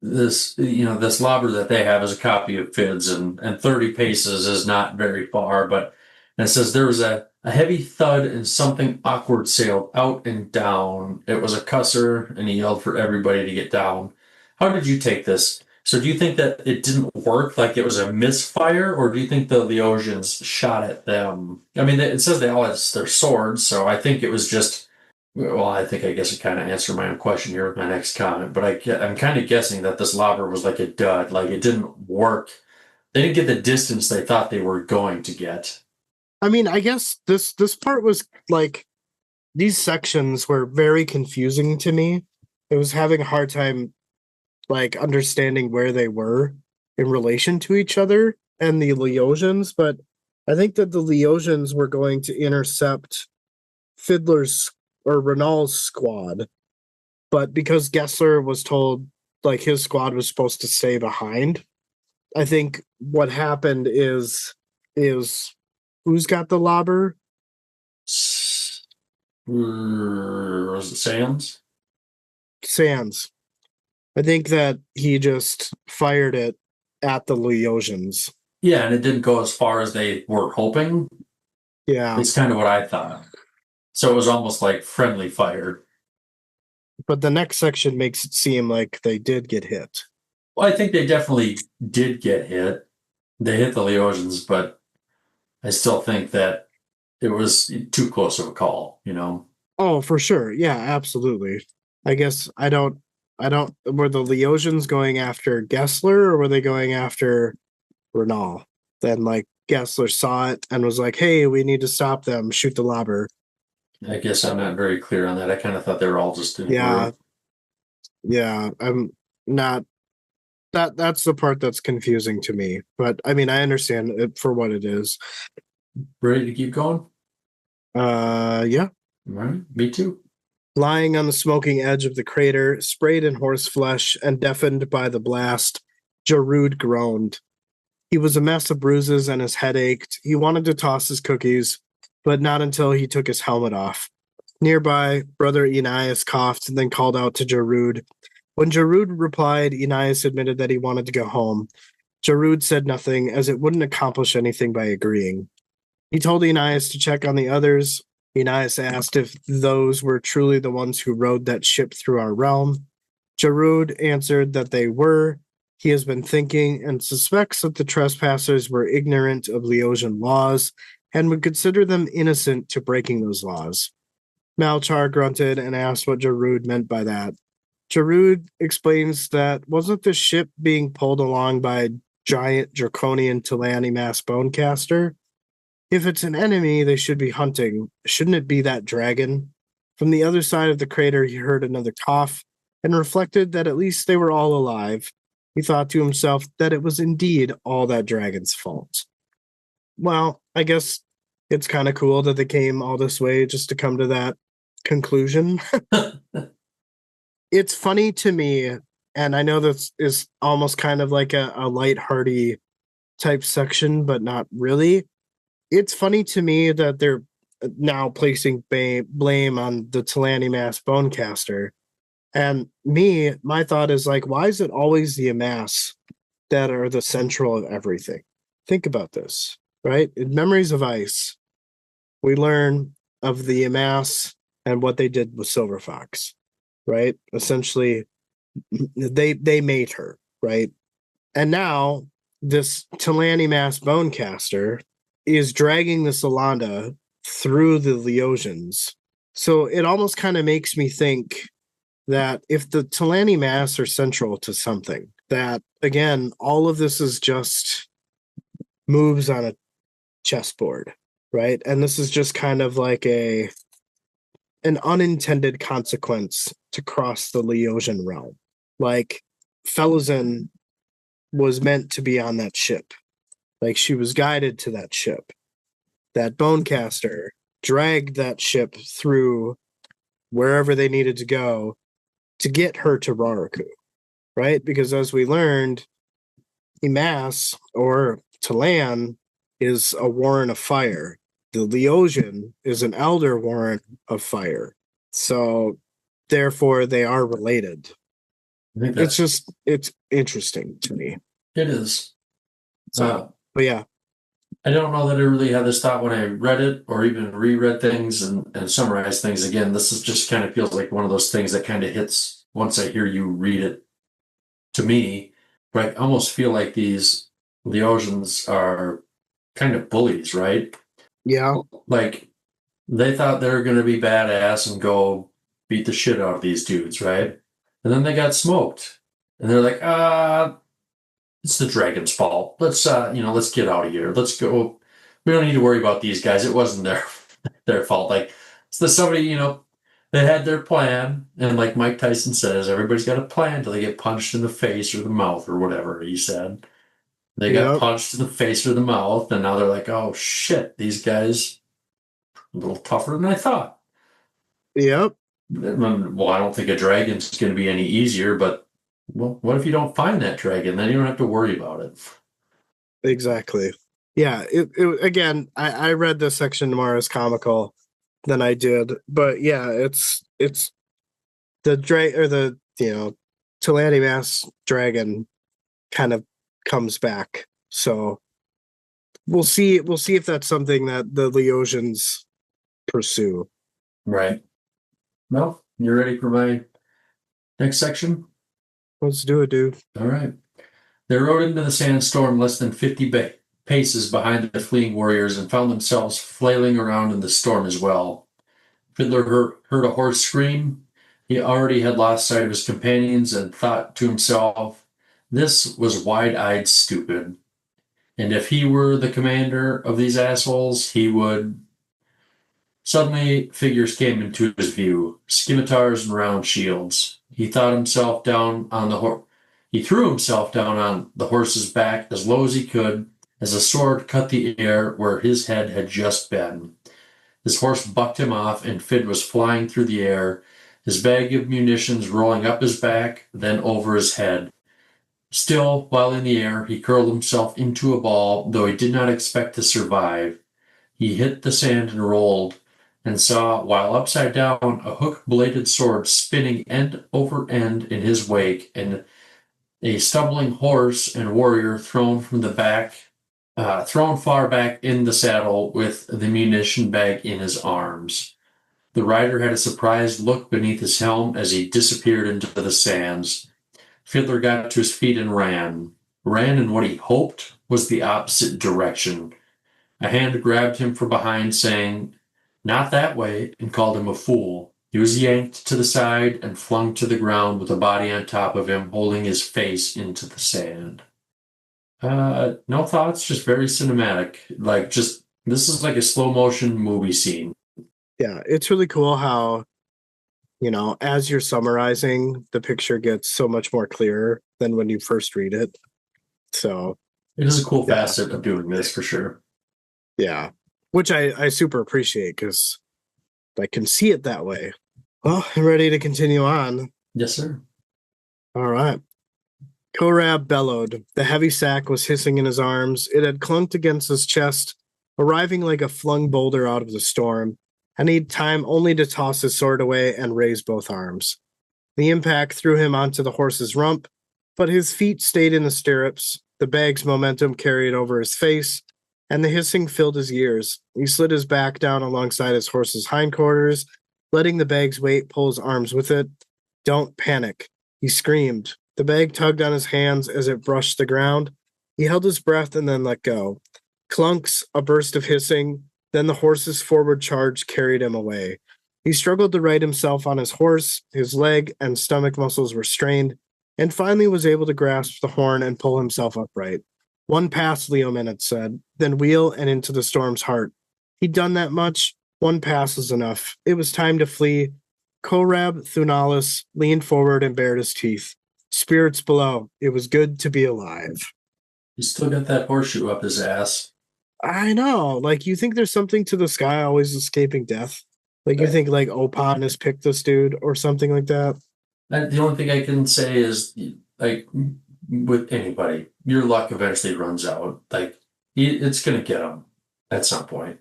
this lobber that they have is a copy of Fid's, and 30 paces is not very far, but and it says there was a heavy thud and something awkward sailed out and down. It was a cusser, and he yelled for everybody to get down. How did you take this? So do you think that it didn't work, like it was a misfire, or do you think the Leosians shot at them? I mean, it says they all had their swords, so I think it was just. Well, I guess it kind of answered my own question here with my next comment, but I'm kind of guessing that this lobber was like a dud, like it didn't work. They didn't get the distance they thought they were going to get. I mean, I guess this part was like these sections were very confusing to me. I was having a hard time like understanding where they were in relation to each other and the Leosians, but I think that the Leosians were going to intercept Fiddler's or Renal's squad, but because Gessler was told like his squad was supposed to stay behind, I think what happened is who's got the lobber? Was it Sam's? Sands. I think that he just fired it at the Leosians. Yeah, and it didn't go as far as they were hoping. Yeah, It's kind of what I thought. So it was almost like friendly fire. but the next section makes it seem like they did get hit. Well, I think they definitely did get hit. They hit the Leosians, but I still think that it was too close of a call, you know? Oh, for sure. Yeah, absolutely. I guess I don't were the Leosians going after Gessler or were they going after Renal? Then like Gessler saw it and was like, "Hey, we need to stop them. Shoot the lobber." I guess I'm not very clear on that. I kind of thought they were all just in a Yeah, group. yeah. I'm not that's the part that's confusing to me. But I mean, I understand it for what it is. Ready to keep going? Yeah. All right, me too. Lying on the smoking edge of the crater, sprayed in horse flesh and deafened by the blast, Jarud groaned. He was a mess of bruises and his head ached. He wanted to toss his cookies, but not until he took his helmet off. Nearby, Brother Enias coughed and then called out to Jarud. When Jarud replied, Enias admitted that he wanted to go home. Jarud said nothing, as it wouldn't accomplish anything by agreeing. He told Enias to check on the others. Enias asked if those were truly the ones who rode that ship through our realm. Jarud answered that they were. He has been thinking and suspects that the trespassers were ignorant of Leosian laws and would consider them innocent to breaking those laws. Malchar grunted and asked what Jarud meant by that. Jarud explains that wasn't the ship being pulled along by a giant draconian Talani mass bonecaster? If it's an enemy they should be hunting, shouldn't it be that dragon? From the other side of the crater, he heard another cough and reflected that at least they were all alive. He thought to himself that it was indeed all that dragon's fault. Well, I guess it's kind of cool that they came all this way just to come to that conclusion. It's funny to me, and I know this is almost kind of like a lighthearted type section, but not really. It's funny to me that they're now placing blame on the Talani Mass Bonecaster. And my thought is like, why is it always the Amass that are the central of everything? Think about this, right? In Memories of Ice, we learn of the Amass and what they did with Silver Fox, right? Essentially, they made her, right? And now this Talani Mass Bonecaster is dragging the Solanda through the Leosians. So it almost kind of makes me think that if the Talani Mass are central to something, that again, all of this is just moves on a chessboard, right? And this is just kind of like an unintended consequence to cross the Leosian realm. Like Felazin was meant to be on that ship. Like she was guided to that ship. That Bonecaster dragged that ship through wherever they needed to go to get her to Raraku, right? Because as we learned, Imas or Talan is a warren of fire. The Leosian is an elder warren of fire. So therefore they are related. I think it's interesting to me. it is. So, but yeah, I don't know that I really had this thought when I read it or even reread things and summarized things again. This is just kind of feels like one of those things that kind of hits once I hear you read it to me. But I almost feel like these Leosians are kind of bullies, right? yeah, Like they thought they were going to be badass and go beat the shit out of these dudes, right? And then they got smoked. And they're like, it's the dragon's fault. Let's get out of here. Let's go. We don't need to worry about these guys. It wasn't their fault. Like it's the somebody, they had their plan, and like Mike Tyson says, everybody's got a plan till they get punched in the face or the mouth or whatever he said. They got yep, punched in the face or the mouth, and now they're like, oh shit, these guys a little tougher than I thought. yep, Well, I don't think a dragon's going to be any easier, but well, what if you don't find that dragon? Then you don't have to worry about it. exactly. Yeah, it again. I read this section more as comical than I did, but yeah, it's the or the Talani Mass dragon kind of comes back. So we'll see. We'll see if that's something that the Leosians pursue. Right. Well, you ready for my next section? Let's do it, dude. All right. They rode into the sandstorm less than 50 paces behind the fleeing warriors and found themselves flailing around in the storm as well. Fiddler heard a horse scream. He already had lost sight of his companions and thought to himself, this was wide-eyed stupid. And if he were the commander of these assholes, he would. Suddenly, figures came into his view, scimitars and round shields. He threw himself down on the horse's back as low as he could, as a sword cut the air where his head had just been. His horse bucked him off, and Fid was flying through the air, his bag of munitions rolling up his back, then over his head. Still, while in the air, he curled himself into a ball, though he did not expect to survive. He hit the sand and rolled, and saw, while upside down, a hook-bladed sword spinning end over end in his wake, and a stumbling horse and warrior thrown far back in the saddle with the munition bag in his arms. The rider had a surprised look beneath his helm as he disappeared into the sands. Fiddler got to his feet and ran. Ran in what he hoped was the opposite direction. A hand grabbed him from behind, saying, not that way, and called him a fool. He was yanked to the side and flung to the ground with a body on top of him, holding his face into the sand. No thoughts, just very cinematic. This is like a slow motion movie scene. Yeah, it's really cool how as you're summarizing, the picture gets so much more clearer than when you first read it. So It is a cool Yeah. facet of doing this for sure. yeah, which I super appreciate because I can see it that way. Well, I'm ready to continue on. Yes, sir. All right. Korab bellowed. The heavy sack was hissing in his arms. It had clunked against his chest, arriving like a flung boulder out of the storm, and he'd time only to toss his sword away and raise both arms. The impact threw him onto the horse's rump, but his feet stayed in the stirrups. The bag's momentum carried over his face, and the hissing filled his ears. He slid his back down alongside his horse's hindquarters, letting the bag's weight pull his arms with it. Don't panic, he screamed. The bag tugged on his hands as it brushed the ground. He held his breath and then let go. Clunks, a burst of hissing, then the horse's forward charge carried him away. He struggled to right himself on his horse, his leg and stomach muscles were strained, and finally was able to grasp the horn and pull himself upright. One pass, Leoman had said, then wheel and into the storm's heart. He'd done that much. One pass was enough. It was time to flee. Korab Thunalis leaned forward and bared his teeth. Spirits below. It was good to be alive. He's still got that horseshoe up his ass. I know. Like, you think there's something to the sky always escaping death? Like, you think, like, Opon has picked this dude or something like that? The only thing I can say is, like, with anybody, your luck eventually runs out. Like, it's going to get him at some point.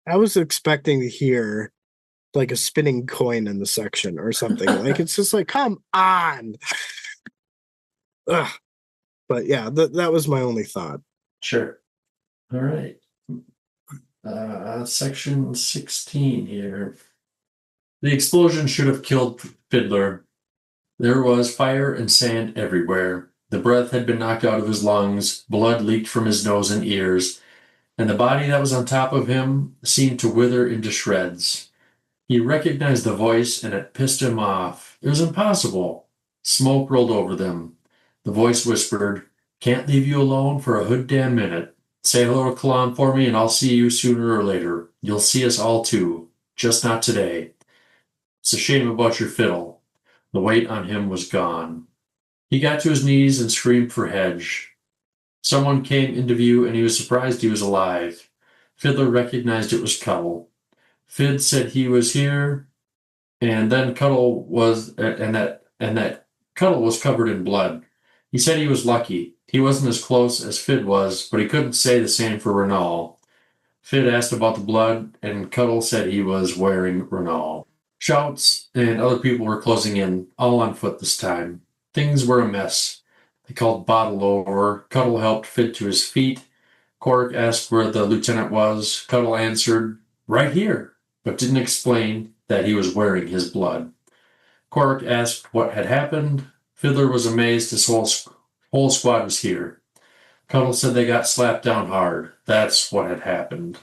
I was expecting to hear, like, a spinning coin in the section or something. Like, it's just like, come on. Ugh. But yeah, that was my only thought. Sure. All right. Section 16 here. The explosion should have killed Fiddler. There was fire and sand everywhere. The breath had been knocked out of his lungs, blood leaked from his nose and ears, and the body that was on top of him seemed to wither into shreds. He recognized the voice, and it pissed him off. It was impossible. Smoke rolled over them. The voice whispered, "Can't leave you alone for a hood damn minute. Say hello to Kalan for me, and I'll see you sooner or later. You'll see us all too. Just not today. It's a shame about your fiddle." The weight on him was gone. He got to his knees and screamed for Hedge. Someone came into view, and he was surprised he was alive. Fiddler recognized it was Cuddle. Fid said he was here, and then Cuddle was, and that Cuddle was covered in blood. He said he was lucky. He wasn't as close as Fid was, but he couldn't say the same for Renal. Fid asked about the blood, and Cuddle said he was wearing Renal. Shouts and other people were closing in, all on foot this time. Things were a mess. They called Bottle over. Cuddle helped Fid to his feet. Cork asked where the lieutenant was. Cuddle answered, "Right here," but didn't explain that he was wearing his blood. Cork asked what had happened. Fiddler was amazed his whole squad was here. Cuddle said they got slapped down hard. That's what had happened.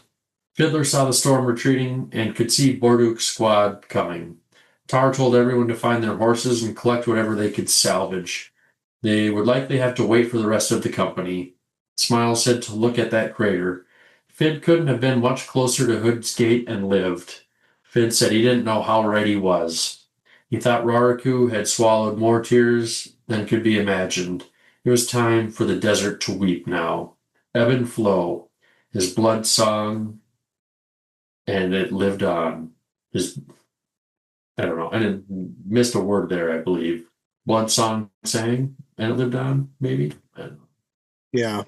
Fiddler saw the storm retreating and could see Borduk's squad coming. Tar told everyone to find their horses and collect whatever they could salvage. They would likely have to wait for the rest of the company. Smile said to look at that crater. Fid couldn't have been much closer to Hood's Gate and lived. Fid said he didn't know how right he was. He thought Raraku had swallowed more tears than could be imagined. It was time for the desert to weep now. Ebb and flow. His blood song, and it lived on. I don't know. I missed a word there, I believe. Blood song sang, and it lived on, maybe? I don't know. Yeah.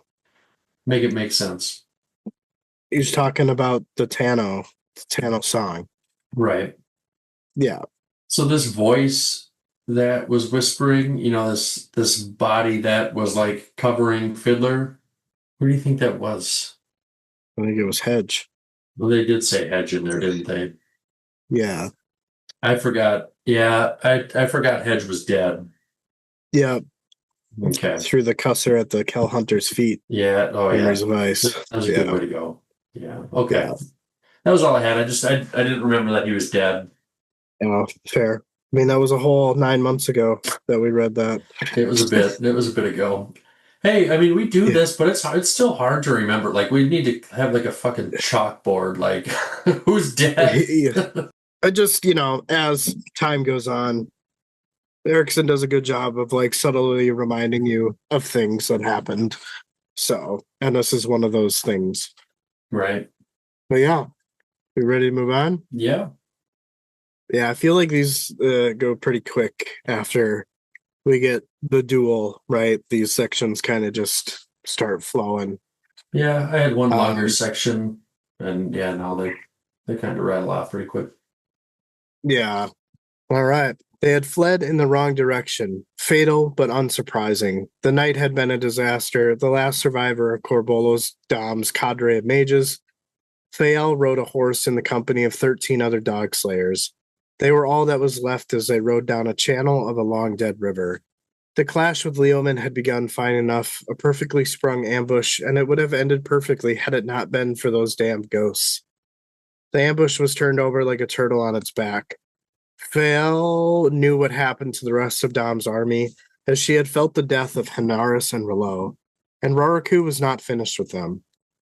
Make it make sense. He's talking about the Tano song. Right. Yeah. So this voice that was whispering, this body that was like covering Fiddler, who do you think that was? I think it was Hedge. Well, they did say Hedge in there, didn't they? Yeah. I forgot. Yeah, I forgot Hedge was dead. Yeah. Okay. Threw the cusser at the Kel Hunter's feet. Yeah. Oh, yeah. Memories of Ice. That was a good way to go. Yeah. Okay. Yeah. That was all I had. I didn't remember that he was dead. Fair. I mean, that was a whole 9 months ago that we read that. It was a bit ago. Hey, I mean, we do this, but it's still hard to remember. Like, we need to have like a fucking chalkboard. Like, who's dead? I just, as time goes on, Erickson does a good job of like subtly reminding you of things that happened. So, and this is one of those things. Right. But yeah, we ready to move on? Yeah. Yeah, I feel like these go pretty quick after we get the duel, right? These sections kind of just start flowing. Yeah, I had one longer section, and yeah, now they kind of rattle off pretty quick. Yeah. All right. They had fled in the wrong direction. Fatal, but unsurprising. The night had been a disaster. The last survivor of Corbolo's Dom's cadre of mages. Fael rode a horse in the company of 13 other dog slayers. They were all that was left as they rode down a channel of a long-dead river. The clash with Leoman had begun fine enough, a perfectly sprung ambush, and it would have ended perfectly had it not been for those damned ghosts. The ambush was turned over like a turtle on its back. Fael knew what happened to the rest of Dom's army, as she had felt the death of Hanaris and Relo, and Raraku was not finished with them.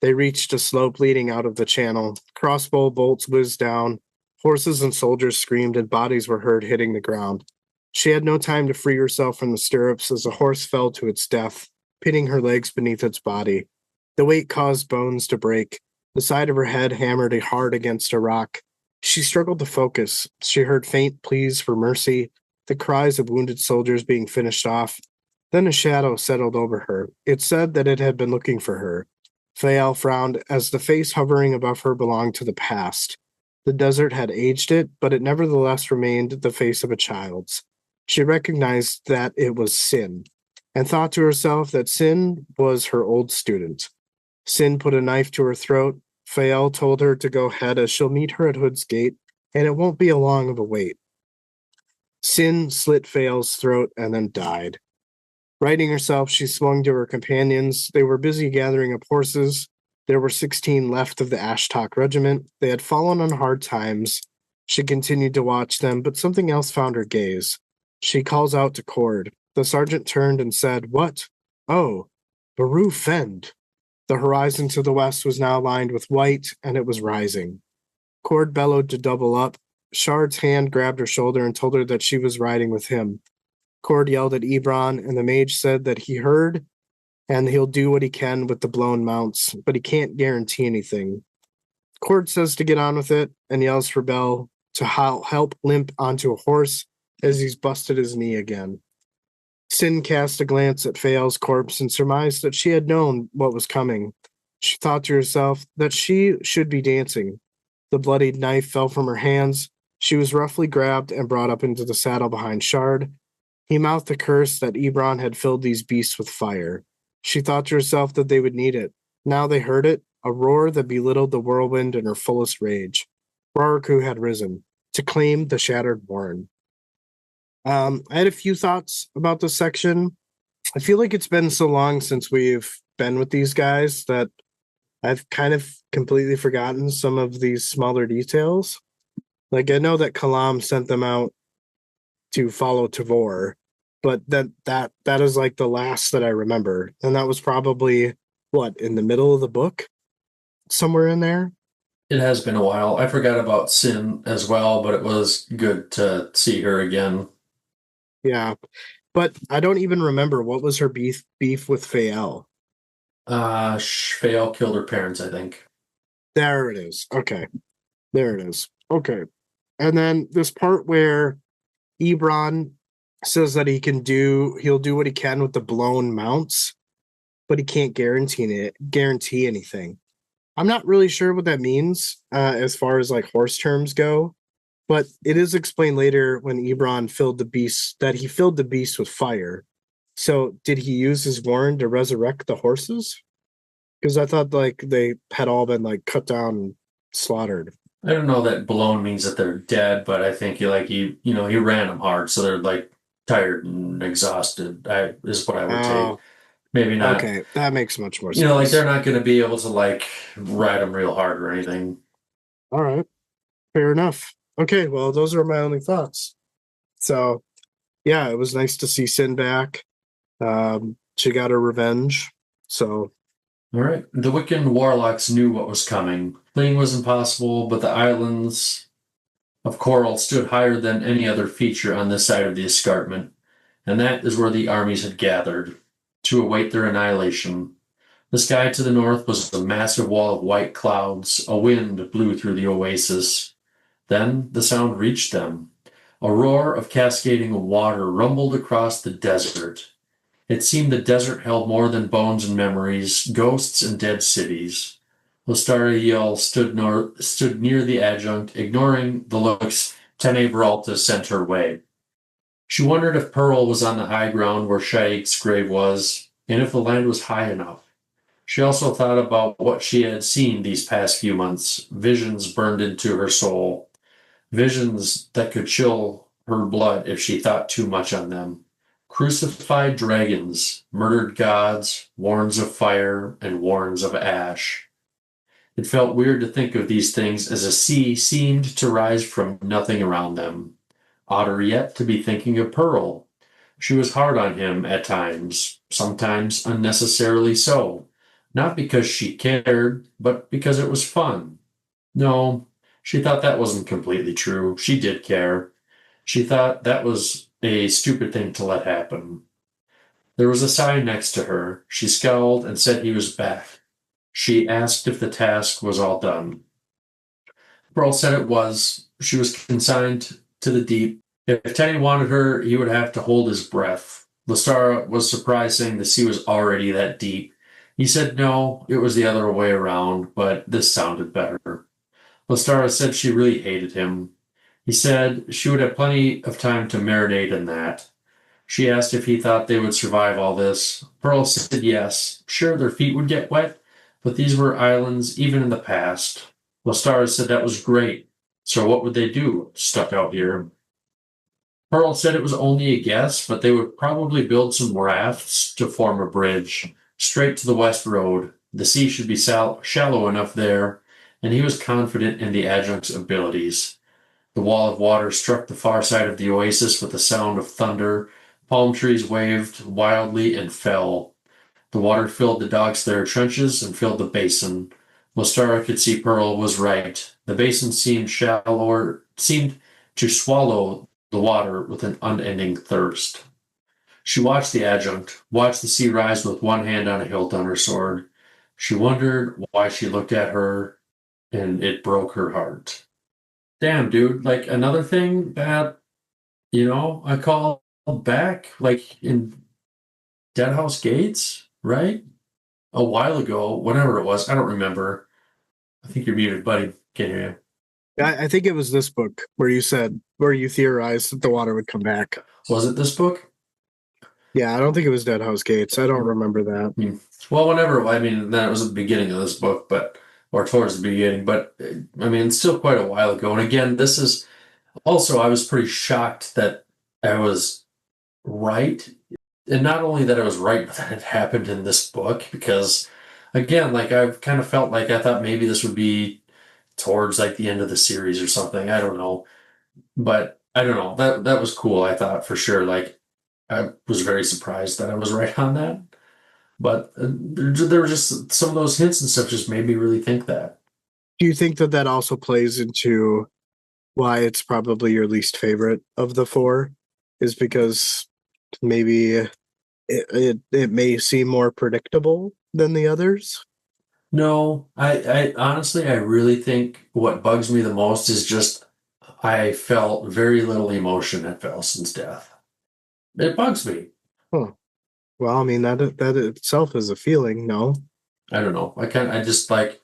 They reached a slope leading out of the channel. Crossbow bolts whizzed down. Horses and soldiers screamed, and bodies were heard hitting the ground. She had no time to free herself from the stirrups as the horse fell to its death, pitting her legs beneath its body. The weight caused bones to break. The side of her head hammered hard against a rock. She struggled to focus. She heard faint pleas for mercy, the cries of wounded soldiers being finished off. Then a shadow settled over her. It said that it had been looking for her. Fael frowned as the face hovering above her belonged to the past. The desert had aged it, but it nevertheless remained the face of a child's. She recognized that it was Sin. and thought to herself that Sin was her old student. Sin put a knife to her throat. Fael told her to go ahead as she'll meet her at Hood's Gate, and it won't be a long of a wait. Sin slit Fael's throat and then died. Righting herself, she swung to her companions. They were busy gathering up horses. There were 16 left of the Ashtok regiment. They had fallen on hard times. She continued to watch them, but something else found her gaze. She calls out to Cord. The sergeant turned and said, "What? Oh, Baru Fend." The horizon to the west was now lined with white, and it was rising. Cord bellowed to double up. Shard's hand grabbed her shoulder and told her that she was riding with him. Cord yelled at Ebron, and the mage said that he heard, and he'll do what he can with the blown mounts, but he can't guarantee anything. Cord says to get on with it, and yells for Bell to help limp onto a horse as he's busted his knee again. Sin cast a glance at Fael's corpse and surmised that she had known what was coming. She thought to herself that she should be dancing. The bloodied knife fell from her hands. She was roughly grabbed and brought up into the saddle behind Shard. He mouthed a curse that Ebron had filled these beasts with fire. She thought to herself that they would need it. Now they heard it, a roar that belittled the whirlwind in her fullest rage. Raraku had risen to claim the shattered warren. I had a few thoughts about this section. I feel like it's been so long since we've been with these guys that I've kind of completely forgotten some of these smaller details. Like, I know that Kalam sent them out to follow Tavor, but that is like the last that I remember. And that was probably in the middle of the book? Somewhere in there? It has been a while. I forgot about Sin as well, but it was good to see her again. Yeah. But I don't even remember what was her beef with Fael. Fael killed her parents, I think. There it is. Okay. There it is. Okay. And then this part where Ebron says that he'll do what he can with the blown mounts, but he can't guarantee anything. I'm not really sure what that means as far as like horse terms go, but it is explained later when Ebron filled the beast with fire. So did he use his warren to resurrect the horses? Because I thought like they had all been like cut down and slaughtered. I don't know that blown means that they're dead, but I think he ran them hard, so they're like tired and exhausted. Is what I would take. Maybe not. Okay, that makes much more sense. Like they're not going to be able to like ride them real hard or anything. All right, fair enough. Okay, well, those are my only thoughts. So, yeah, it was nice to see Sin back. She got her revenge. So, all right. The Wiccan warlocks knew what was coming. Fleeing was impossible, but the islands of Coral stood higher than any other feature on this side of the escarpment, and that is where the armies had gathered to await their annihilation. The sky to the north was a massive wall of white clouds. A wind blew through the oasis. Then the sound reached them. A roar of cascading water rumbled across the desert. It seemed the desert held more than bones and memories, ghosts and dead cities. Lostariel stood near the adjunct, ignoring the looks Tenebralta sent her way. She wondered if Pearl was on the high ground where Shaik's grave was, and if the land was high enough. She also thought about what she had seen these past few months. Visions burned into her soul. Visions that could chill her blood if she thought too much on them. Crucified dragons, murdered gods, warrens of fire, and warrens of ash. It felt weird to think of these things as a sea seemed to rise from nothing around them. Odder yet to be thinking of Pearl. She was hard on him at times, sometimes unnecessarily so. Not because she cared, but because it was fun. No, she thought that wasn't completely true. She did care. She thought that was a stupid thing to let happen. There was a sign next to her. She scowled and said he was back. She asked if the task was all done. Pearl said it was. She was consigned to the deep. If Teddy wanted her, he would have to hold his breath. Lestara was surprised, saying the sea was already that deep. He said no, it was the other way around, but this sounded better. Lestara said she really hated him. He said she would have plenty of time to marinate in that. She asked if he thought they would survive all this. Pearl said yes. Sure, their feet would get wet, but these were islands even in the past. Lestara said that was great. So what would they do, stuck out here? Pearl said it was only a guess, but they would probably build some rafts to form a bridge straight to the West Road. The sea should be shallow enough there, and he was confident in the adjunct's abilities. The wall of water struck the far side of the oasis with the sound of thunder. Palm trees waved wildly and fell. The water filled the dogs' their trenches and filled the basin. Mostara could see Pearl was right. The basin seemed to swallow the water with an unending thirst. She watched the adjunct, watched the sea rise with one hand on a hilt on her sword. She wondered why she looked at her, and it broke her heart. Damn, dude, like another thing that, I call back, like in Dead House Gates, right? A while ago, whatever it was, I don't remember. I think you're muted, buddy. Can't hear you. I think it was this book where you theorized that the water would come back. Was it this book? Yeah, I don't think it was Dead House Gates. I don't remember that. Well, whenever, I mean, that was at the beginning of this book, or towards the beginning, but I mean, it's still quite a while ago. And again, this is also, I was pretty shocked that I was right. And not only that I was right, but that it happened in this book, because again, like I've kind of felt like I thought maybe this would be towards like the end of the series or something. I don't know. But I don't know. That was cool, I thought, for sure. Like I was very surprised that I was right on that. But there were just some of those hints and stuff just made me really think that. Do you think that also plays into why it's probably your least favorite of the four? Is because maybe it may seem more predictable than the others? No, I honestly, I really think what bugs me the most is just I felt very little emotion at Felson's death. It bugs me. Huh. Well, I mean that itself is a feeling, no? I don't know. I just like,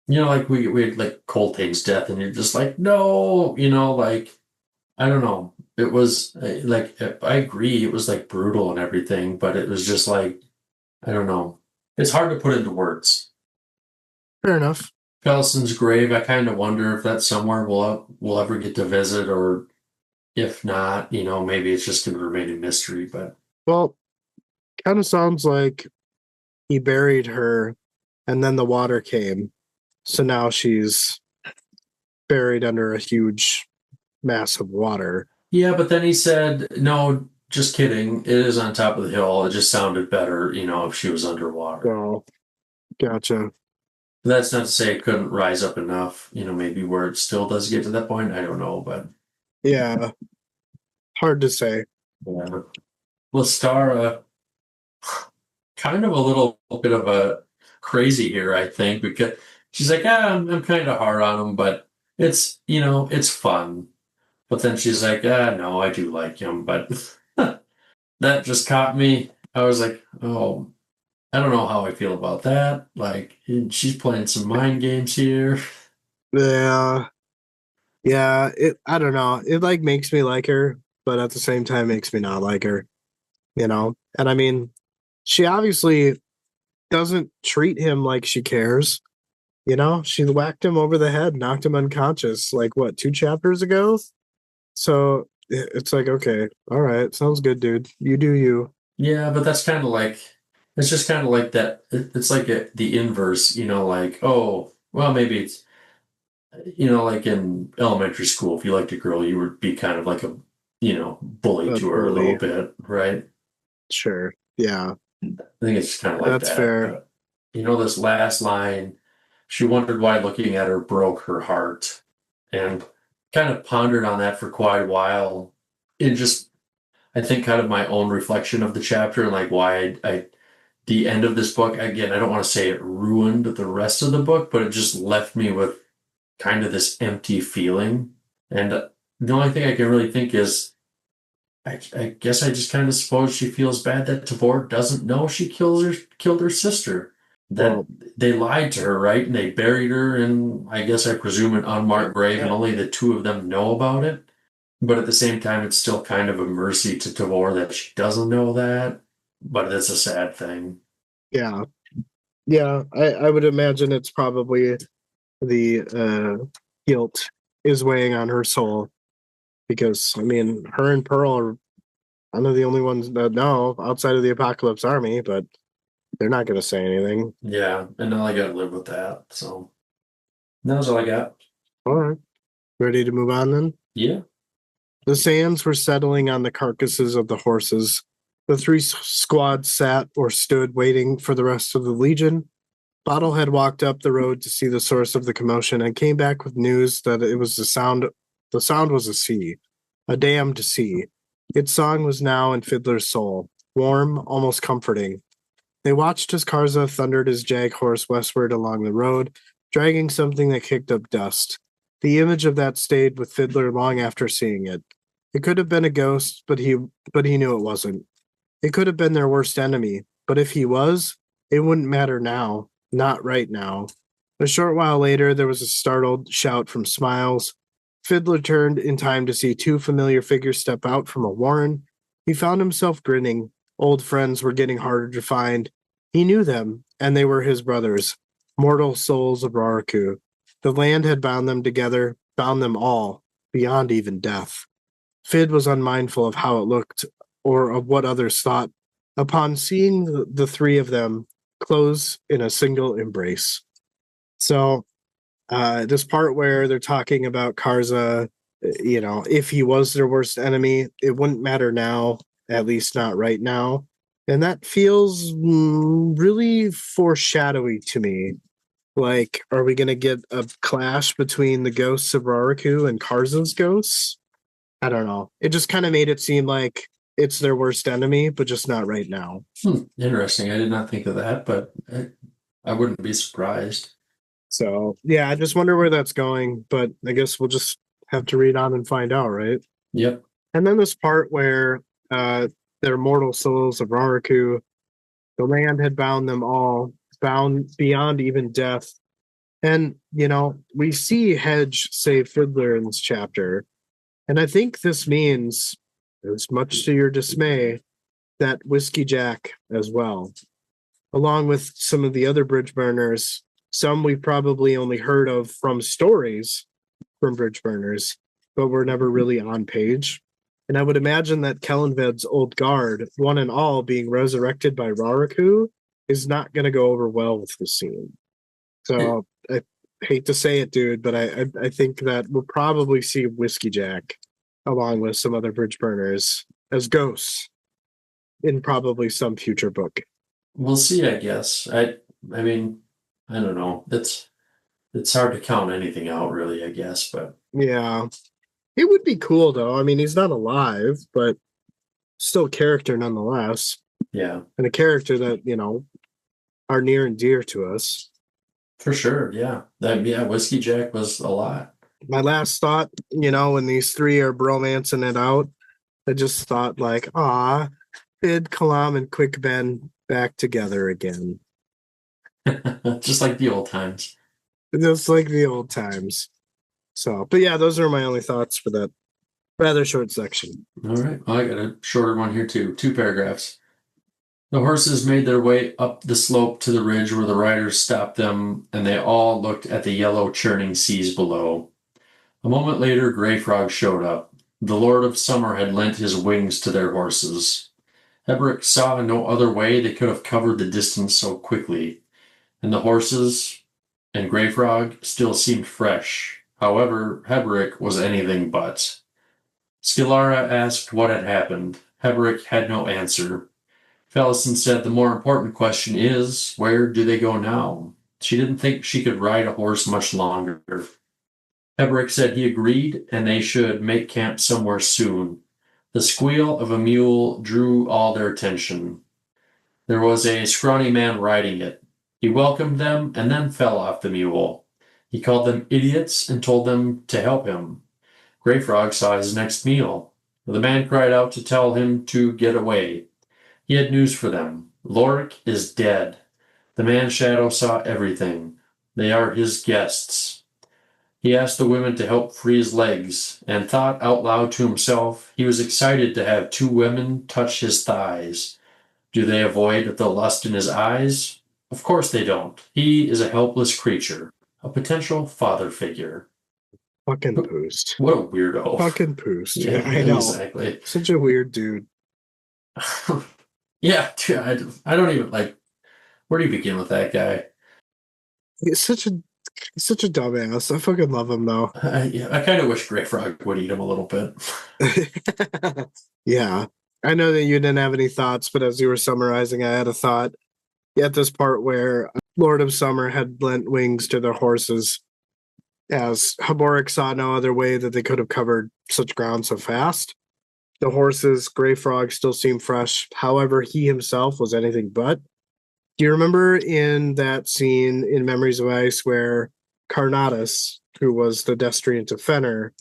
like we had like Coltane's death, and you're just like, no, like I don't know. It was like I agree, it was like brutal and everything, but it was just like I don't know. It's hard to put into words. Fair enough. Felson's grave, I kind of wonder if that's somewhere we'll ever get to visit, or if not, maybe it's just going to remain a mystery. But Well, kind of sounds like he buried her and then the water came. So now she's buried under a huge mass of water. yeah, but then he said, no, just kidding. It is on top of the hill. It just sounded better, if she was underwater. Oh, gotcha. That's not to say it couldn't rise up enough, maybe where it still does get to that point. I don't know, but Yeah. Hard to say. whatever. Lestara, kind of a little bit of a crazy here, I think, because she's like, I'm kind of hard on him, but it's, it's fun. But then she's like, no, I do like him. But that just caught me. I was like, oh, I don't know how I feel about that. Like, she's playing some mind games here. Yeah. Yeah. I don't know. It like makes me like her, but at the same time makes me not like her. And I mean, she obviously doesn't treat him like she cares. She whacked him over the head, knocked him unconscious, like what, 2 chapters ago? So it's like, okay, all right, sounds good, dude. You do you. Yeah, but that's kind of like, it's just kind of like that. It's like the inverse, like, oh, well, maybe it's, like in elementary school, if you liked a girl, you would be kind of like a, bully A to her a little bully. bit, right? Sure. Yeah, I think it's kind of like that's that. fair. But, this last line, she wondered why looking at her broke her heart, and kind of pondered on that for quite a while. It just, I think, kind of my own reflection of the chapter and like why the end of this book, again, I don't want to say it ruined the rest of the book, but it just left me with kind of this empty feeling. And the only thing I can really think is, I guess I just kind of suppose she feels bad that Tavor doesn't know she killed her sister. That Well, they lied to her, right? And they buried her in, I guess I presume, an unmarked grave, and only the two of them know about it. But at the same time, it's still kind of a mercy to Tavor that she doesn't know that. But it's a sad thing. Yeah. Yeah, I would imagine it's probably the guilt is weighing on her soul because, I mean, her and Pearl are one of the only ones that know outside of the Apocalypse Army, but they're not going to say anything. Yeah, and now I gotta live with that. So that's all I got. All right. Ready to move on then? Yeah. The sands were settling on the carcasses of the horses. The three squads sat or stood waiting for the rest of the Legion. Bottle had walked up the road to see the source of the commotion and came back with news that it was the sound. The sound was a sea, a damned sea. Its song was now in Fiddler's soul, warm, almost comforting. They watched as Karza thundered his jag horse westward along the road, dragging something that kicked up dust. The image of that stayed with Fiddler long after seeing it. It could have been a ghost, but he knew it wasn't. It could have been their worst enemy, but if he was, it wouldn't matter now. Not right now. A short while later, there was a startled shout from Smiles. Fiddler turned in time to see two familiar figures step out from a warren. He found himself grinning. Old friends were getting harder to find. He knew them, and they were his brothers, mortal souls of Raraku. The land had bound them together, bound them all, beyond even death. Fid was unmindful of how it looked, or of what others thought, upon seeing the three of them close in a single embrace. So, this part where they're talking about Karza, if he was their worst enemy, it wouldn't matter now, at least not right now. And that feels really foreshadowy to me. Like, are we going to get a clash between the ghosts of Raraku and Karza's ghosts? I don't know. It just kind of made it seem like it's their worst enemy, but just not right now. Interesting. I did not think of that, but I wouldn't be surprised. So, yeah, I just wonder where that's going, but I guess we'll just have to read on and find out, right? Yep. And then this part where their mortal souls of Raraku, the land had bound them all, bound beyond even death. And, we see Hedge save Fiddler in this chapter. And I think this means, as much to your dismay, that Whiskey Jack as well, along with some of the other bridge burners, some we've probably only heard of from stories from bridge burners, but were never really on page. And I would imagine that Kellenved's old guard, one and all being resurrected by Raraku, is not going to go over well with the scene. So I hate to say it, dude, but I think that we'll probably see Whiskey Jack along with some other bridge burners as ghosts in probably some future book. We'll see, I guess. I mean, I don't know. It's hard to count anything out, really, I guess, but Yeah. It would be cool though. I mean, he's not alive, but still a character nonetheless. yeah, And a character that, are near and dear to us. for sure. Yeah. Whiskey Jack was a lot. My last thought, when these three are bromancing it out, I just thought like, Fid, Kalam, and Quick Ben back together again. Just like the old times. Just like the old times. So, but yeah, those are my only thoughts for that rather short section. All right. Well, I got a shorter one here too. 2 paragraphs. The horses made their way up the slope to the ridge where the riders stopped them, and they all looked at the yellow churning seas below. A moment later, Grey Frog showed up. The Lord of Summer had lent his wings to their horses. Heberick saw no other way they could have covered the distance so quickly, and the horses and Grey Frog still seemed fresh. However, Heberick was anything but. Skilara asked what had happened. Heberick had no answer. Fallison said the more important question is, where do they go now? She didn't think she could ride a horse much longer. Heberick said he agreed, and they should make camp somewhere soon. The squeal of a mule drew all their attention. There was a scrawny man riding it. He welcomed them and then fell off the mule. He called them idiots and told them to help him. Grey Frog saw his next meal. The man cried out to tell him to get away. He had news for them. Lorik is dead. The man Shadow saw everything. They are his guests. He asked the women to help free his legs and thought out loud to himself he was excited to have 2 women touch his thighs. Do they avoid the lust in his eyes? Of course they don't. He is a helpless creature, a potential father figure. Fucking Poost. What a weirdo. Fucking Poost. Yeah, I know. exactly. Such a weird dude. Yeah, I don't even like. Where do you begin with that guy? He's such a dumbass. I fucking love him though. I kind of wish Grey Frog would eat him a little bit. Yeah. I know that you didn't have any thoughts, but as you were summarizing, I had a thought. At this part where Lord of Summer had lent wings to their horses, as Haborik saw no other way that they could have covered such ground so fast. The horses, Grey Frog, still seemed fresh. However, he himself was anything but. Do you remember in that scene in Memories of Ice where Carnatus, who was the destriant of Fenner,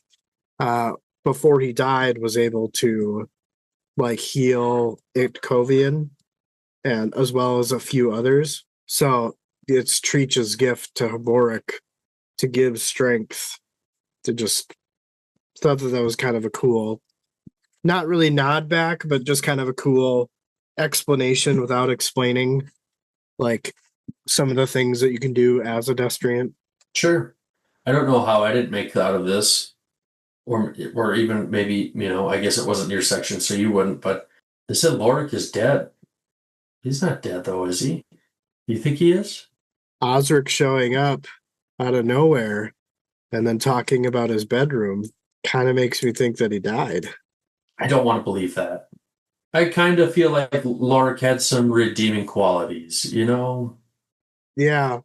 before he died, was able to like heal Ictcovian and as well as a few others. So it's Treach's gift to Haborik to give strength to just thought that was kind of a cool, not really nod back, but just kind of a cool explanation without explaining like some of the things that you can do as a destriant. Sure. I don't know how I didn't make out of this, or even maybe, I guess it wasn't your section, so you wouldn't, but they said Lorik is dead. He's not dead, though, is he? You think he is? Osric showing up out of nowhere and then talking about his bedroom kind of makes me think that he died. I don't want to believe that. I kind of feel like Lorik had some redeeming qualities, Yeah,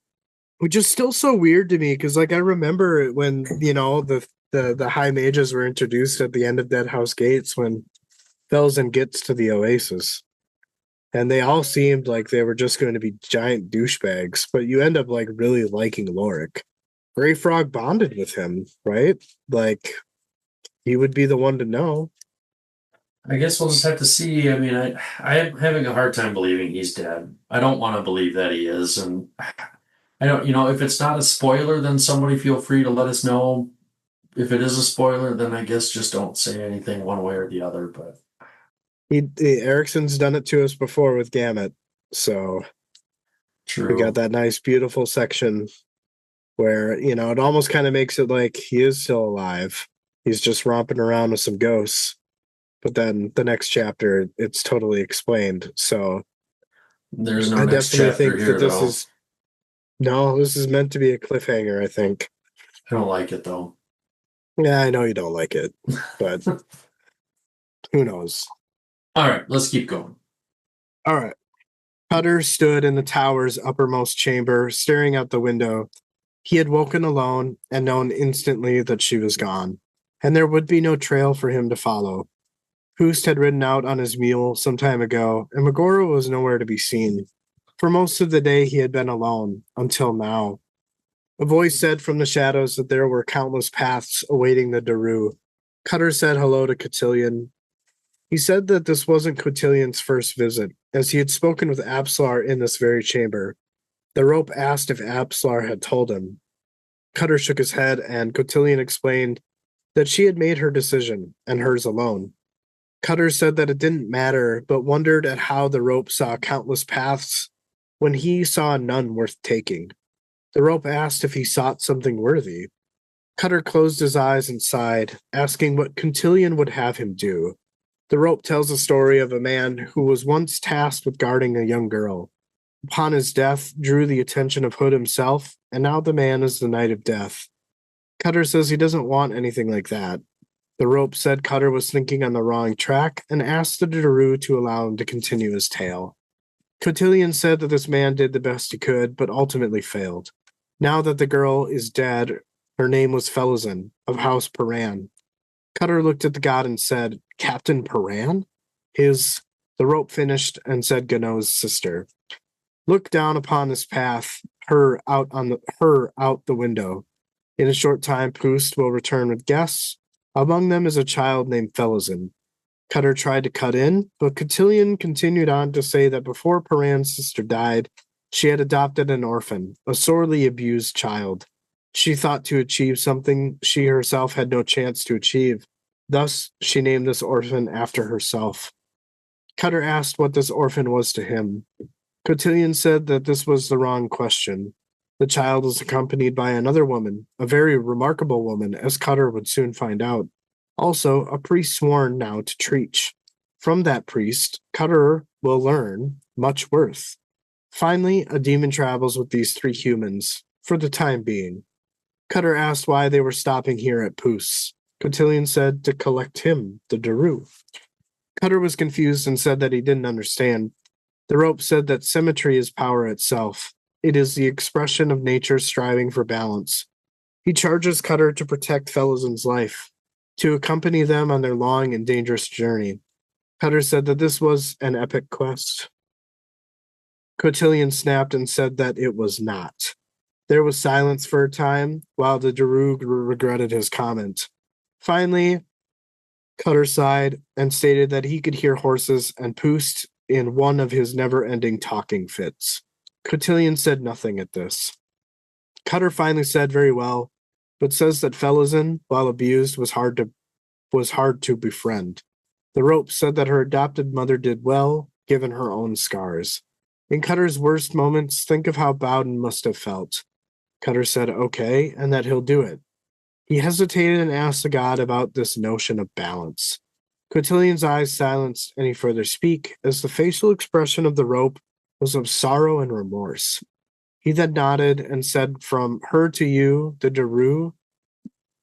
which is still so weird to me because like I remember when the high mages were introduced at the end of Dead House Gates when Felsen gets to the Oasis. And they all seemed like they were just going to be giant douchebags, but you end up like really liking Lorik. Grey Frog bonded with him, right? Like he would be the one to know. I guess we'll just have to see. I mean, I'm having a hard time believing he's dead. I don't want to believe that he is, and I don't. If it's not a spoiler, then somebody feel free to let us know. If it is a spoiler, then I guess just don't say anything one way or the other. But Ericsson's done it to us before with Gamut, so true. we got that nice, beautiful section where it almost kind of makes it like he is still alive. He's just romping around with some ghosts. But then the next chapter, it's totally explained. So there's no I next definitely chapter think here, that this though. this is meant to be a cliffhanger, I think. I don't like it though. Yeah, I know you don't like it, but who knows? All right, let's keep going. All right. Cutter stood in the tower's uppermost chamber, staring out the window. He had woken alone and known instantly that she was gone, and there would be no trail for him to follow. Hoost had ridden out on his mule some time ago, and Megora was nowhere to be seen. For most of the day he had been alone, until now. A voice said from the shadows that there were countless paths awaiting the Daru. Cutter said hello to Cotillion. He said that this wasn't Cotillion's first visit, as he had spoken with Apslar in this very chamber. The rope asked if Apslar had told him. Cutter shook his head, and Cotillion explained that she had made her decision, and hers alone. Cutter said that it didn't matter, but wondered at how the rope saw countless paths when he saw none worth taking. The rope asked if he sought something worthy. Cutter closed his eyes and sighed, asking what Cotillion would have him do. The rope tells the story of a man who was once tasked with guarding a young girl. Upon his death, drew the attention of Hood himself, and now the man is the Knight of Death. Cutter says he doesn't want anything like that. The rope said Cutter was thinking on the wrong track and asked the Daru to allow him to continue his tale. Cotillion said that this man did the best he could, but ultimately failed. Now that the girl is dead, her name was Felazan, of House Paran. Cutter looked at the god and said, Captain Paran? The rope finished and said Gano's sister. Look down upon this path, her out the window. In a short time, Poost will return with guests. Among them is a child named Felazan. Cutter tried to cut in, but Cotillion continued on to say that before Paran's sister died, she had adopted an orphan, a sorely abused child. she thought to achieve something she herself had no chance to achieve. Thus, she named this orphan after herself. Cutter asked what this orphan was to him. Cotillion said that this was the wrong question. The child was accompanied by another woman, a very remarkable woman, as Cutter would soon find out. Also, a priest sworn now to Treach. From that priest, Cutter will learn much worth. Finally, a demon travels with these three humans, for the time being. Cutter asked why they were stopping here at Poos. Cotillion said to collect him, the Daru. Cutter was confused and said that he didn't understand. The rope said that symmetry is power itself. It is the expression of nature striving for balance. He charges Cutter to protect Felazan's life, to accompany them on their long and dangerous journey. Cutter said that this was an epic quest. Cotillion snapped and said that it was not. There was silence for a time, while the Daru regretted his comment. Finally, Cutter sighed and stated that he could hear horses and Poost in one of his never-ending talking fits. Cotillion said nothing at this. Cutter finally said very well, but says that Felazan, while abused, was hard to befriend. The rope said that her adopted mother did well, given her own scars. In Cutter's worst moments, think of how Bowden must have felt. Cutter said okay, and that he'll do it. He hesitated and asked the god about this notion of balance. Cotillion's eyes silenced any further speak, as the facial expression of the rope was of sorrow and remorse. He then nodded and said, from her to you, the Daru.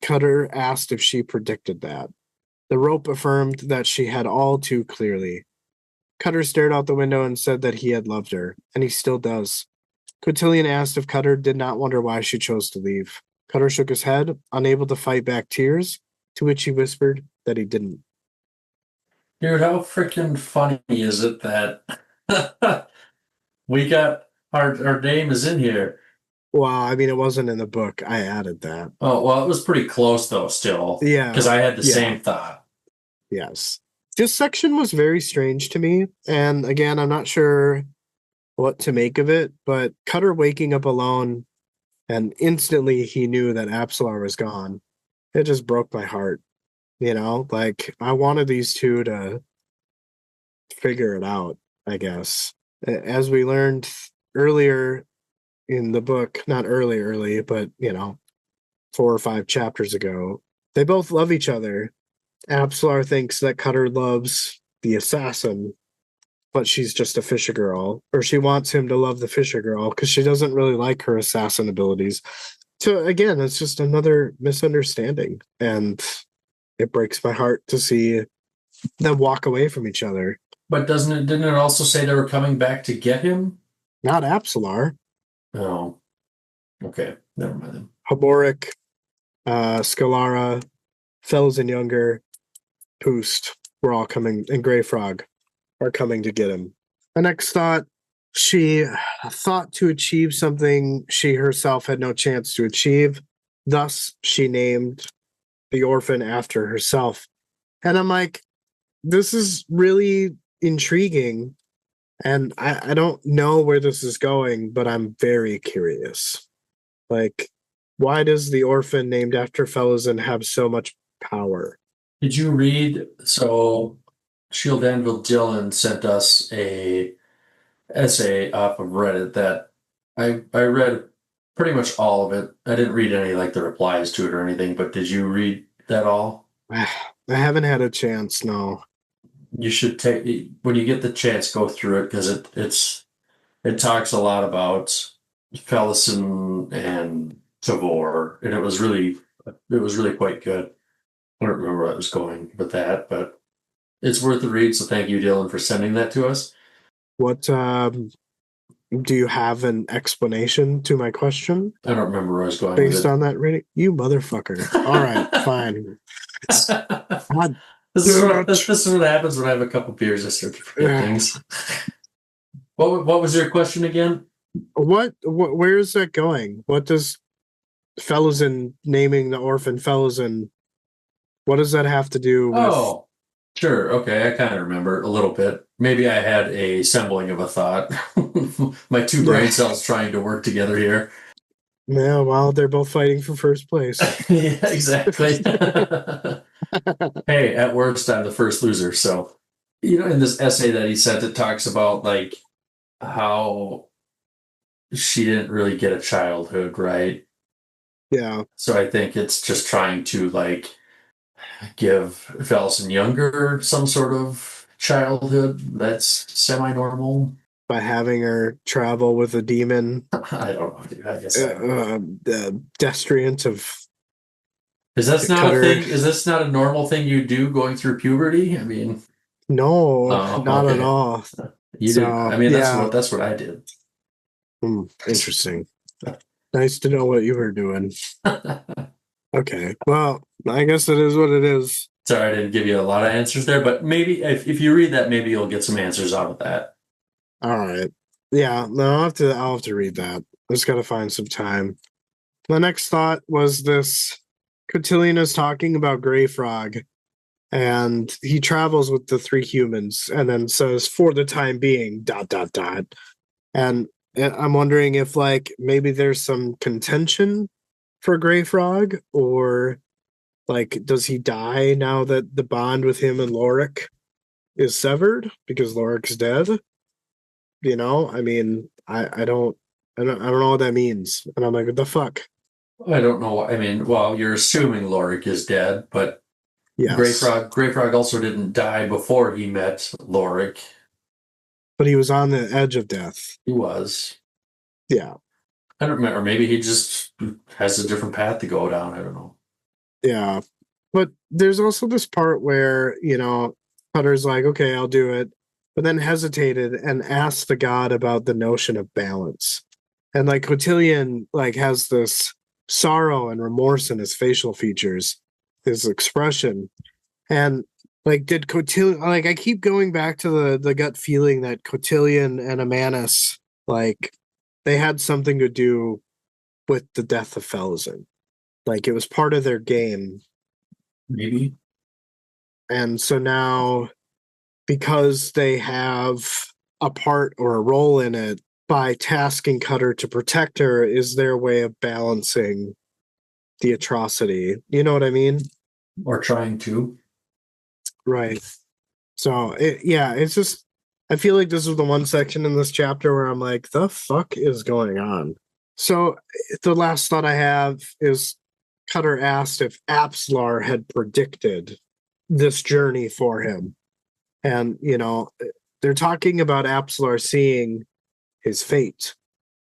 Cutter asked if she predicted that. The rope affirmed that she had all too clearly. Cutter stared out the window and said that he had loved her, and he still does. Cotillion asked if Cutter did not wonder why she chose to leave. Cutter shook his head, unable to fight back tears, to which he whispered that he didn't. Dude, how freaking funny is it that we got our name is in here? Well, I mean, it wasn't in the book. I added that. Oh, well, it was pretty close though, still. Yeah. Because I had the Yeah. same thought. Yes. This section was very strange to me. And again, I'm not sure what to make of it, but Cutter waking up alone and instantly he knew that Absalar was gone. It just broke my heart. You know, like I wanted these two to figure it out, I guess. As we learned earlier in the book, not early, but 4 or 5 chapters ago, they both love each other. Absalar thinks that Cutter loves the assassin, but she's just a fisher girl, or she wants him to love the fisher girl because she doesn't really like her assassin abilities. So again, it's just another misunderstanding, and it breaks my heart to see them walk away from each other. But didn't it also say they were coming back to get him? Not Absalar. Oh. Okay. Never mind then. Haboric, Scalara, Felazan Younger, Poost, we're all coming, and Grey Frog are coming to get him. The next thought, she thought to achieve something she herself had no chance to achieve. Thus, she named the orphan after herself. And I'm like, this is really intriguing. And I don't know where this is going, but I'm very curious. Like, why does the orphan named after Felazan have so much power? Did you read? So, Shield Anvil Dylan sent us a essay off of Reddit that I read pretty much all of it. I didn't read any like the replies to it or anything, but did you read that all? I haven't had a chance, no. You should take when you get the chance, go through it because it talks a lot about Felazan and Tavor, and it was really quite good. I don't remember where I was going with that, but it's worth the read. So thank you, Dylan, for sending that to us. What do you have an explanation to my question I don't remember where I was going based with it. on that reading? You motherfucker. All right, fine. God, This is what happens when I have a couple beers. I start to forget things. What was your question again? where is that going? What does Felazan naming the orphan Felazan, what does that have to do with? Oh, sure. Okay, I kind of remember a little bit. Maybe I had a sembling of a thought. My two brain cells trying to work together here. Yeah, well, they're both fighting for first place. Yeah, exactly. Hey, at worst, I'm the first loser. So, in this essay that he sent, it talks about like how she didn't really get a childhood, right? Yeah, So I think it's just trying to like give Felsen Younger some sort of childhood that's semi-normal. by having her travel with a demon, I don't know, dude. I guess I don't know. the destriant of Is this not a Cutter. thing? Is this not a normal thing you do going through puberty? I mean, No, oh, not at okay. all. You did. So I mean, that's yeah, what I did. interesting. Nice to know what you were doing. Okay, well, I guess it is what it is. Sorry, I didn't give you a lot of answers there, but maybe if you read that, maybe you'll get some answers out of that. All right. Yeah, no, I'll have to read that. I just gotta find some time. My next thought was this: Cotillion is talking about Grey Frog, and he travels with the three humans, and then says, "For the time being, dot dot dot." And I'm wondering if like maybe there's some contention for Grey Frog, or like does he die now that the bond with him and Lorik is severed because Lorik's dead? I mean, I don't know what that means. And I'm like, what the fuck? I don't know. I mean, well, you're assuming Lorik is dead, but Yes. Grey Frog also didn't die before he met Lorik. But he was on the edge of death. He was. Yeah. I don't remember. Maybe he just has a different path to go down. I don't know. Yeah. But there's also this part where, Cutter's like, okay, I'll do it, but then hesitated and asked the god about the notion of balance. And like Cotillion like has this sorrow and remorse in his facial features, his expression. And like did Cotillion like I keep going back to the gut feeling that Cotillion and Amanus like they had something to do with the death of Felzen. Like it was part of their game. Maybe. And so now, because they have a part or a role in it, by tasking Cutter to protect her is their way of balancing the atrocity. You know what I mean? Or trying to. Right. So, it's just, I feel like this is the one section in this chapter where I'm like, the fuck is going on? So, the last thought I have is Cutter asked if Apslar had predicted this journey for him. And, they're talking about Apslar seeing his fate.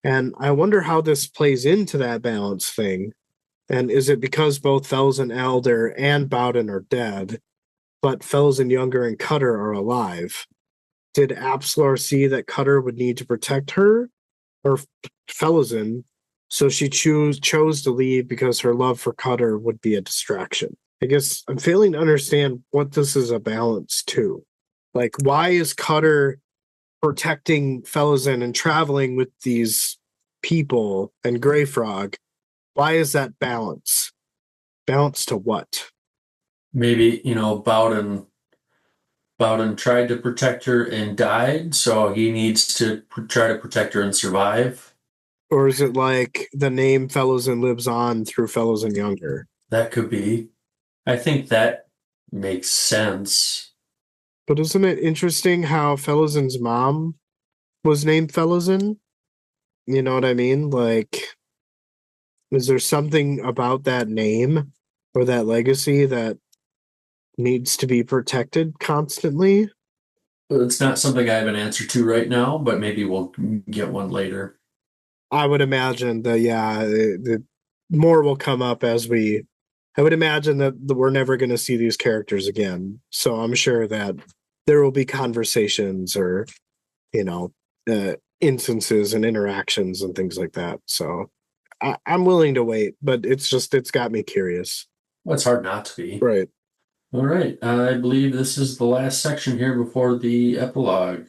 And I wonder how this plays into that balance thing. And is it because both Felsen Elder and Bowden are dead, but Felsen Younger and Cutter are alive? Did Apslar see that Cutter would need to protect her or Felsen, so she chose to leave because her love for Cutter would be a distraction? I guess I'm failing to understand what this is a balance to. Like, why is Cutter protecting Felsen and traveling with these people and Grey Frog? Why is that balance? Balance to what? Maybe, Bowden tried to protect her and died, so he needs to try to protect her and survive. Or is it like the name Felsen lives on through Felsen Younger? That could be. I think that makes sense. But isn't it interesting how Felsen's mom was named Felsen? You know what I mean? Like, is there something about that name or that legacy that needs to be protected constantly? It's not something I have an answer to right now, but maybe we'll get one later. I would imagine that, yeah, the more will come up as we. I would imagine that we're never going to see these characters again. So I'm sure that there will be conversations or, instances and interactions and things like that. So I'm willing to wait, but it's got me curious. Well, it's hard not to be. Right. All right. I believe this is the last section here before the epilogue.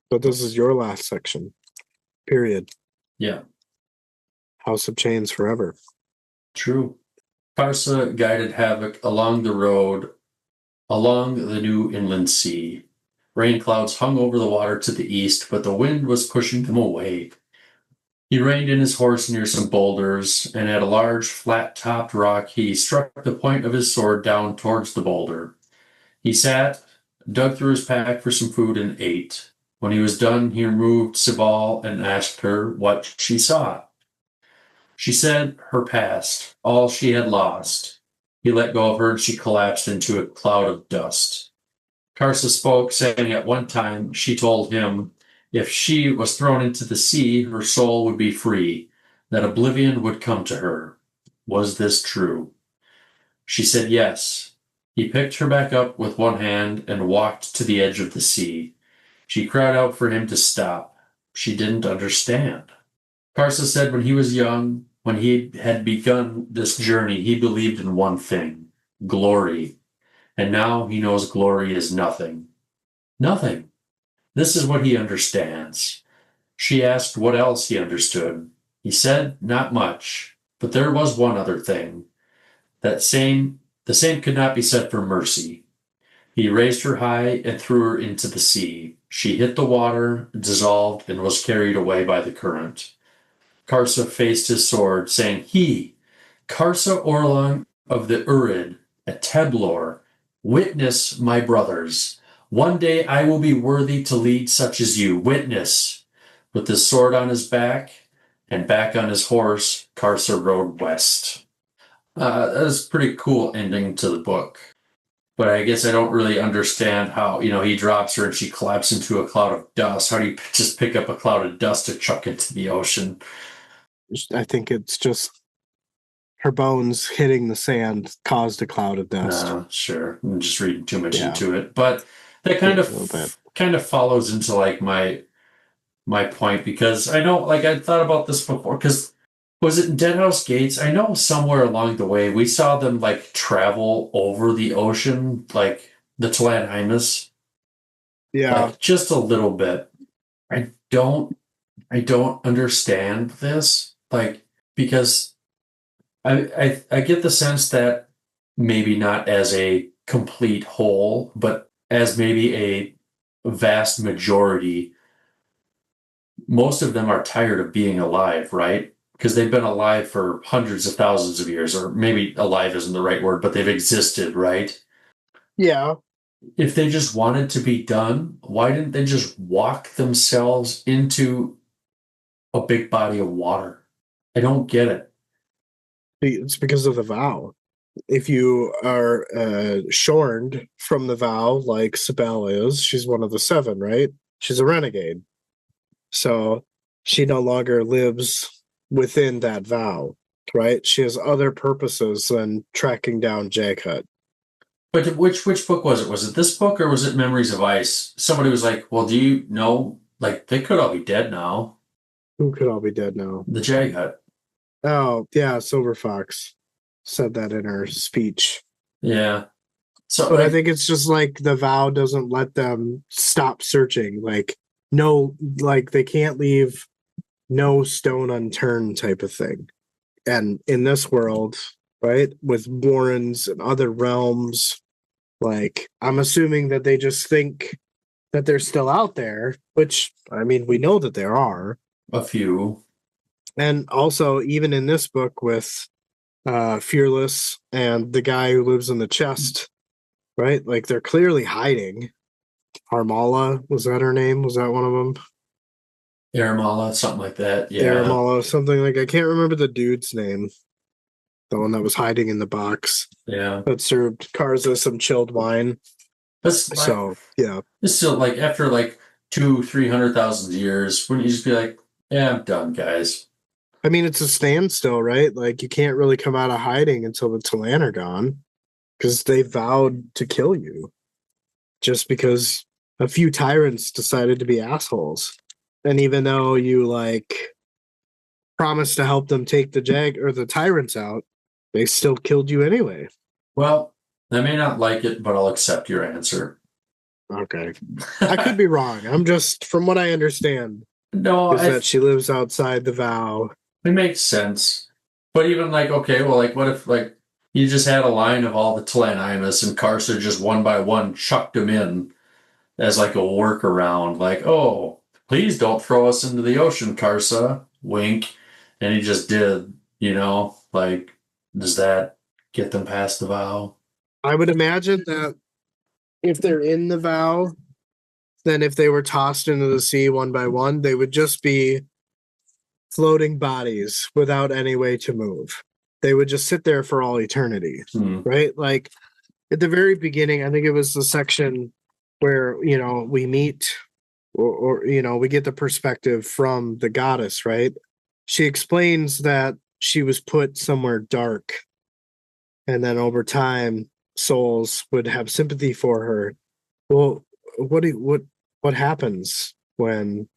But this is your last section. Period. Yeah, House of Chains forever. true. Parsa guided Havoc along the road, along the new inland sea. Rain clouds hung over the water to the east, but the wind was pushing them away. He reined in his horse near some boulders, and at a large, flat-topped rock he struck the point of his sword down towards the boulder. He sat, dug through his pack for some food, and ate. When he was done, he removed Sibal and asked her what she saw. She said her past, all she had lost. He let go of her, and she collapsed into a cloud of dust. Karsa spoke, saying at one time she told him if she was thrown into the sea, her soul would be free, that oblivion would come to her. Was this true? She said yes. He picked her back up with one hand and walked to the edge of the sea. She cried out for him to stop. She didn't understand. Karsa said when he was young, when he had begun this journey, he believed in one thing, glory. And now he knows glory is nothing. Nothing. This is what he understands. She asked what else he understood. He said not much, but there was one other thing. The same could not be said for mercy. He raised her high and threw her into the sea. She hit the water, dissolved, and was carried away by the current. Karsa faced his sword, saying, He, Karsa Orlong of the Urid, at Teblor, witness, my brothers. One day I will be worthy to lead such as you. Witness. With his sword on his back and back on his horse, Karsa rode west. That was a pretty cool ending to the book. But I guess I don't really understand how, he drops her and she collapses into a cloud of dust. How do you just pick up a cloud of dust to chuck into the ocean? I think it's just her bones hitting the sand caused a cloud of dust. Sure. I'm just reading too much Yeah. into it. But that kind of follows into like my point, because I know, like, I thought about this before, because was it in Deadhouse Gates? I know somewhere along the way we saw them like travel over the ocean, like the Tlan. Yeah. Like, just a little bit. I don't understand this, like, because I get the sense that maybe not as a complete whole, but as maybe a vast majority, most of them are tired of being alive, right? Because they've been alive for hundreds of thousands of years, or maybe alive isn't the right word, but they've existed, right? Yeah. If they just wanted to be done, why didn't they just walk themselves into a big body of water? I don't get it. It's because of the vow. If you are shorned from the vow, like Sibel is, she's one of the seven, right? She's a renegade. So she no longer lives within that vow, right? She has other purposes than tracking down Jaghut. But which book was it? Was it this book or was it Memories of Ice? Somebody was like, well, do you know, like, they could all be dead now. Who could all be dead now? The Jaghut. Oh, yeah, Silver Fox said that in her speech. Yeah. So, But like, I think it's just like the vow doesn't let them stop searching. Like, no, like they can't leave no stone unturned type of thing. And in this world, right, with Warrens and other realms, like, I'm assuming that they just think that they're still out there, which, I mean, we know that there are. a few. And also, even in this book with Fearless and the guy who lives in the chest, right? Like, they're clearly hiding. Harmala, was that her name? Was that one of them? Aramala, something like that. Yeah. Aramala, something like, I can't remember the dude's name. The one that was hiding in the box Yeah. that served Karza some chilled wine. That's like, So, yeah. it's still like after like 200,000-300,000 years, wouldn't you just be like, yeah, I'm done, guys? I mean, it's a standstill, right? Like, you can't really come out of hiding until the Tlan are gone because they vowed to kill you just because a few tyrants decided to be assholes. And even though you, like, promised to help them take the tyrants out, they still killed you anyway. Well, I may not like it, but I'll accept your answer. Okay. I could be wrong. I'm just, from what I understand, No, is that she lives outside the vow. it makes sense. But even like, okay, well, like, what if like you just had a line of all the Tlan and Karsa just one by one chucked them in as like a workaround, like, oh, please don't throw us into the ocean, Karsa. wink, and he just did, like, does that get them past the vow? I would imagine that if they're in the vow, then if they were tossed into the sea one by one, they would just be floating bodies without any way to move. They would just sit there for all eternity, right? Like at the very beginning, I think it was the section where, we meet or we get the perspective from the goddess, right? She explains that she was put somewhere dark, and then over time souls would have sympathy for her. Well, what happens when,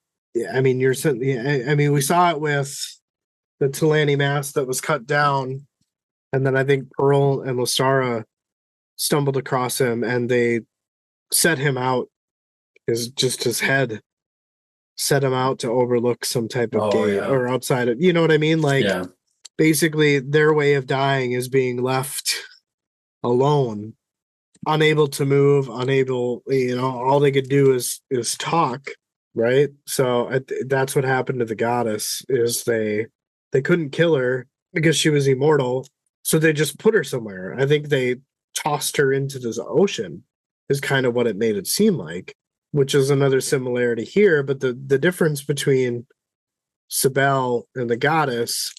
I mean, we saw it with the Talani mask that was cut down, and then I think Pearl and Lystara stumbled across him and they set him out, his head set him out to overlook some type of gate or outside of, you know what I mean? Like, basically their way of dying is being left alone, unable to move, unable, all they could do is talk, right? So that's what happened to the goddess, is they couldn't kill her because she was immortal, so they just put her somewhere. I think they tossed her into this ocean, is kind of what it made it seem like, which is another similarity here. But the difference between Sibel and the goddess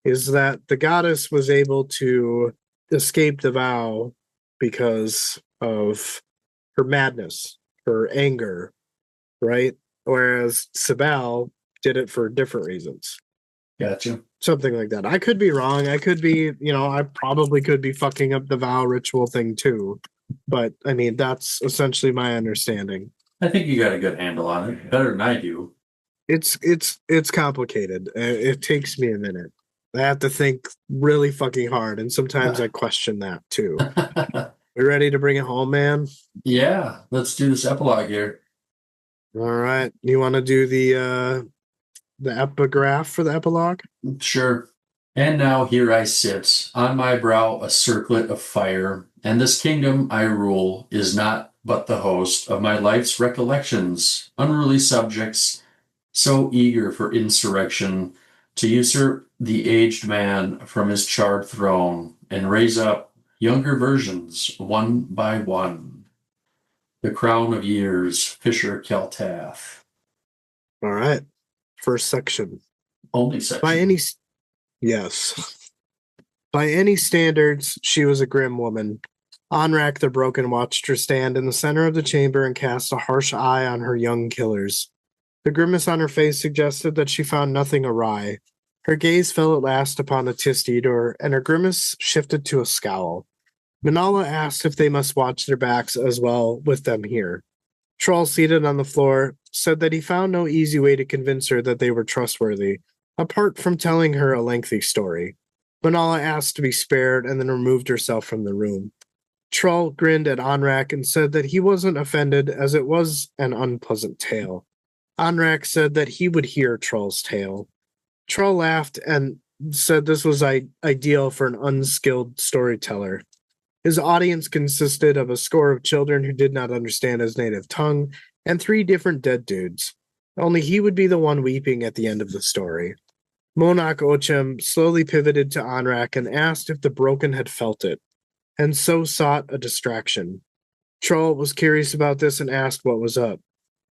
is that the goddess was able to escape the vow because of her madness, her anger, right? Whereas Sibel did it for different reasons. Gotcha. Something like that. I could be wrong. I could be, I probably could be fucking up the vow ritual thing too. But I mean, that's essentially my understanding. I think you got a good handle on it. Better than I do. It's complicated. It takes me a minute. I have to think really fucking hard, and sometimes I question that too. We ready to bring it home, man? Yeah, let's do this epilogue here. All right. You want to do the epigraph for the epilogue? Sure. And now here I sit, on my brow a circlet of fire, and this kingdom I rule is not but the host of my life's recollections, unruly subjects, so eager for insurrection, to usurp the aged man from his charred throne, and raise up younger versions one by one. The crown of years, Fisher Keltath. All right. First section. Only section. Yes. By any standards, she was a grim woman. Onrak the Broken watched her stand in the center of the chamber and cast a harsh eye on her young killers. The grimace on her face suggested that she found nothing awry. Her gaze fell at last upon the Tistidor, and her grimace shifted to a scowl. Manala asked if they must watch their backs as well with them here. Troll, seated on the floor, said that he found no easy way to convince her that they were trustworthy, apart from telling her a lengthy story. Manala asked to be spared and then removed herself from the room. Troll grinned at Onrak and said that he wasn't offended, as it was an unpleasant tale. Onrak said that he would hear Troll's tale. Troll laughed and said this was ideal for an unskilled storyteller. His audience consisted of a score of children who did not understand his native tongue and 3 different dead dudes. Only he would be the one weeping at the end of the story. Monarch Ochem slowly pivoted to Onrak and asked if the broken had felt it, and so sought a distraction. Troll was curious about this and asked what was up.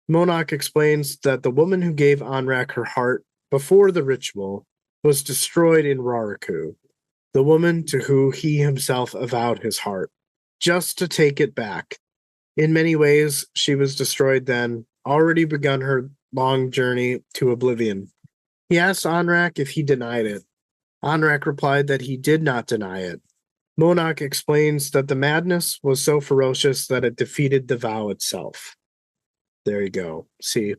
Monarch explains that the woman who gave Onrak her heart before the ritual was destroyed in Raraku, the woman to whom he himself avowed his heart, just to take it back. In many ways, she was destroyed then, already begun her long journey to oblivion. He asked Onrak if he denied it. Onrak replied that he did not deny it. Monarch explains that the madness was so ferocious that it defeated the vow itself. There you go. See,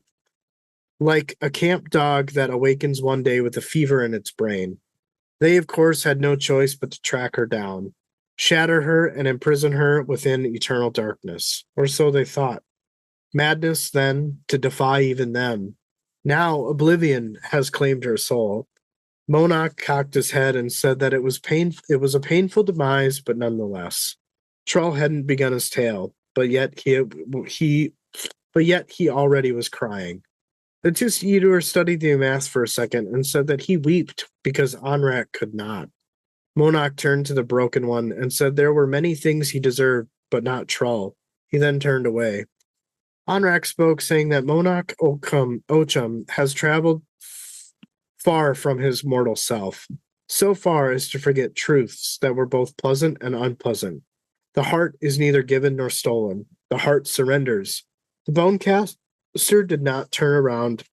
like a camp dog that awakens one day with a fever in its brain. They, of course, had no choice but to track her down, shatter her, and imprison her within eternal darkness, or so they thought. Madness, then, to defy even them. Now oblivion has claimed her soul. Monarch cocked his head and said that it was a painful demise, but nonetheless. Troll hadn't begun his tale, but yet he already was crying. The two eaters studied the mass for a second and said that he wept because Anrak could not. Monarch turned to the broken one and said there were many things he deserved, but not Troll. He then turned away. Anrak spoke, saying that Monarch Ochum has traveled far from his mortal self, so far as to forget truths that were both pleasant and unpleasant. The heart is neither given nor stolen. The heart surrenders. The bonecaster did not turn around,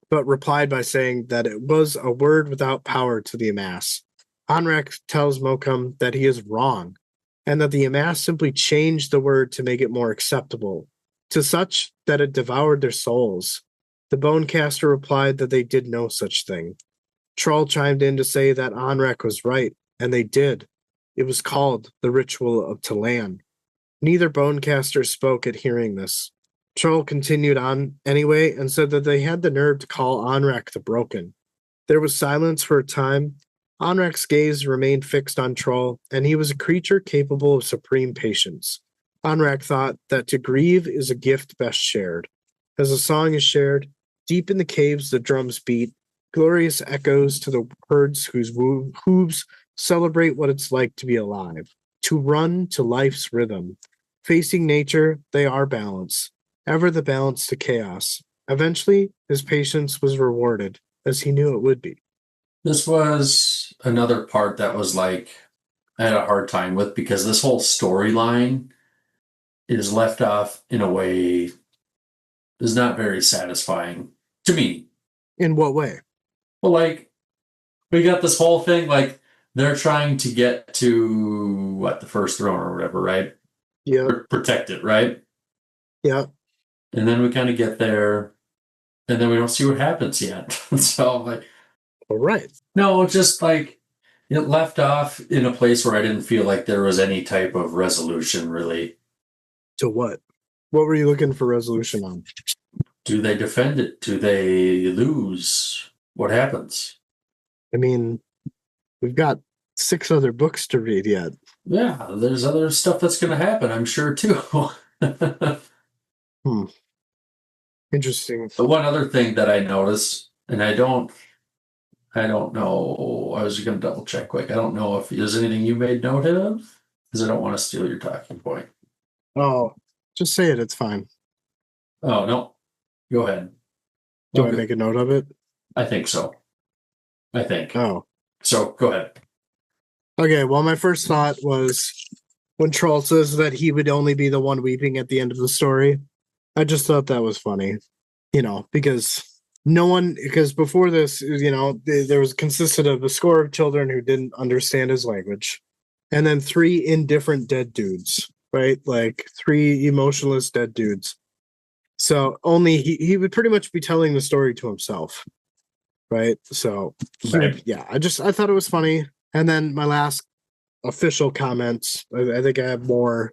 but replied by saying that it was a word without power to the Amass. Anrak tells Mokum that he is wrong, and that the Amass simply changed the word to make it more acceptable, to such that it devoured their souls. The bonecaster replied that they did no such thing. Troll chimed in to say that Anrak was right, and they did. It was called the Ritual of Talan. Neither bonecaster spoke at hearing this. Troll continued on anyway and said that they had the nerve to call Anrak the Broken. There was silence for a time. Anrak's gaze remained fixed on Troll, and he was a creature capable of supreme patience. Anrak thought that to grieve is a gift best shared. As a song is shared, deep in the caves the drums beat, glorious echoes to the herds whose hooves celebrate what it's like to be alive, to run to life's rhythm. Facing nature, they are balance, ever the balance to chaos. Eventually, his patience was rewarded, as he knew it would be. This was another part that was like, I had a hard time with because this whole storyline is left off in a way is not very satisfying to me. In what way? Well, like, we got this whole thing, like, they're trying to get to, the first throne or whatever, right? Yeah. Protect it, right? Yeah. And then we kind of get there, and then we don't see what happens yet. So I'm like, All right. no, just like, it left off in a place where I didn't feel like there was any type of resolution, really. To what? What were you looking for resolution on? Do they defend it? Do they lose? What happens? I mean, we've got 6 other books to read yet. Yeah, there's other stuff that's going to happen, I'm sure, too. Interesting. The one other thing that I noticed, and I don't know, I was going to double check quick. I don't know if there's anything you made note of, because I don't want to steal your talking point. Oh, just say it. It's fine. Oh, no. Go ahead. Do I make a note of it? I think so. I think. Oh. So, go ahead. Okay, well, my first thought was when Troll says that he would only be the one weeping at the end of the story. I just thought that was funny, because before this, there was consisted of a score of children who didn't understand his language, and then 3 indifferent dead dudes, right? Like 3 emotionless dead dudes. So only he would pretty much be telling the story to himself, right? So Right. I thought it was funny. And then my last official comments, I think I have more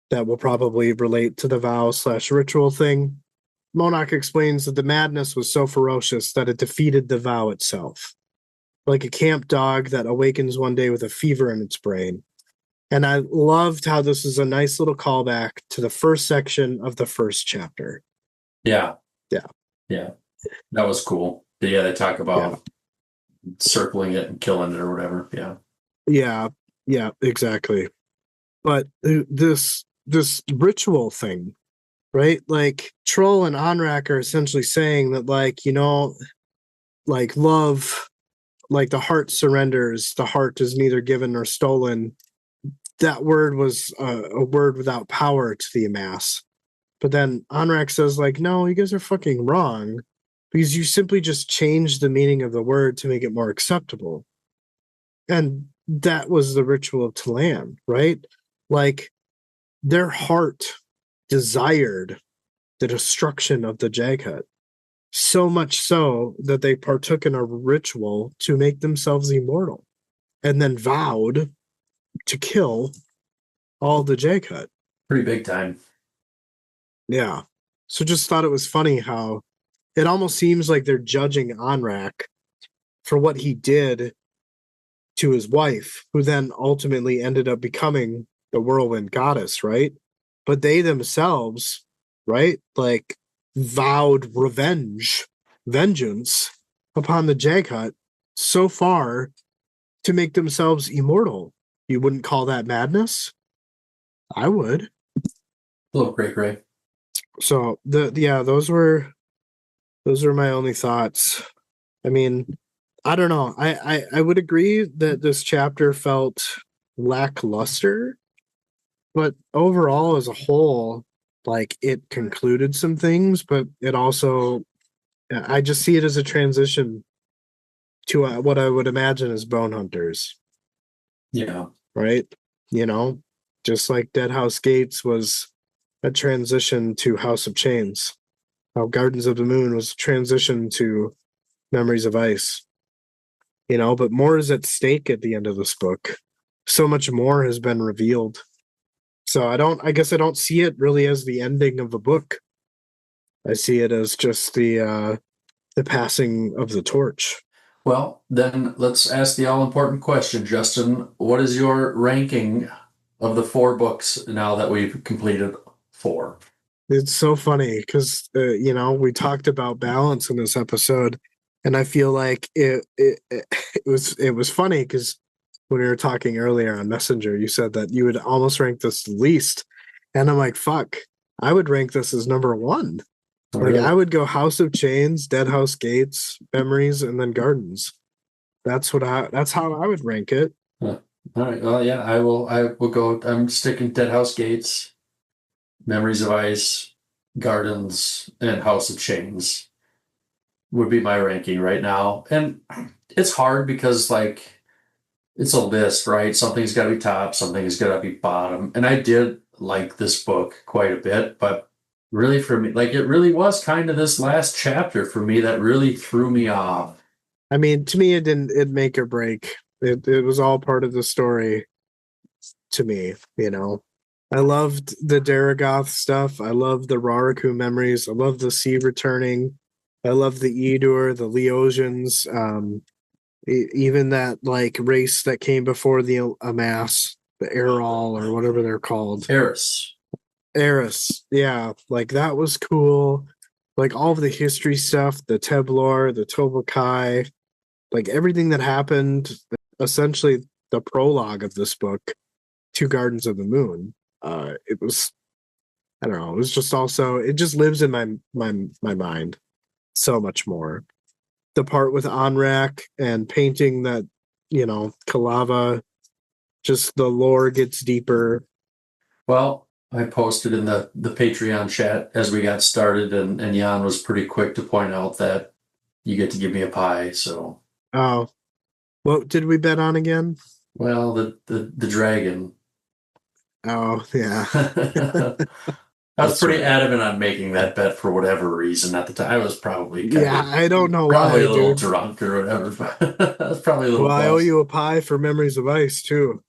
that will probably relate to the vow/ritual thing. Monarch explains that the madness was so ferocious that it defeated the vow itself, like a camp dog that awakens one day with a fever in its brain. And I loved how this is a nice little callback to the first section of the first chapter. Yeah. Yeah. Yeah. That was cool. Yeah, they talk about circling it and killing it or whatever. Yeah. Yeah, exactly. But this ritual thing, right? Like Troll and Anrak are essentially saying that, like love, like the heart surrenders, the heart is neither given nor stolen. That word was a word without power to the Amass. But then Anrak says, like, no, you guys are fucking wrong, because you simply just changed the meaning of the word to make it more acceptable. And that was the ritual of Talan, right? Like, their heart desired the destruction of the Jaghut, so much so that they partook in a ritual to make themselves immortal, and then vowed to kill all the Jaghut. Pretty big time. Yeah. So just thought it was funny how it almost seems like they're judging Anrak for what he did to his wife, who then ultimately ended up becoming the whirlwind goddess, right? But they themselves, right, like vowed revenge vengeance upon the Jaghut so far to make themselves immortal. You wouldn't call that madness? I would. Little Gray. So those were my only thoughts. I mean, I don't know. I would agree that this chapter felt lackluster, but overall as a whole, like it concluded some things, but it also I just see it as a transition to what I would imagine as Bone Hunters, Yeah. right? You know, just like Dead House Gates was a transition to House of Chains, how Gardens of the Moon was a transition to Memories of Ice. You know, but more is at stake at the end of this book. So much more has been revealed. So I guess I don't see it really as the ending of the book. I see it as just the passing of the torch. Well, then let's ask the all important question, Justin. What is your ranking of the 4 books now that we've completed 4? It's so funny because you know, we talked about balance in this episode, and I feel like it was funny because when we were talking earlier on Messenger, you said that you would almost rank this least, and I'm like, fuck, I would rank this as number 1. Oh, Like really? I would go House of Chains, Dead House Gates, Memories, and then Gardens. That's how I would rank it. Huh. All right. Well, yeah, I will go. I'm sticking Dead House Gates, Memories of Ice, Gardens, and House of Chains would be my ranking right now. And it's hard because like it's a list, right? Something's got to be top, something's got to be bottom. And I did like this book quite a bit, but really for me, like it really was kind of this last chapter for me that really threw me off. I mean, to me, it make or break. It was all part of the story to me, you know. I loved the Daragoth stuff. I loved the Raraku memories. I love the sea returning. I love the Edur, the Leosians, even that like race that came before the Amass, the Erol or whatever they're called. Eris. Eris, yeah, like that was cool. Like all of the history stuff, the Teblor, the Tobokai, like everything that happened, essentially the prologue of this book to Gardens of the Moon. It was, I don't know, it was just also, it just lives in my mind so much more. The part with Anrak and painting that, you know, Kalava, just the lore gets deeper. Well, I posted in the Patreon chat as we got started, and Jan was pretty quick to point out that you get to give me a pie. So, Oh, what did we bet on again? well, the dragon. Oh, yeah. I was That's pretty right. adamant on making that bet for whatever reason at the time. I was probably kind Yeah, of I don't know probably why, a little dude. drunk or whatever, but I was probably a little Well, I owe buzzed. you a pie for Memories of Ice too,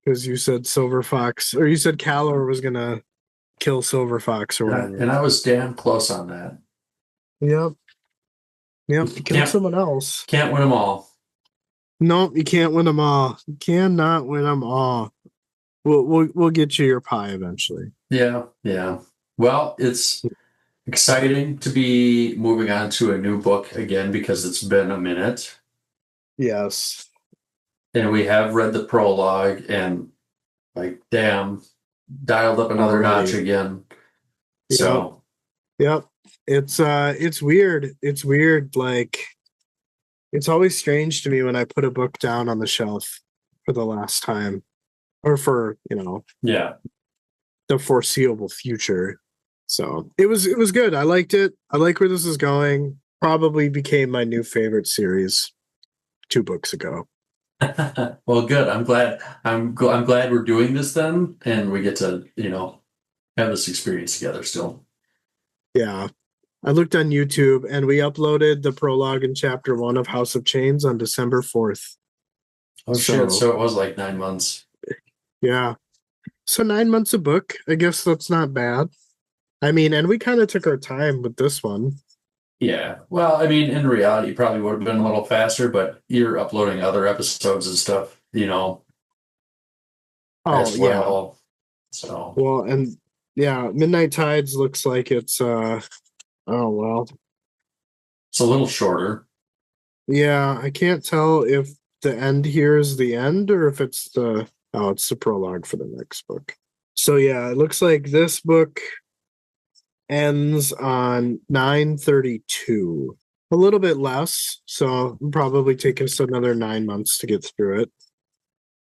because you said Silver Fox, or you said Calor was gonna kill Silver Fox or whatever. And I was damn close on that. Yep, yep. You killed Can't someone else. can't win them all. Nope, you can't win them all. You cannot win them all. We'll get you your pie eventually. Yeah. Well, it's exciting to be moving on to a new book again because it's been a minute. Yes. And we have read the prologue and like damn, dialed up another notch Already. again. Yep. So Yep. It's weird. It's weird. Like it's always strange to me when I put a book down on the shelf for the last time, or for, you know, yeah. the foreseeable future. So it was good. I liked it. I like where this is going. Probably became my new favorite series 2 books ago. Well, good. I'm glad. I'm glad we're doing this then, and we get to have this experience together still. Yeah. I looked on YouTube and we uploaded the prologue in chapter 1 of House of Chains on December 4th. Oh shit! So it was like 9 months. Yeah. So 9 months a book. I guess that's not bad. I mean, and we kind of took our time with this one. Yeah. Well, I mean, in reality, it probably would have been a little faster, but you're uploading other episodes and stuff, Oh, as yeah. well. So. Well, and yeah, Midnight Tides looks like it's oh well. It's a little shorter. Yeah, I can't tell if the end here is the end or if it's it's the prologue for the next book. So yeah, it looks like this book ends on 932. A little bit less, so it'll probably take us another 9 months to get through it.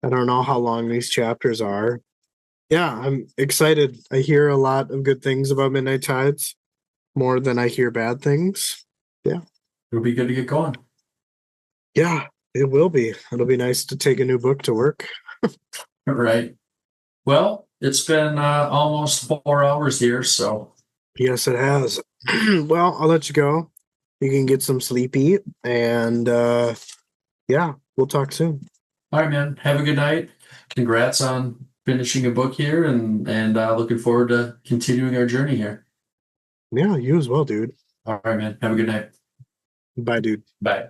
I don't know how long these chapters are. Yeah, I'm excited. I hear a lot of good things about Midnight Tides, more than I hear bad things. Yeah. It'll be good to get going. Yeah, it will be. It'll be nice to take a new book to work. Right. Well, it's been almost 4 hours here, so Yes, it has. Well, I'll let you go. You can get some sleepy, and yeah, we'll talk soon. all right, man. Have a good night. Congrats on finishing a book here, and looking forward to continuing our journey here. Yeah, you as well, dude. All right, man. Have a good night. Bye, dude. Bye.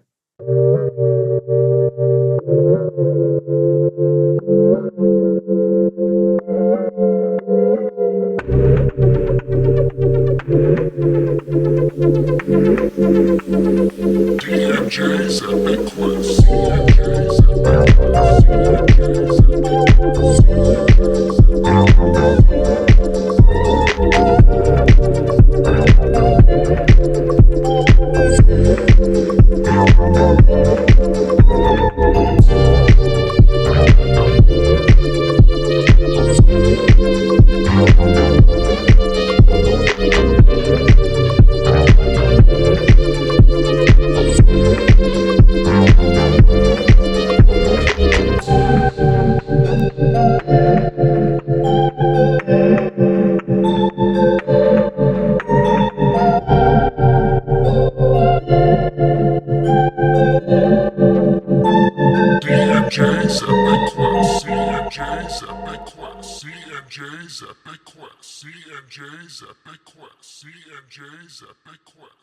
DMJ's Epic Quest. DMJ's Epic Quest. DMJ's Epic Quest. CMJ's Epic Quest. CMJ's Epic Quest. CMJ's Epic Quest. CMJ's Epic Quest.